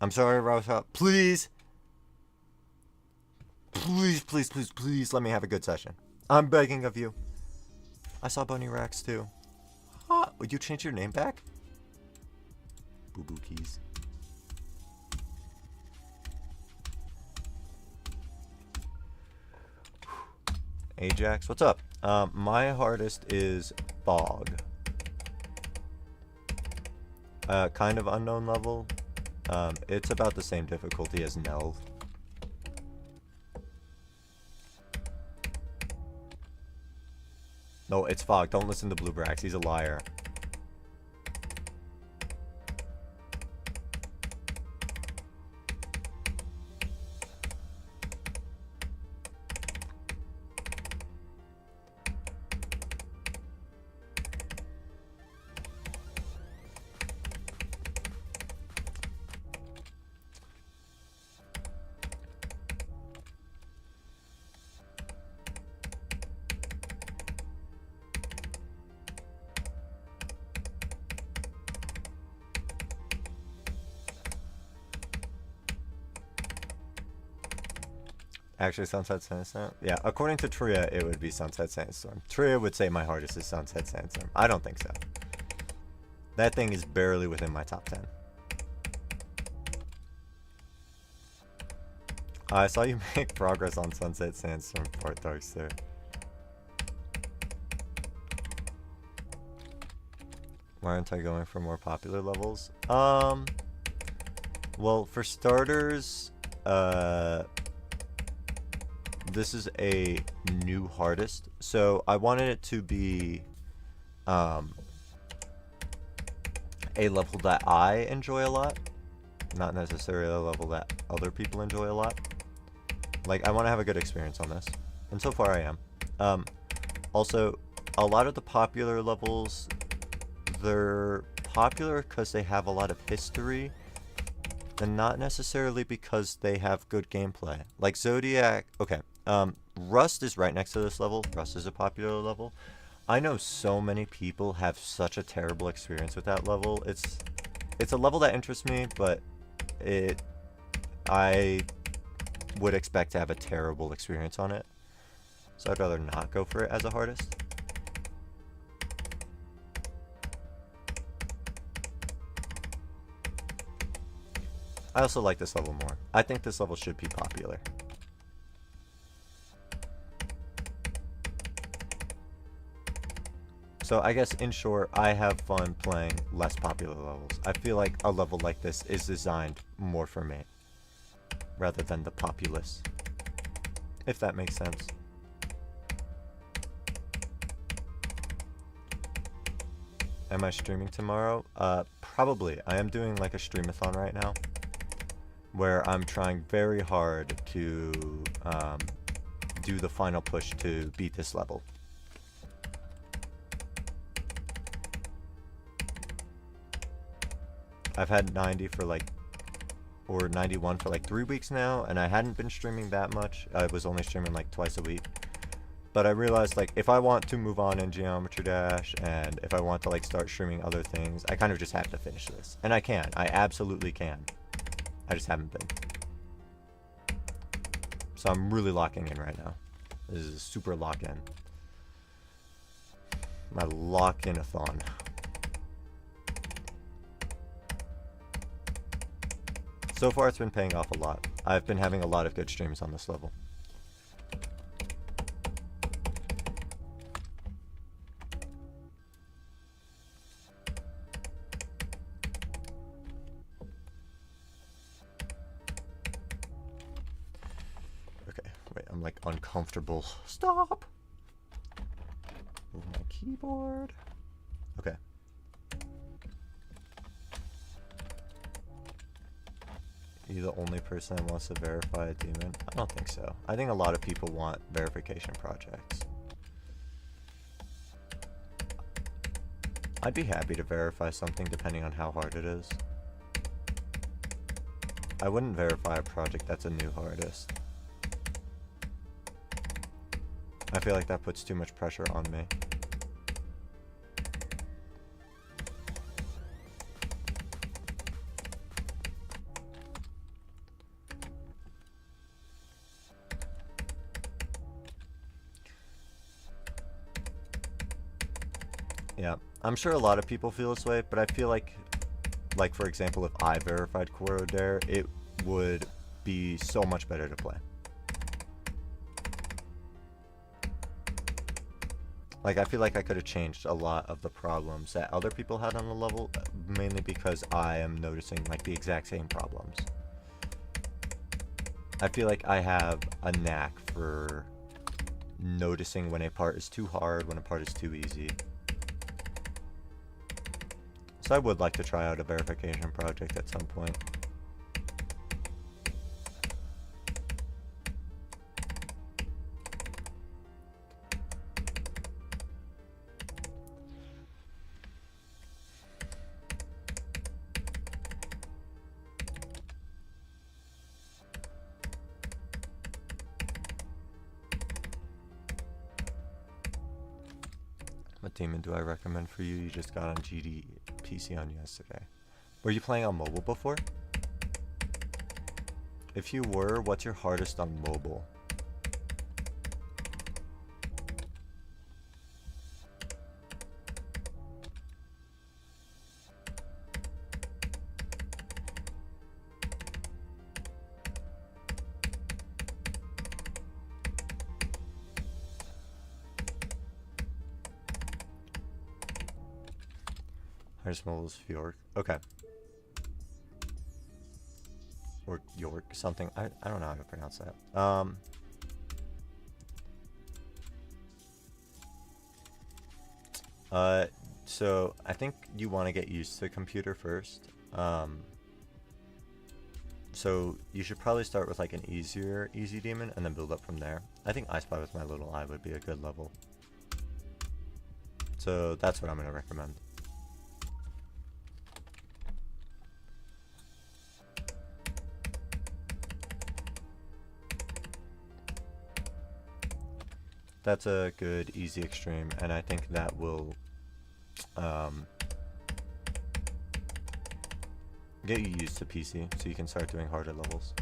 A: I'm sorry, Rob Top. Please Please, please, please, please let me have a good session. I'm begging of you. I saw Bunny Racks too. Would you change your name back? Boo Boo Keys. Ajax, what's up? My hardest is Fog. Kind of unknown level. It's about the same difficulty as Nelv. No, it's Fog. Don't listen to Blue Brax. He's a liar. Actually, Sunset Sandstorm? Yeah, according to Tria, it would be Sunset Sandstorm. Tria would say my hardest is Sunset Sandstorm. I don't think so. That thing is barely within my top 10. I saw you make progress on Sunset Sandstorm, Fort Darkster. Why aren't I going for more popular levels? Well, for starters, this is a new hardest, so I wanted it to be a level that I enjoy a lot, not necessarily a level that other people enjoy a lot. Like, I want to have a good experience on this, and so far I am. Also, a lot of the popular levels, they're popular because they have a lot of history, and not necessarily because they have good gameplay. Like Zodiac, okay. Rust is right next to this level. Rust is a popular level. I know so many people have such a terrible experience with that level. It's a level that interests me, but I would expect to have a terrible experience on it. So I'd rather not go for it as a hardest. I also like this level more. I think this level should be popular. So I guess in short, I have fun playing less popular levels. I feel like a level like this is designed more for me, rather than the populace, if that makes sense. Am I streaming tomorrow? Probably. I am doing like a streamathon right now, where I'm trying very hard to do the final push to beat this level. I've had 90 for like, or 91 for like 3 weeks now, and I hadn't been streaming that much. I was only streaming like twice a week. But I realized, like, if I want to move on in Geometry Dash, and if I want to like start streaming other things, I kind of just have to finish this. And I can. I absolutely can. I just haven't been. So I'm really locking in right now. This is a super lock-in. My lock-in-a-thon. So far, it's been paying off a lot. I've been having a lot of good streams on this level. Okay, wait, I'm like uncomfortable. Stop! Move my keyboard. Okay. Are you the only person that wants to verify a demon? I don't think so. I think a lot of people want verification projects. I'd be happy to verify something depending on how hard it is. I wouldn't verify a project that's a new hardest. I feel like that puts too much pressure on me. Yeah, I'm sure a lot of people feel this way, but I feel like for example, if I verified Corrodere, it would be so much better to play. Like, I feel like I could have changed a lot of the problems that other people had on the level, mainly because I am noticing, like, the exact same problems. I feel like I have a knack for noticing when a part is too hard, when a part is too easy. So I would like to try out a verification project at some point. What demon do I recommend for you? You just got on GD PC on yesterday. Were you playing on mobile before? If you were, what's your hardest on mobile? Hardest mobile is York. Okay. Or York, something. I don't know how to pronounce that. So I think you want to get used to the computer first. So you should probably start with like an easy demon and then build up from there. I think I Spy with my little eye would be a good level. So that's what I'm going to recommend. That's a good easy extreme, and I think that will get you used to PC, so you can start doing harder levels.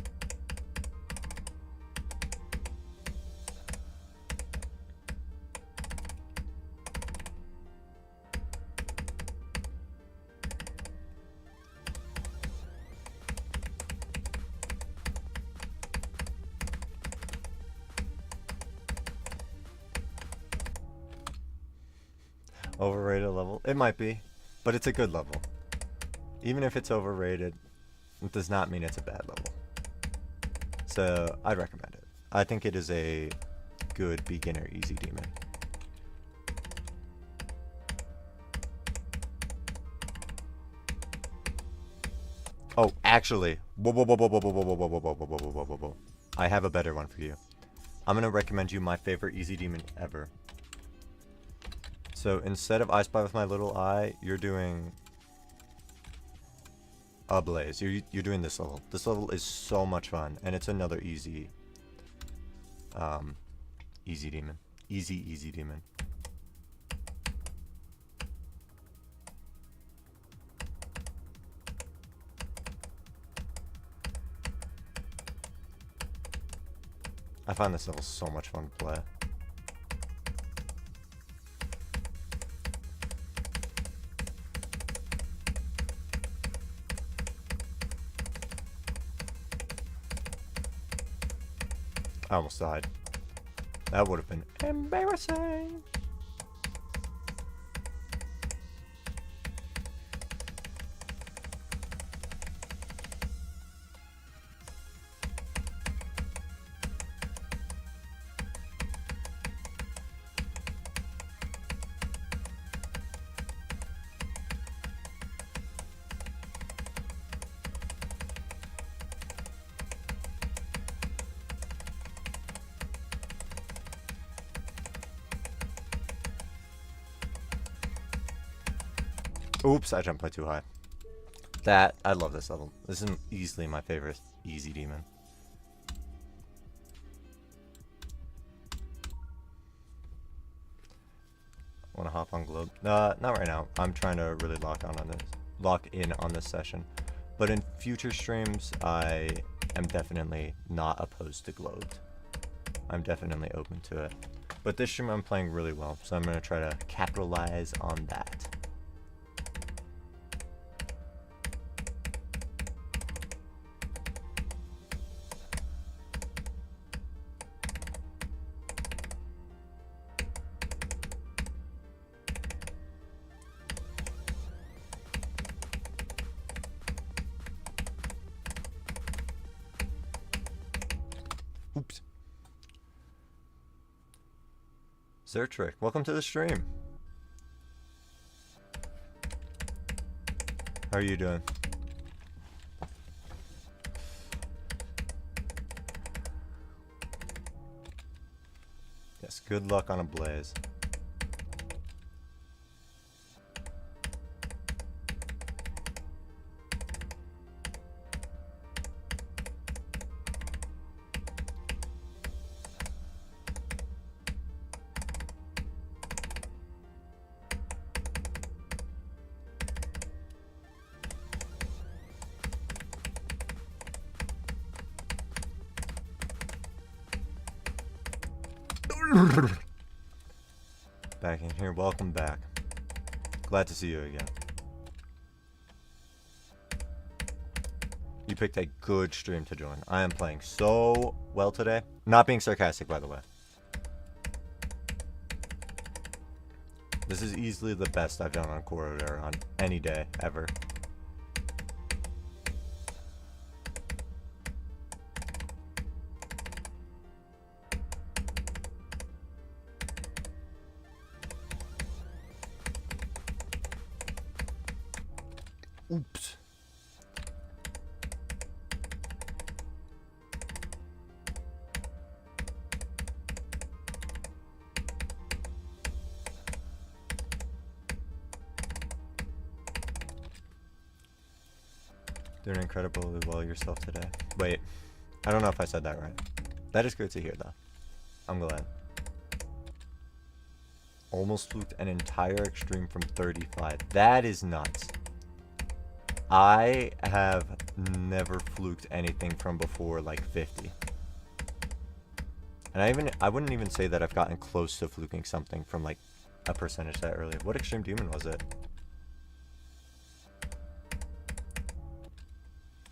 A: Overrated level? It might be, but it's a good level. Even if it's overrated, it does not mean it's a bad level. So I'd recommend it. I think it is a good beginner easy demon. Oh, actually, whoa. I have a better one for you. I'm gonna recommend you my favorite easy demon ever. So instead of I Spy with my little eye, you're doing Ablaze. You're doing this level. This level is so much fun, and it's another easy demon. Easy demon. I find this level so much fun to play. I almost died. That would have been embarrassing. Oops, I jumped way too high. I love this level. This is easily my favorite easy demon. Want to hop on Globe? Not right now. I'm trying to really lock in on this session. But in future streams, I am definitely not opposed to Globed. I'm definitely open to it. But this stream I'm playing really well, so I'm going to try to capitalize on that. Oops. Zertrick, welcome to the stream. How are you doing? Yes, good luck on a blaze. Back in here, welcome back. Glad to see you again. You picked a good stream to join. I am playing so well today. Not being sarcastic, by the way. This is easily the best I've done on Corrodere on any day, ever. Oops. Doing incredibly well yourself today. Wait, I don't know if I said that right. That is good to hear, though. I'm glad. Almost fluked an entire extreme from 35. That is nuts. I have never fluked anything from before like 50. And I wouldn't even say that I've gotten close to fluking something from like a percentage that early. What extreme demon was it?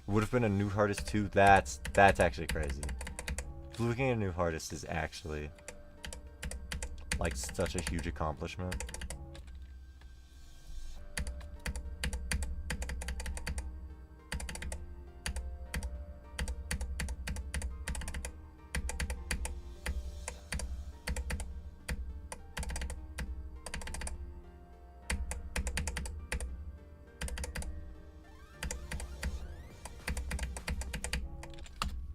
A: Would have been a new hardest too. That's actually crazy. Fluking a new hardest is actually like such a huge accomplishment.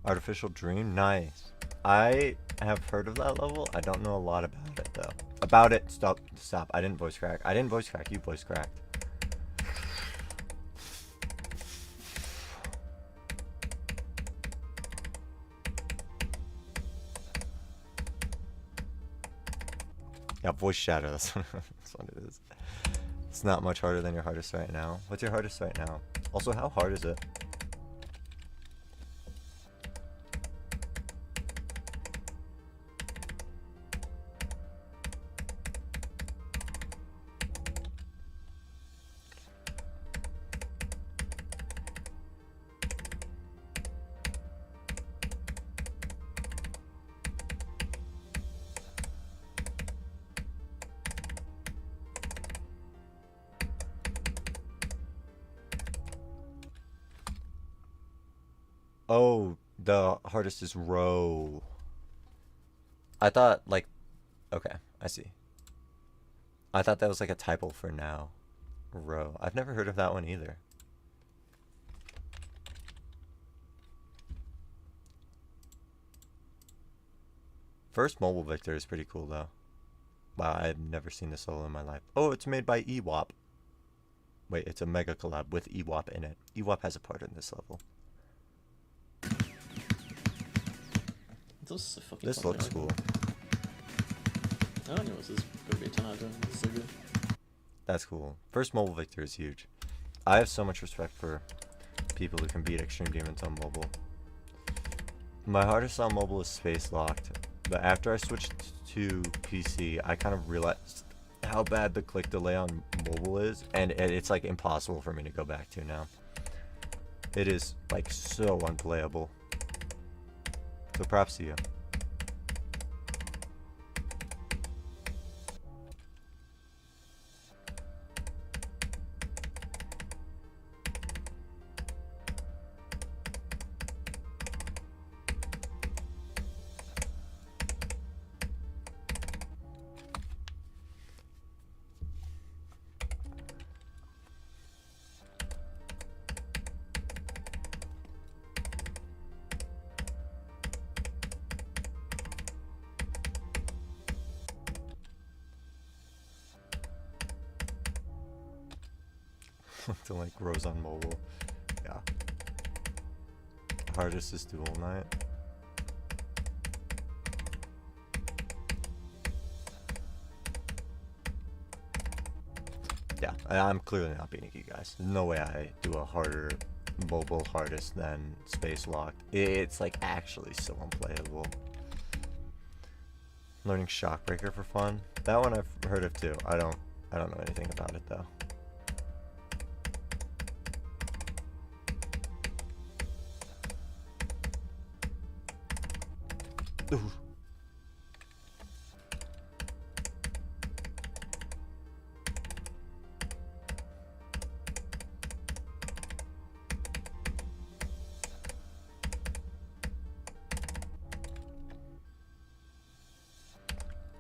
A: Artificial Dream? Nice. I have heard of that level. I don't know a lot about it, though. About it. Stop. I didn't voice crack. I didn't voice crack. You voice cracked. Yeah, voice shatter. That's what it is. It's not much harder than your hardest right now. What's your hardest right now? Also, how hard is it? Oh, the hardest is row. I thought, like, okay, I see. I thought that was like a typo for now. Row. I've never heard of that one either. First mobile victor is pretty cool, though. Wow, I've never seen this solo in my life. Oh, it's made by EWAP. Wait, it's a mega collab with EWAP in it. EWAP has a part in this level. This looks cool.
B: I don't know, this is gonna be a 10 out of 10. This is so good.
A: That's cool. First mobile victor is huge. I have so much respect for people who can beat extreme demons on mobile. My hardest on mobile is space locked. but after I switched to PC, I kind of realized how bad the click delay on mobile is, and it's like impossible for me to go back to now. It is like so unplayable. So props to you. To like grows on mobile. Yeah. Hardest is dual night. Yeah, I'm clearly not beating you guys. There's no way I do a harder mobile hardest than space locked. It's like actually so unplayable. Learning Shockbreaker for fun. That one I've heard of too. I don't know anything about it though. Ooh.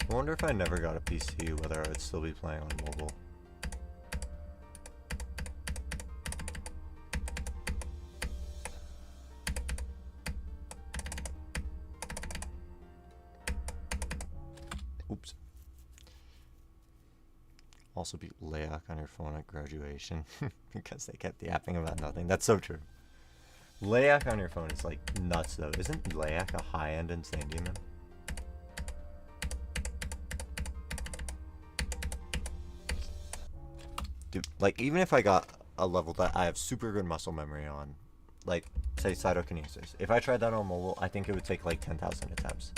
A: I wonder if I never got a PC, whether I would still be playing on mobile. Oops. Also beat LAGATHON on your phone at graduation because they kept yapping about nothing. That's so true. LAGATHON on your phone is like nuts though. Isn't LAGATHON a high-end insane demon? Dude, like even if I got a level that I have super good muscle memory on, like say cytokinesis, if I tried that on mobile, I think it would take like 10,000 attempts.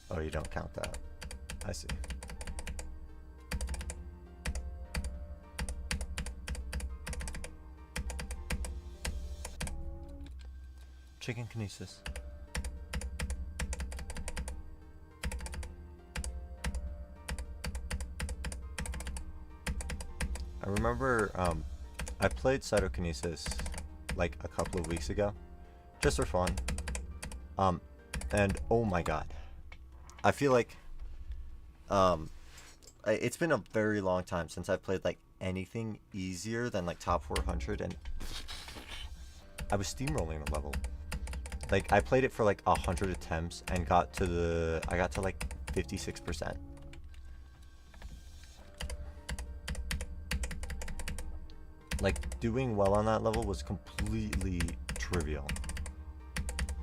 A: Oh, you don't count that. I see. Chicken kinesis. I remember I played cytokinesis like a couple of weeks ago, just for fun. And oh my god. I feel like it's been a very long time since I've played like anything easier than like top 400, and I was steamrolling the level. Like I played it for like 100 attempts and got to like 56%. Like doing well on that level was completely trivial.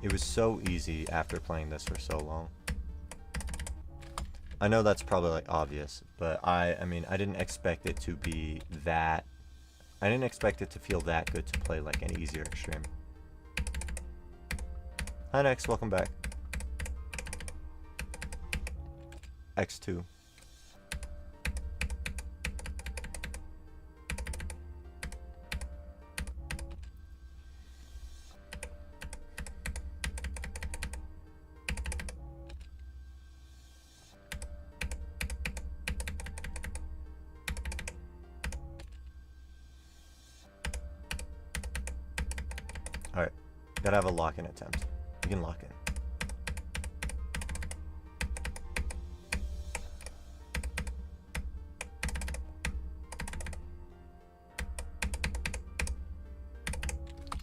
A: It was so easy after playing this for so long. I know that's probably like obvious, but I mean, I didn't expect it to be that. I didn't expect it to feel that good to play like an easier extreme. Hi Nex, welcome back. X2. Alright, gotta have a lock-in attempt. You can lock in.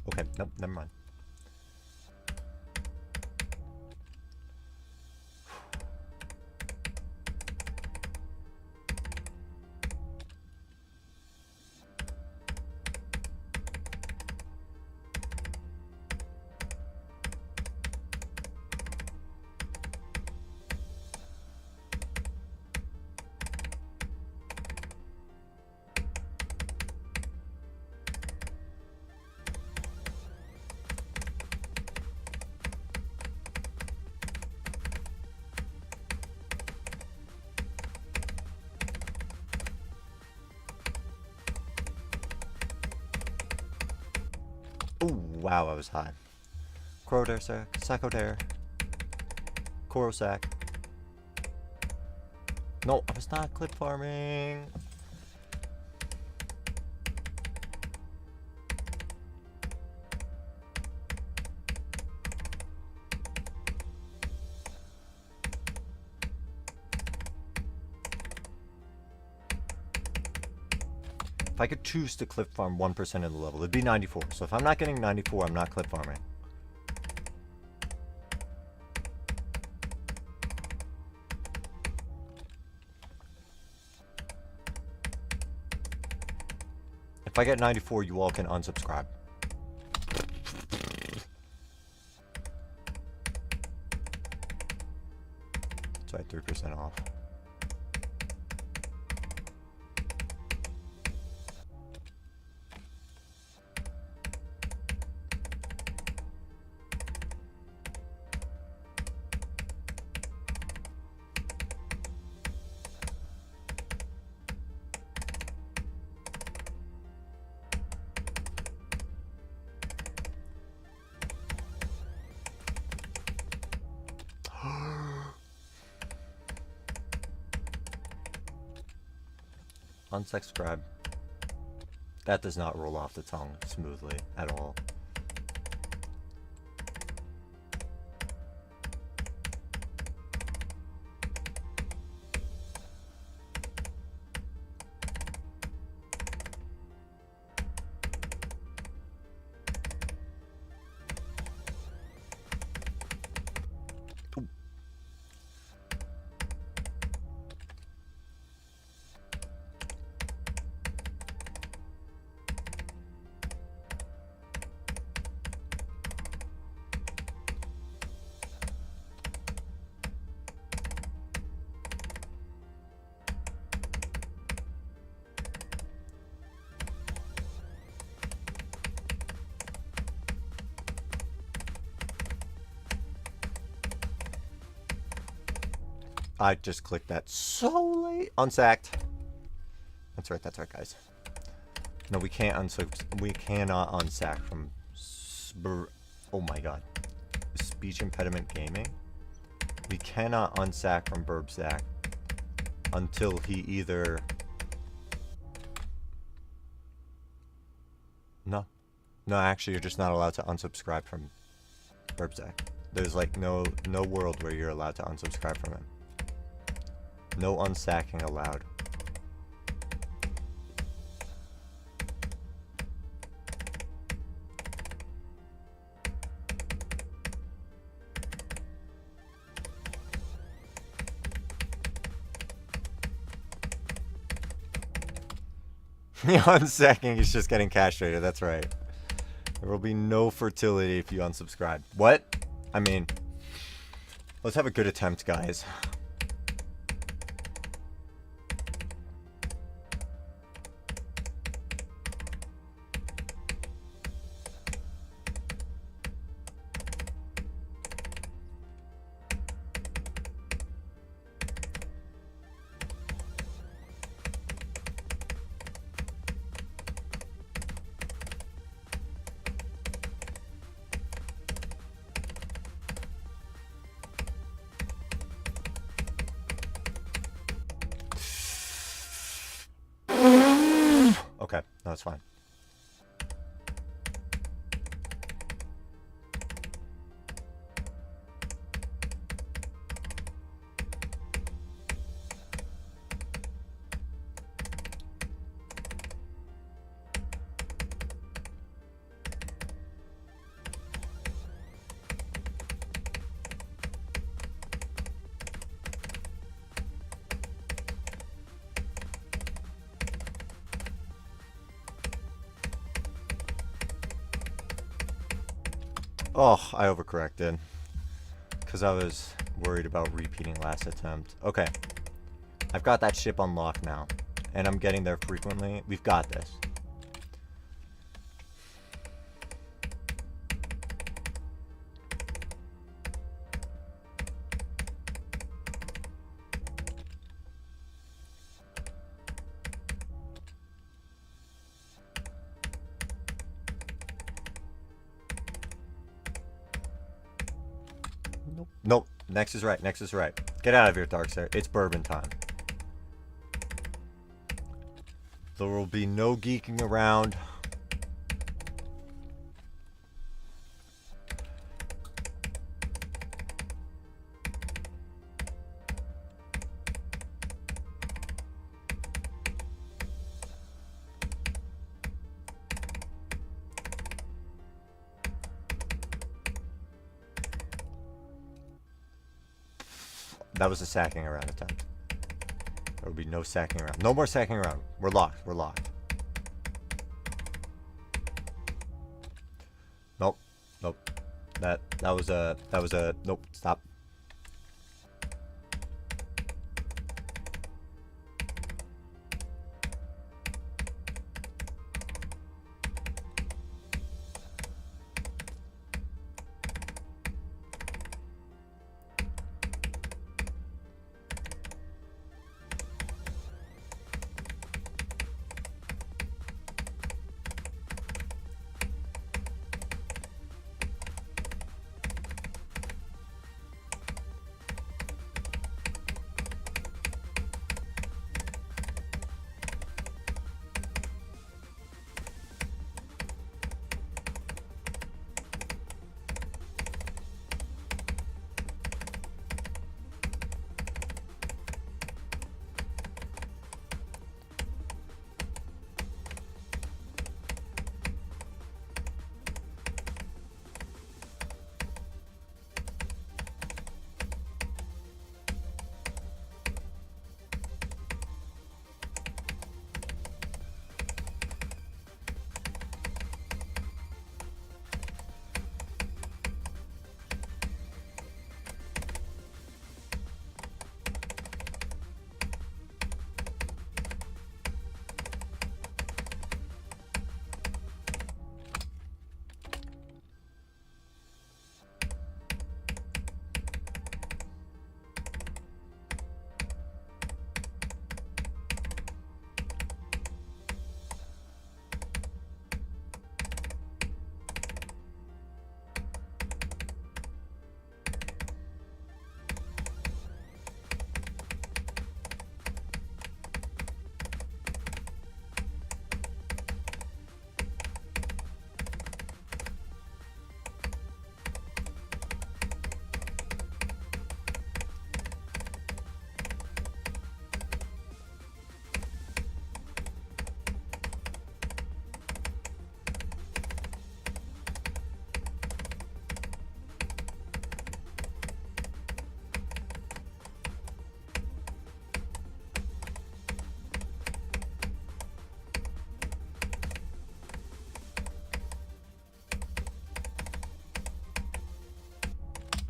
A: Okay, nope, never mind. Oh, wow, I was high. Corrodere, Sacodere. Corosac. No, I was not clip farming. If I could choose to clip farm 1% of the level, it'd be 94. So if I'm not getting 94, I'm not clip farming. If I get 94, you all can unsubscribe. Sorry, 3% off. Unsubscribe. That does not roll off the tongue smoothly at all. I just clicked that so late. Unsacked. That's right, guys. No, we can't we cannot unsack from oh my god. Speech impediment gaming. We cannot unsack from Burbsack until he either No, actually you're just not allowed to unsubscribe from Burbsack. There's like no world where you're allowed to unsubscribe from him. No unsacking allowed. The unsacking is just getting castrated, that's right. There will be no fertility if you unsubscribe. What? I mean, let's have a good attempt, guys. Okay, no, it's fine. Oh, I overcorrected. Because I was worried about repeating last attempt. Okay. I've got that ship unlocked now. And I'm getting there frequently. We've got this. Nope. Next is right. Next is right. Get out of here, Darkseid. It's bourbon time. There will be no geeking around. That was a sacking around attempt. There will be no sacking around. No more sacking around. We're locked. We're locked. Nope. Nope. That was a nope. Stop.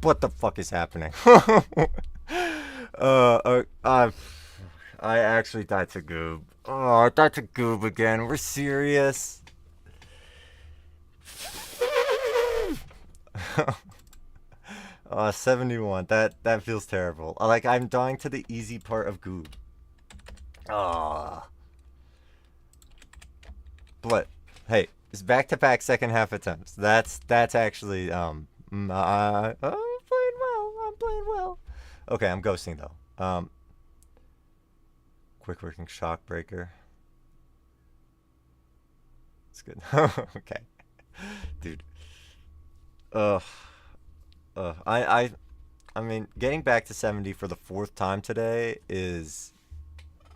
A: What the fuck is happening? I actually died to Goob. Oh, I died to Goob again. We're serious. 71. That feels terrible. Like I'm dying to the easy part of Goob. Ah. But hey, it's back-to-back second half attempts. That's actually I'm playing well. I'm playing well. Okay, I'm ghosting though. Quick working shock breaker. It's good. Okay. Dude. I mean, getting back to 70 for the 4th time today is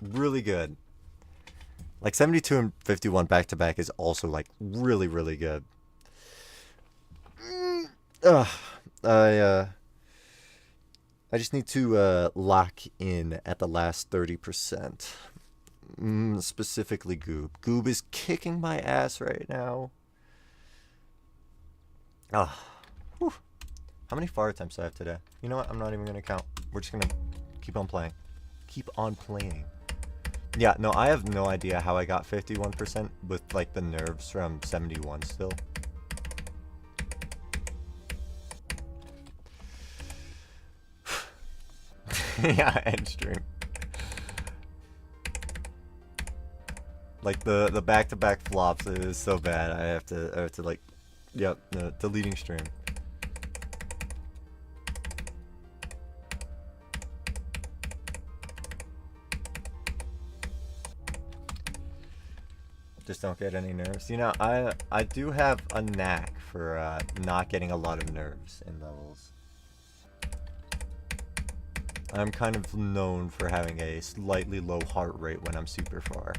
A: really good. Like 72 and 51 back to back is also like really, really good. I just need to lock in at the last 30%. Specifically Goob. Goob is kicking my ass right now. How many fire attempts do I have today? You know what? I'm not even gonna count. We're just gonna keep on playing. Keep on playing. Yeah, no, I have no idea how I got 51% with like the nerves from 71 still. Yeah, end stream. Like the back-to-back flops is so bad. I have to like, yep, deleting stream. Just don't get any nerves. You know, I do have a knack for not getting a lot of nerves in levels. I'm kind of known for having a slightly low heart rate when I'm super far.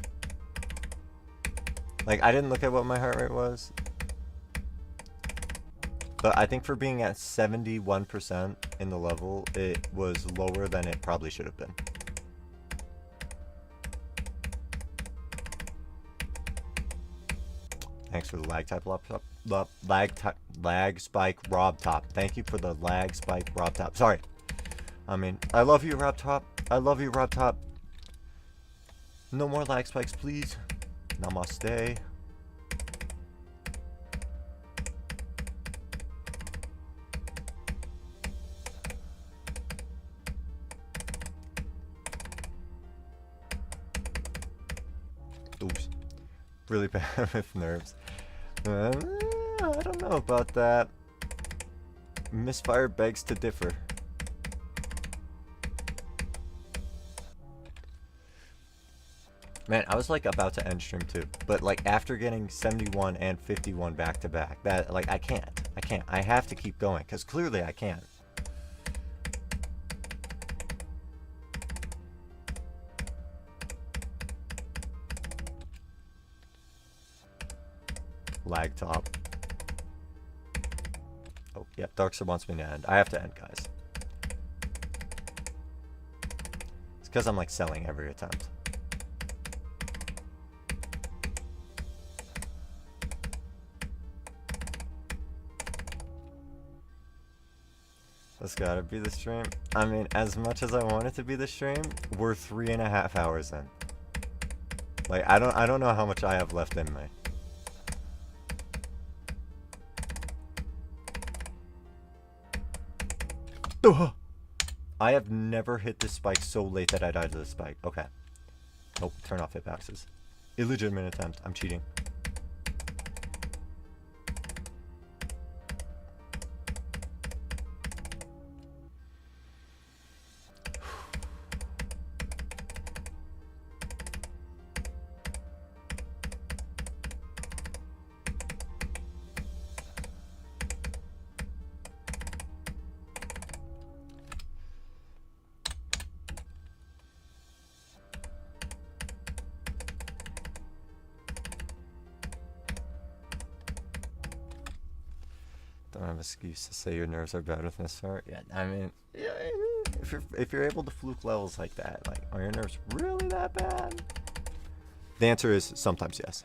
A: Like, I didn't look at what my heart rate was. But I think for being at 71% in the level, it was lower than it probably should have been. Thanks for the lag type lag spike Rob Top. Thank you for the lag spike Rob Top. Sorry. I mean, I love you, Rob Top. I love you, Rob Top. No more lag spikes, please. Namaste. Oops. Really bad with nerves. I don't know about that. Misfire begs to differ. Man, I was like about to end stream too, but like after getting 71 and 51 back to back, that like I can't. I have to keep going because clearly I can't. Lag top. Oh, yeah, Darkster wants me to end. I have to end, guys. It's because I'm like selling every attempt. That's gotta be the stream. I mean, as much as I want it to be the stream, we're 3.5 hours in. Like, I don't know how much I have left in me. I have never hit this spike so late that I died to the spike. Okay. Oh, turn off hitboxes. Illegitimate attempt. I'm cheating. Don't have an excuse to say your nerves are bad with this sort. Yeah, I mean, yeah, if you're able to fluke levels like that, like, are your nerves really that bad? The answer is sometimes yes.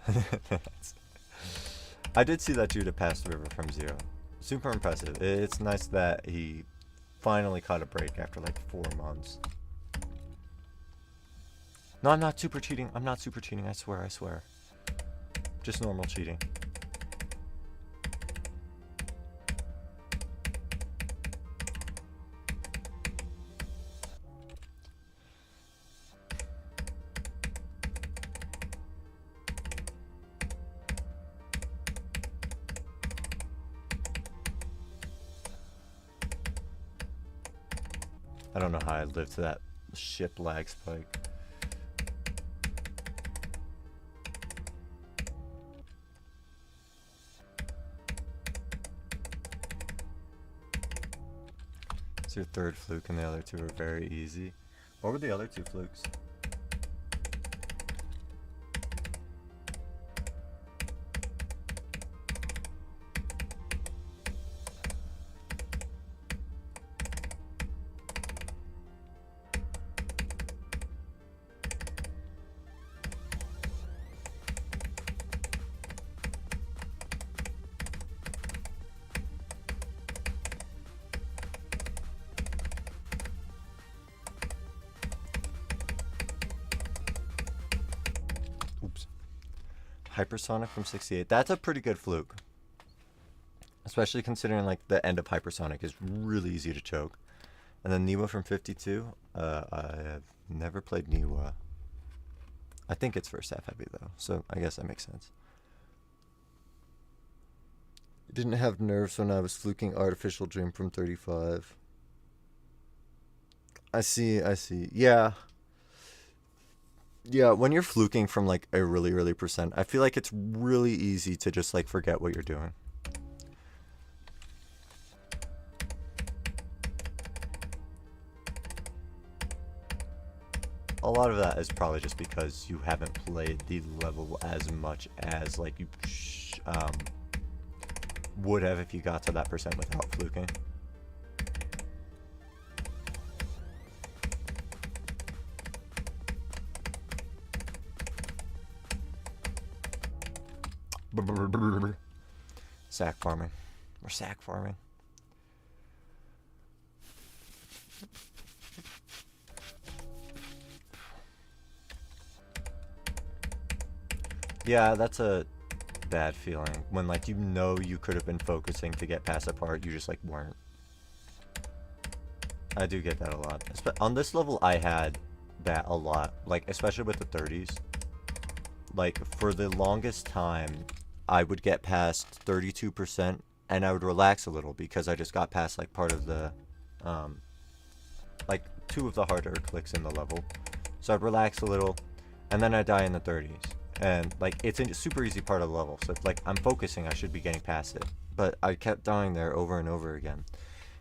A: I did see that Judah passed the river from 0. Super impressive. It's nice that he finally caught a break after like 4 months. No, I'm not super cheating. I'm not super cheating. I swear. Just normal cheating. I don't know how I lived to that ship lag spike. It's your third fluke and the other two are very easy. What were the other 2 flukes? Hypersonic from 68. That's a pretty good fluke. Especially considering like the end of Hypersonic is really easy to choke. And then Niwa from 52. I have never played Niwa. I think it's first half heavy though, so I guess that makes sense. Didn't have nerves when I was fluking Artificial Dream from 35. I see. Yeah. Yeah, when you're fluking from like a really early percent, I feel like it's really easy to just like forget what you're doing. A lot of that is probably just because you haven't played the level as much as like you would have if you got to that percent without fluking. Sack farming. We're sack farming. Yeah, that's a bad feeling. When like you know you could have been focusing to get past a part, you just like weren't. I do get that a lot. On this level, I had that a lot. Like, especially with the 30s. Like, for the longest time, I would get past 32% and I would relax a little because I just got past like part of the, like 2 of the harder clicks in the level. So I'd relax a little and then I die in the 30s. And like, it's a super easy part of the level. So if like I'm focusing, I should be getting past it. But I kept dying there over and over again.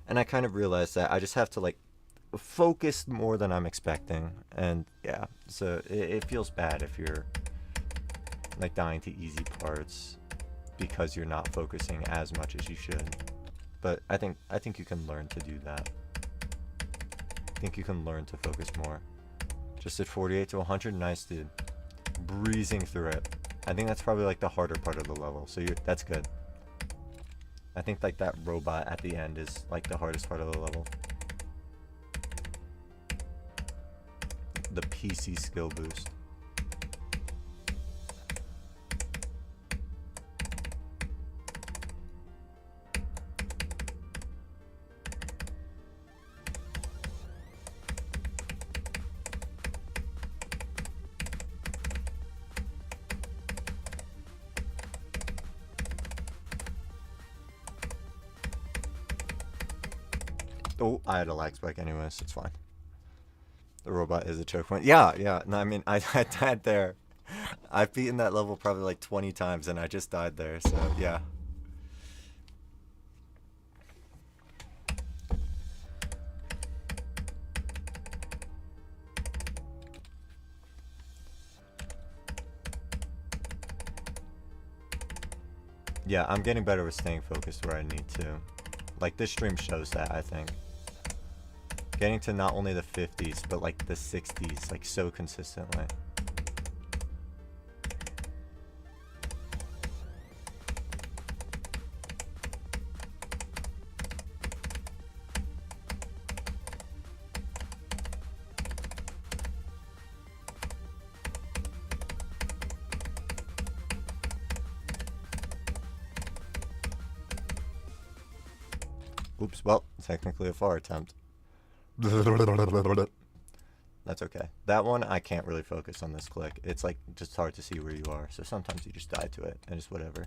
A: And I kind of realized that I just have to like focus more than I'm expecting. And yeah, so it feels bad if you're like dying to easy parts because you're not focusing as much as you should. But I think you can learn to do that. I think you can learn to focus more. Just at 48 to 100, nice dude. Breezing through it. I think that's probably like the harder part of the level, so that's good. I think like that robot at the end is like the hardest part of the level. The PC skill boost. Oh, I had a lag spike anyways, it's fine. The robot is a choke point. Yeah. No, I mean, I died there. I've beaten that level probably like 20 times and I just died there, so yeah. Yeah, I'm getting better with staying focused where I need to. Like, this stream shows that, I think. Getting to not only the 50s, but like the 60s, like so consistently. Oops, well, technically a far attempt. That's okay. That one, I can't really focus on this click. It's like just hard to see where you are. So sometimes you just die to it and it's whatever.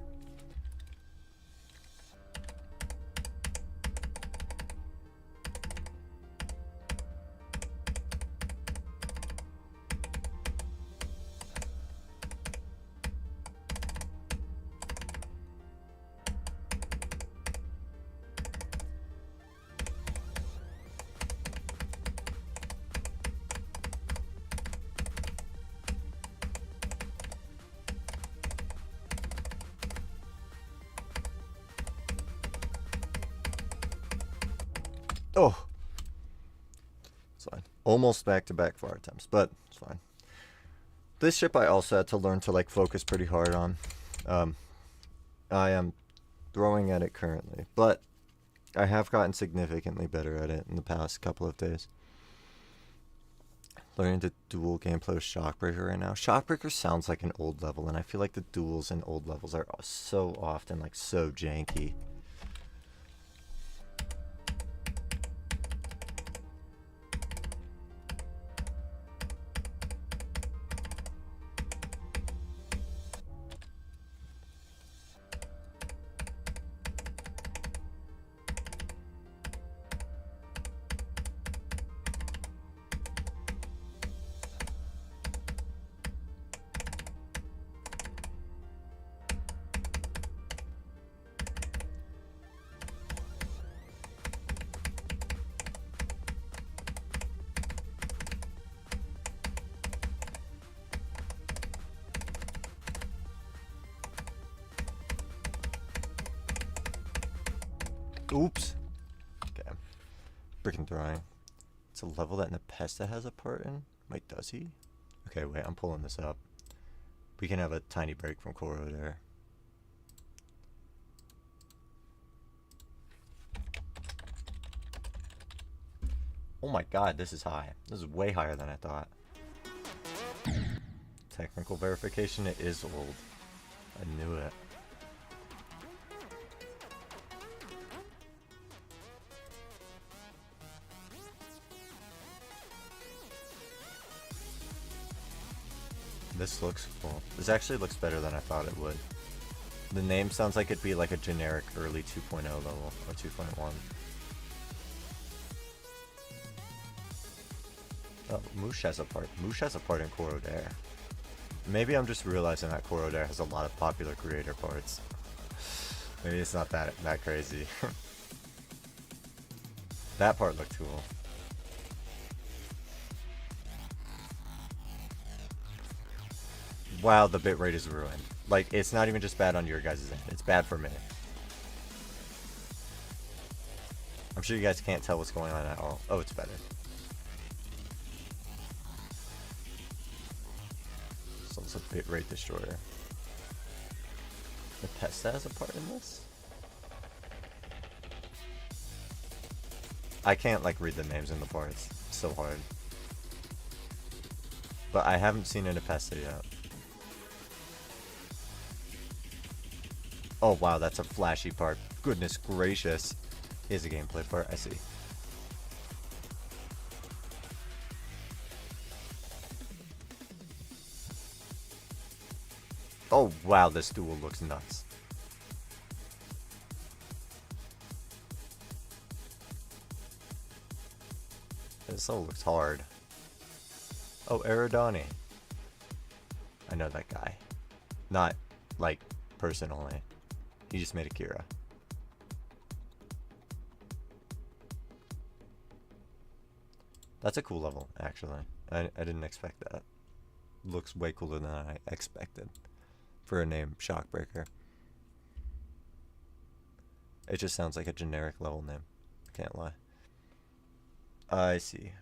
A: Oh, it's fine. Almost back-to-back far attempts, but it's fine. This ship I also had to learn to like focus pretty hard on. I am throwing at it currently, but I have gotten significantly better at it in the past couple of days. Learning to dual gameplay with Shockbreaker right now. Shockbreaker sounds like an old level, and I feel like the duels in old levels are so often like so janky. Oops. Okay. Freaking throwing. It's a level that Nepesta has a part in? Wait, does he? Okay, wait, I'm pulling this up. We can have a tiny break from Corrodere. Oh my god, this is high. This is way higher than I thought. Technical verification, it is old. I knew it. This looks cool. This actually looks better than I thought it would. The name sounds like it'd be like a generic early 2.0 level, or 2.1. Oh, Moosh has a part. Moosh has a part in Corrodere. Maybe I'm just realizing that Corrodere has a lot of popular creator parts. Maybe it's not that crazy. That part looked cool. Wow, the bitrate is ruined. Like, it's not even just bad on your guys' end. It's bad for me. I'm sure you guys can't tell what's going on at all. Oh, it's better. So it's a bitrate destroyer. The Pesta has a part in this? I can't, like, read the names in the parts. It's so hard. But I haven't seen an Nepesta yet. Oh wow, that's a flashy part. Goodness gracious. Here's a gameplay part, I see. Oh wow, this duel looks nuts. This all looks hard. Oh, Eridani. I know that guy. Not, like, personally. He just made Akira. That's a cool level, actually. I didn't expect that. Looks way cooler than I expected for a name, Shockbreaker. It just sounds like a generic level name. Can't lie. I see.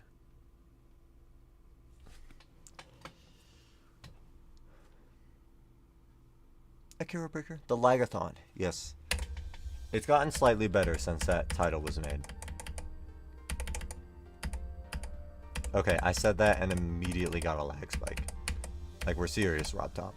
A: Akira Breaker? The Lagathon. Yes. It's gotten slightly better since that title was made. Okay, I said that and immediately got a lag spike. Like, we're serious, Rob Top.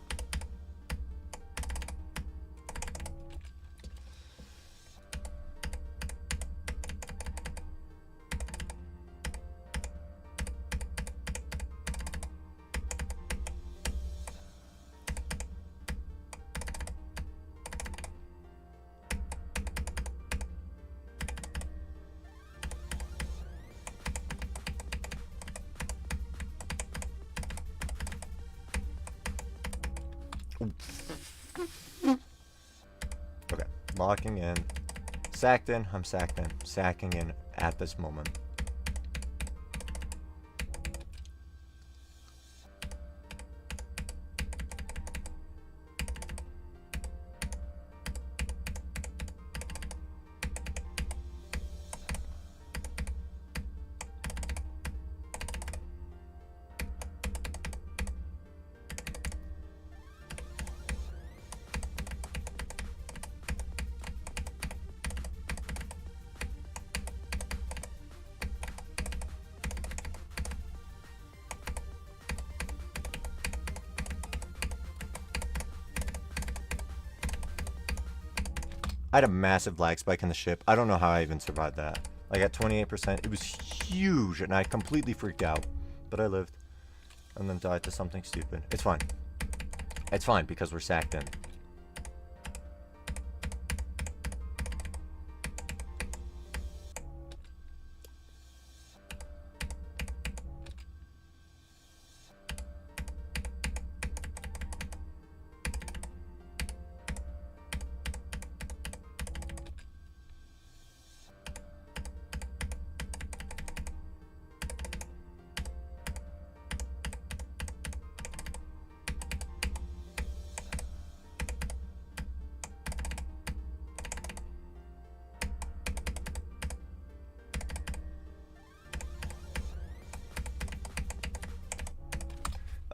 A: Okay, locking in. Sacked in, I'm sacked in. Sacking in at this moment. I had a massive lag spike in the ship. I don't know how I even survived that. Like at 28%, it was huge and I completely freaked out. But I lived. And then died to something stupid. It's fine. It's fine because we're sacked in.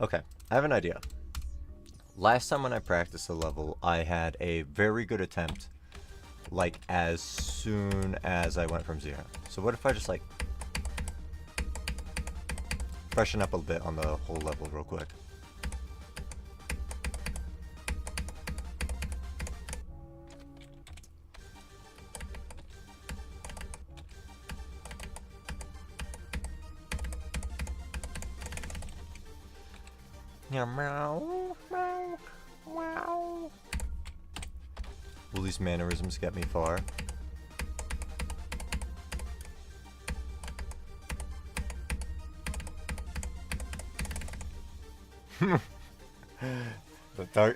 A: Okay, I have an idea. Last time when I practiced a level, I had a very good attempt, like, as soon as I went from 0. So what if I just, like, freshen up a bit on the whole level real quick? Yeah, meow, meow, meow. Will these mannerisms get me far?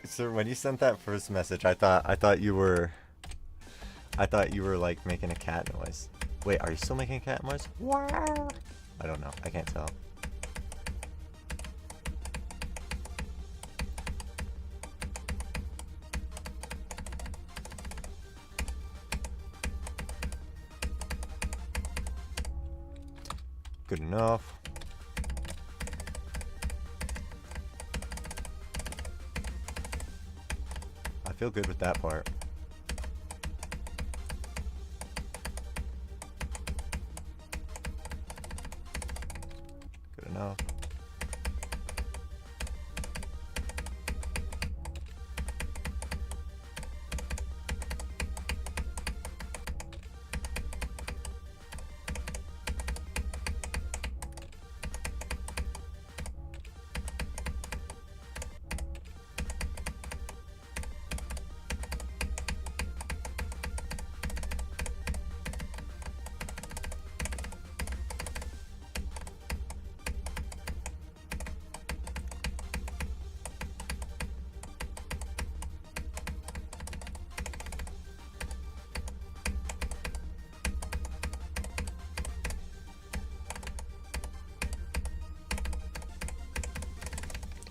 A: Sir, when you sent that first message, I thought you were like making a cat noise. Wait, are you still making a cat noise? Wow. I don't know. I can't tell. Good enough. I feel good with that part. Good enough.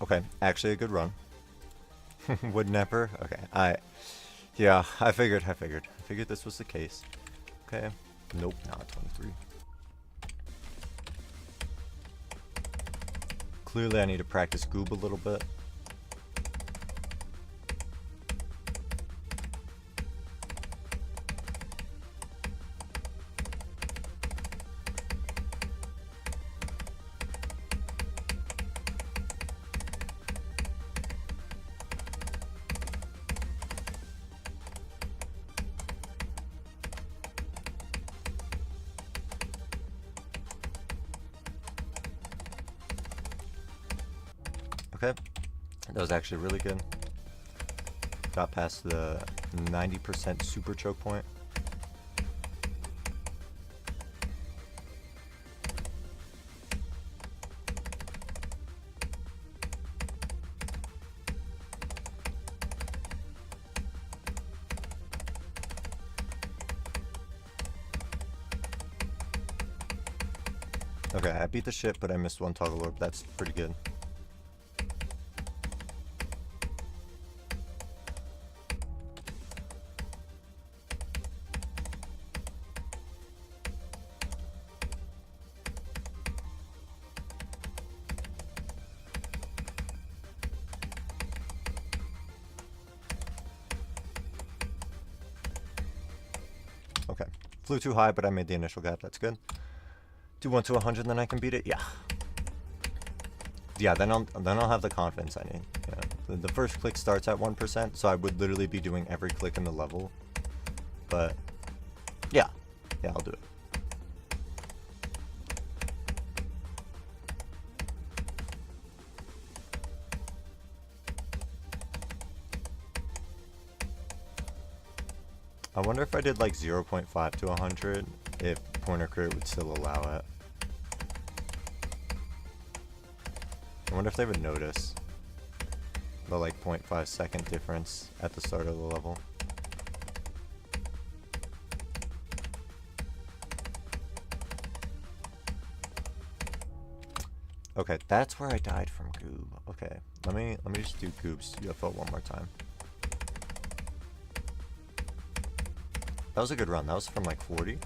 A: Okay, actually a good run. Would never? Okay, yeah, I figured this was the case. Okay, nope, not 23. Clearly I need to practice goob a little bit. Okay, that was actually really good. Got past the 90% super choke point. Okay, I beat the shit, but I missed one toggle orb. That's pretty good. Okay, flew too high, but I made the initial gap. That's good. Do 1 to 100, then I can beat it. Yeah. Yeah. Then I'll have the confidence I need. Yeah. The first click starts at 1%, so I would literally be doing every click in the level. But yeah, I'll do it. I wonder if I did like 0.5 to 100, if pointer crit would still allow it. I wonder if they would notice the like 0.5 second difference at the start of the level. Okay, that's where I died from goob. Okay, let me just do goob's UFO one more time. That was a good run. That was from like 40.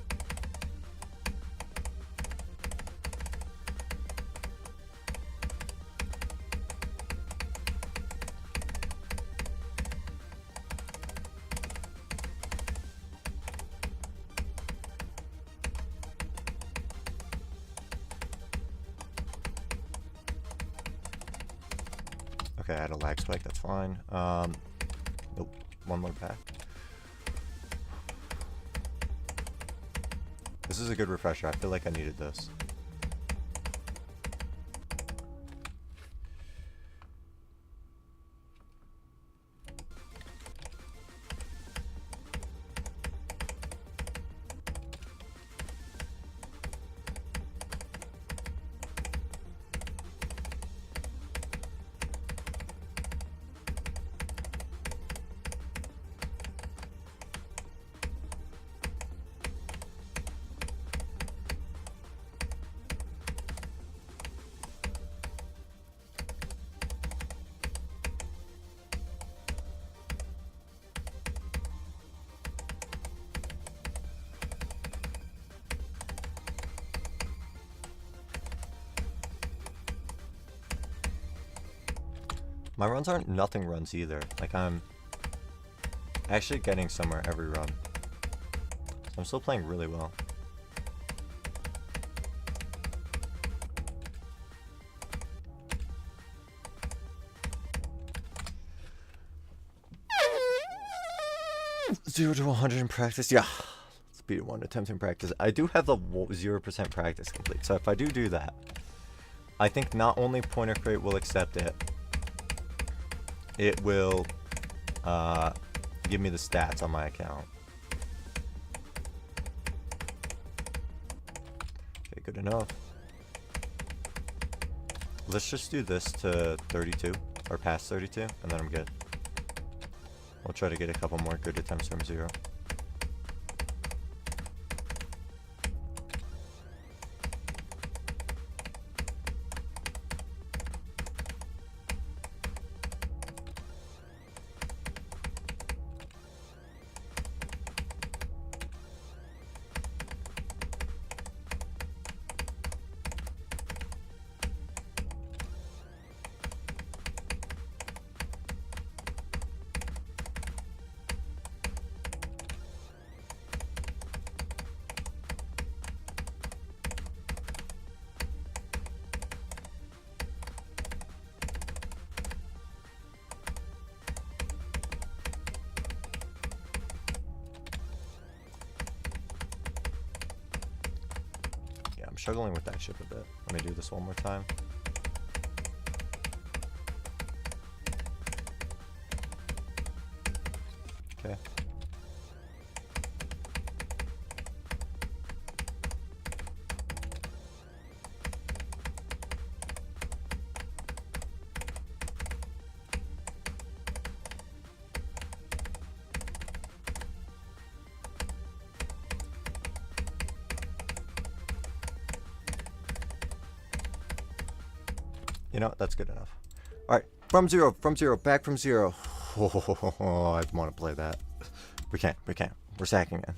A: Okay, I had a lag spike, that's fine. Nope, one more back. This is a good refresher. I feel like I needed this. My runs aren't nothing runs either. Like, I'm actually getting somewhere every run. So I'm still playing really well. Zero to 100 in practice. Yeah. Let's beat 1 attempt in practice. I do have the 0% practice complete. So if I do that, I think not only Pointer Crate will accept it, it will give me the stats on my account. Okay, good enough. Let's just do this to 32, or past 32, and then I'm good. We'll try to get a couple more good attempts from 0. I'm struggling with that ship a bit. Let me do this one more time. Okay. You know, that's good enough. Alright, from zero, back from 0. Oh, I want to play that. We can't. We're sacking it.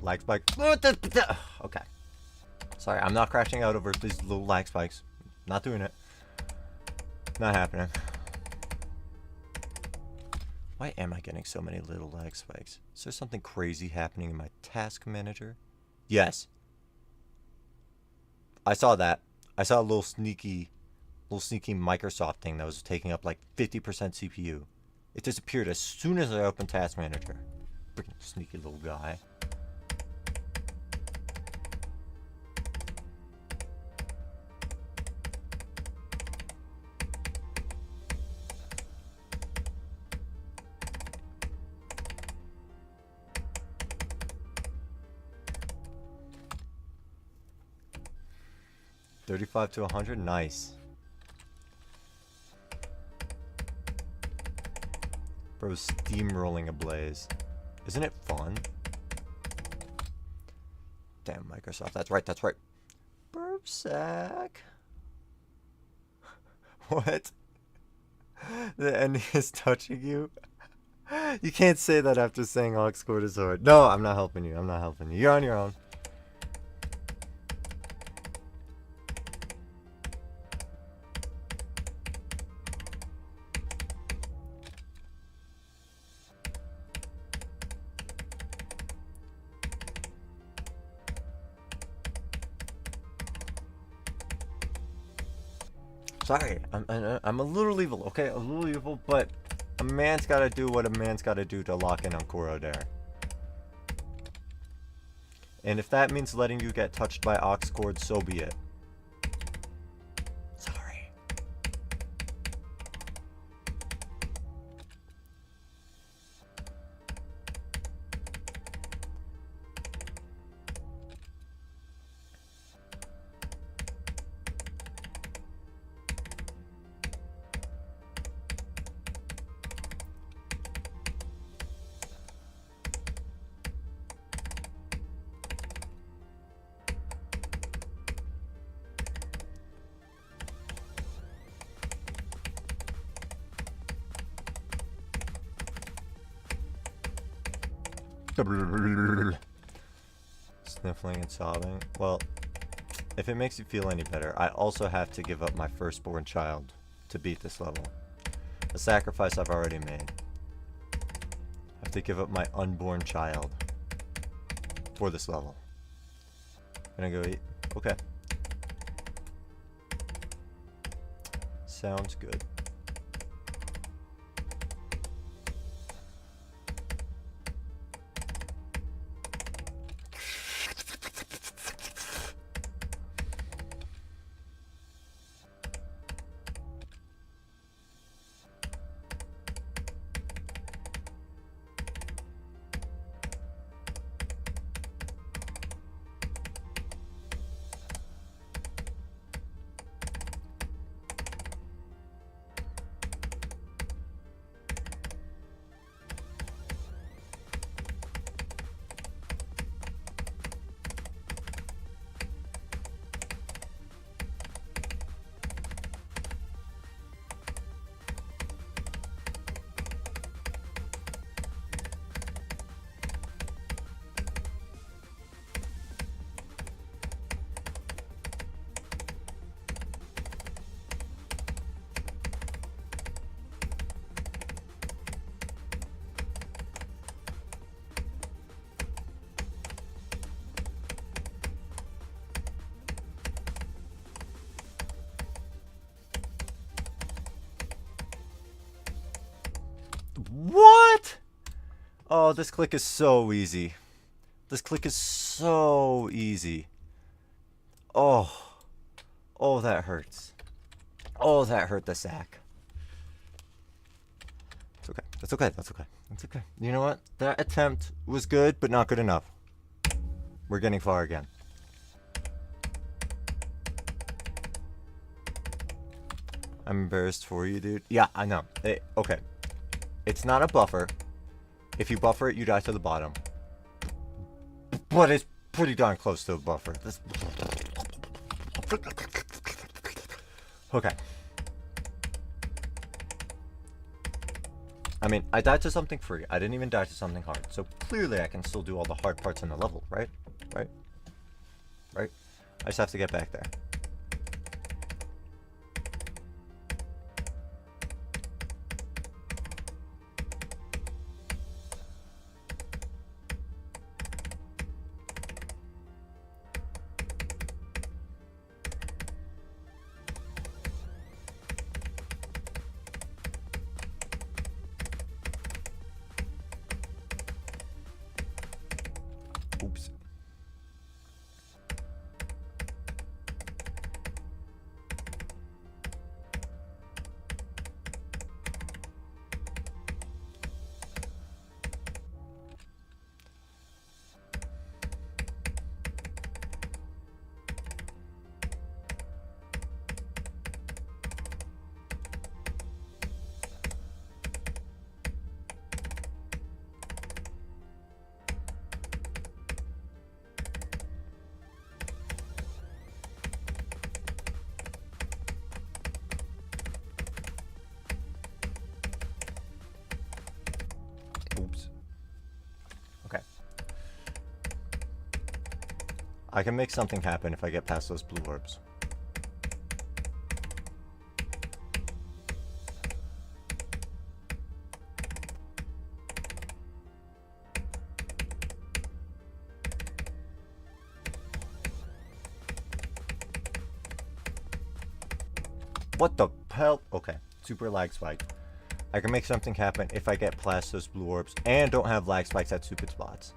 A: lag spike. Okay. Sorry, I'm not crashing out over these little lag spikes. Not doing it. Not happening. Why am I getting so many little lag spikes? Is there something crazy happening in my task manager? Yes. I saw that. I saw a little sneaky Microsoft thing that was taking up like 50% CPU. It disappeared as soon as I opened task manager. Freaking sneaky little guy. $35 to $100, nice. Bro, steamrolling a blaze. Isn't it fun? Damn, Microsoft. That's right, that's right. Burp sack. What? The enemy is touching you? You can't say that after saying Ox scored a sword. No, I'm not helping you. I'm not helping you. You're on your own. Sorry, I'm a little evil, okay? A little evil, but a man's gotta do what a man's gotta do to lock in on Corrodere. And if that means letting you get touched by Ox Cord, so be it. Sorry. Sniffling and sobbing. Well, if it makes you feel any better, I also have to give up my firstborn child to beat this level. A sacrifice I've already made. I have to give up my unborn child for this level. Gonna go eat. Okay. Sounds good. What? Oh, this click is so easy. This click is so easy. Oh. Oh, that hurts. Oh, that hurt the sack. It's okay. That's okay. That's okay. That's okay. You know what? That attempt was good, but not good enough. We're getting far again. I'm embarrassed for you, dude. Yeah, I know. Okay. It's not a buffer. If you buffer it, you die to the bottom. But it's pretty darn close to a buffer. Okay. I mean, I died to something free. I didn't even die to something hard. So clearly I can still do all the hard parts in the level, right? Right? Right? I just have to get back there. Oops. Oops. Okay. I can make something happen if I get past those blue orbs. What the hell? Okay. Super lag spike. I can make something happen if I get past those blue orbs and don't have lag spikes at stupid spots.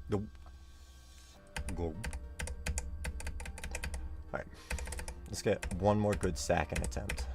A: Nope. Go. Alright. Let's get one more good sacking attempt.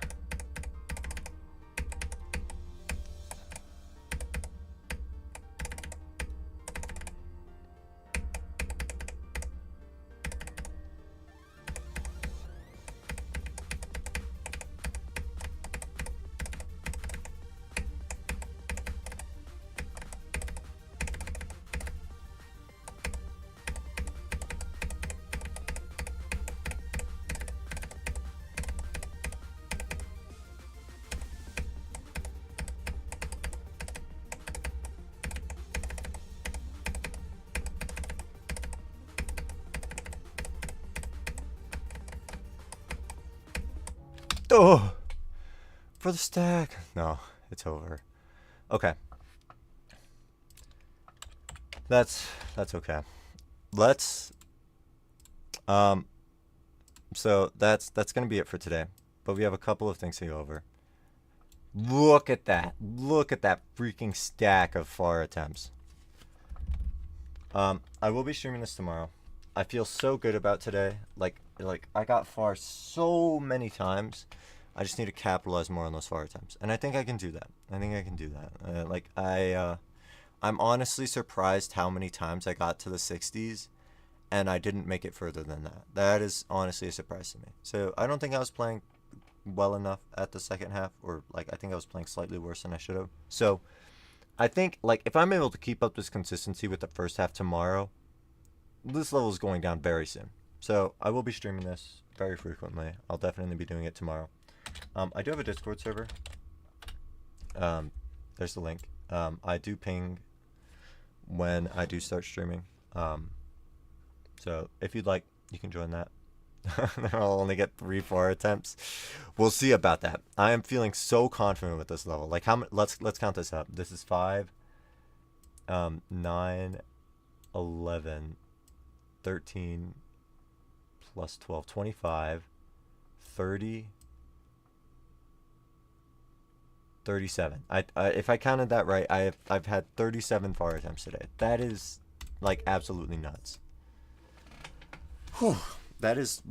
A: Oh! For the stack. No, it's over. Okay. That's okay. Let's so that's gonna be it for today. But we have a couple of things to go over. Look at that. Look at that freaking stack of far attempts. I will be streaming this tomorrow. I feel so good about today. Like I got far so many times. I just need to capitalize more on those far attempts, and I think I can do that. I'm honestly surprised how many times I got to the 60s, and I didn't make it further than that. That is honestly a surprise to me. So I don't think I was playing well enough at the second half, or I think I was playing slightly worse than I should have. So I think if I'm able to keep up this consistency with the first half tomorrow, this level is going down very soon. So I will be streaming this very frequently. I'll definitely be doing it tomorrow. I do have a Discord server. There's the link. I do ping when I do start streaming. So if you'd like, you can join that. I'll only get 3 far attempts. We'll see about that. I am feeling so confident with this level. How many? Let's count this up. This is 5, 9, 11, 13 plus 12, 25, 30, 37. If I counted that right, I've had 37 fire attempts today. That is like absolutely nuts. Whew. That is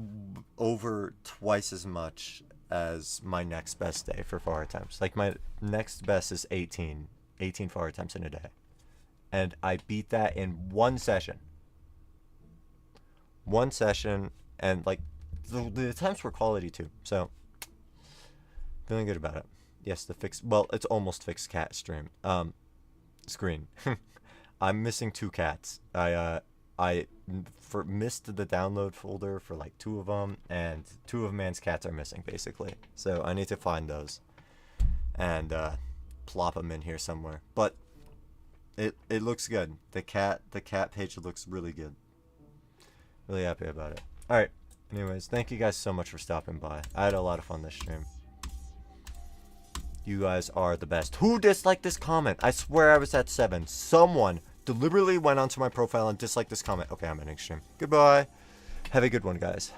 A: over twice as much as my next best day for fire attempts. Like my next best is 18 fire attempts in a day. And I beat that in one session. One session, and like the attempts were quality too. So feeling good about it. Yes, it's almost fixed cat screen. I'm missing 2 cats. I missed the download folder for like 2 of them, and 2 of man's cats are missing basically. So I need to find those and plop them in here somewhere. But it looks good. The cat page looks really good. Really happy about it. All right. Anyways, thank you guys so much for stopping by. I had a lot of fun this stream. You guys are the best. Who disliked this comment? I swear I was at 7. Someone deliberately went onto my profile and disliked this comment. Okay, I'm ending stream. Goodbye. Have a good one, guys.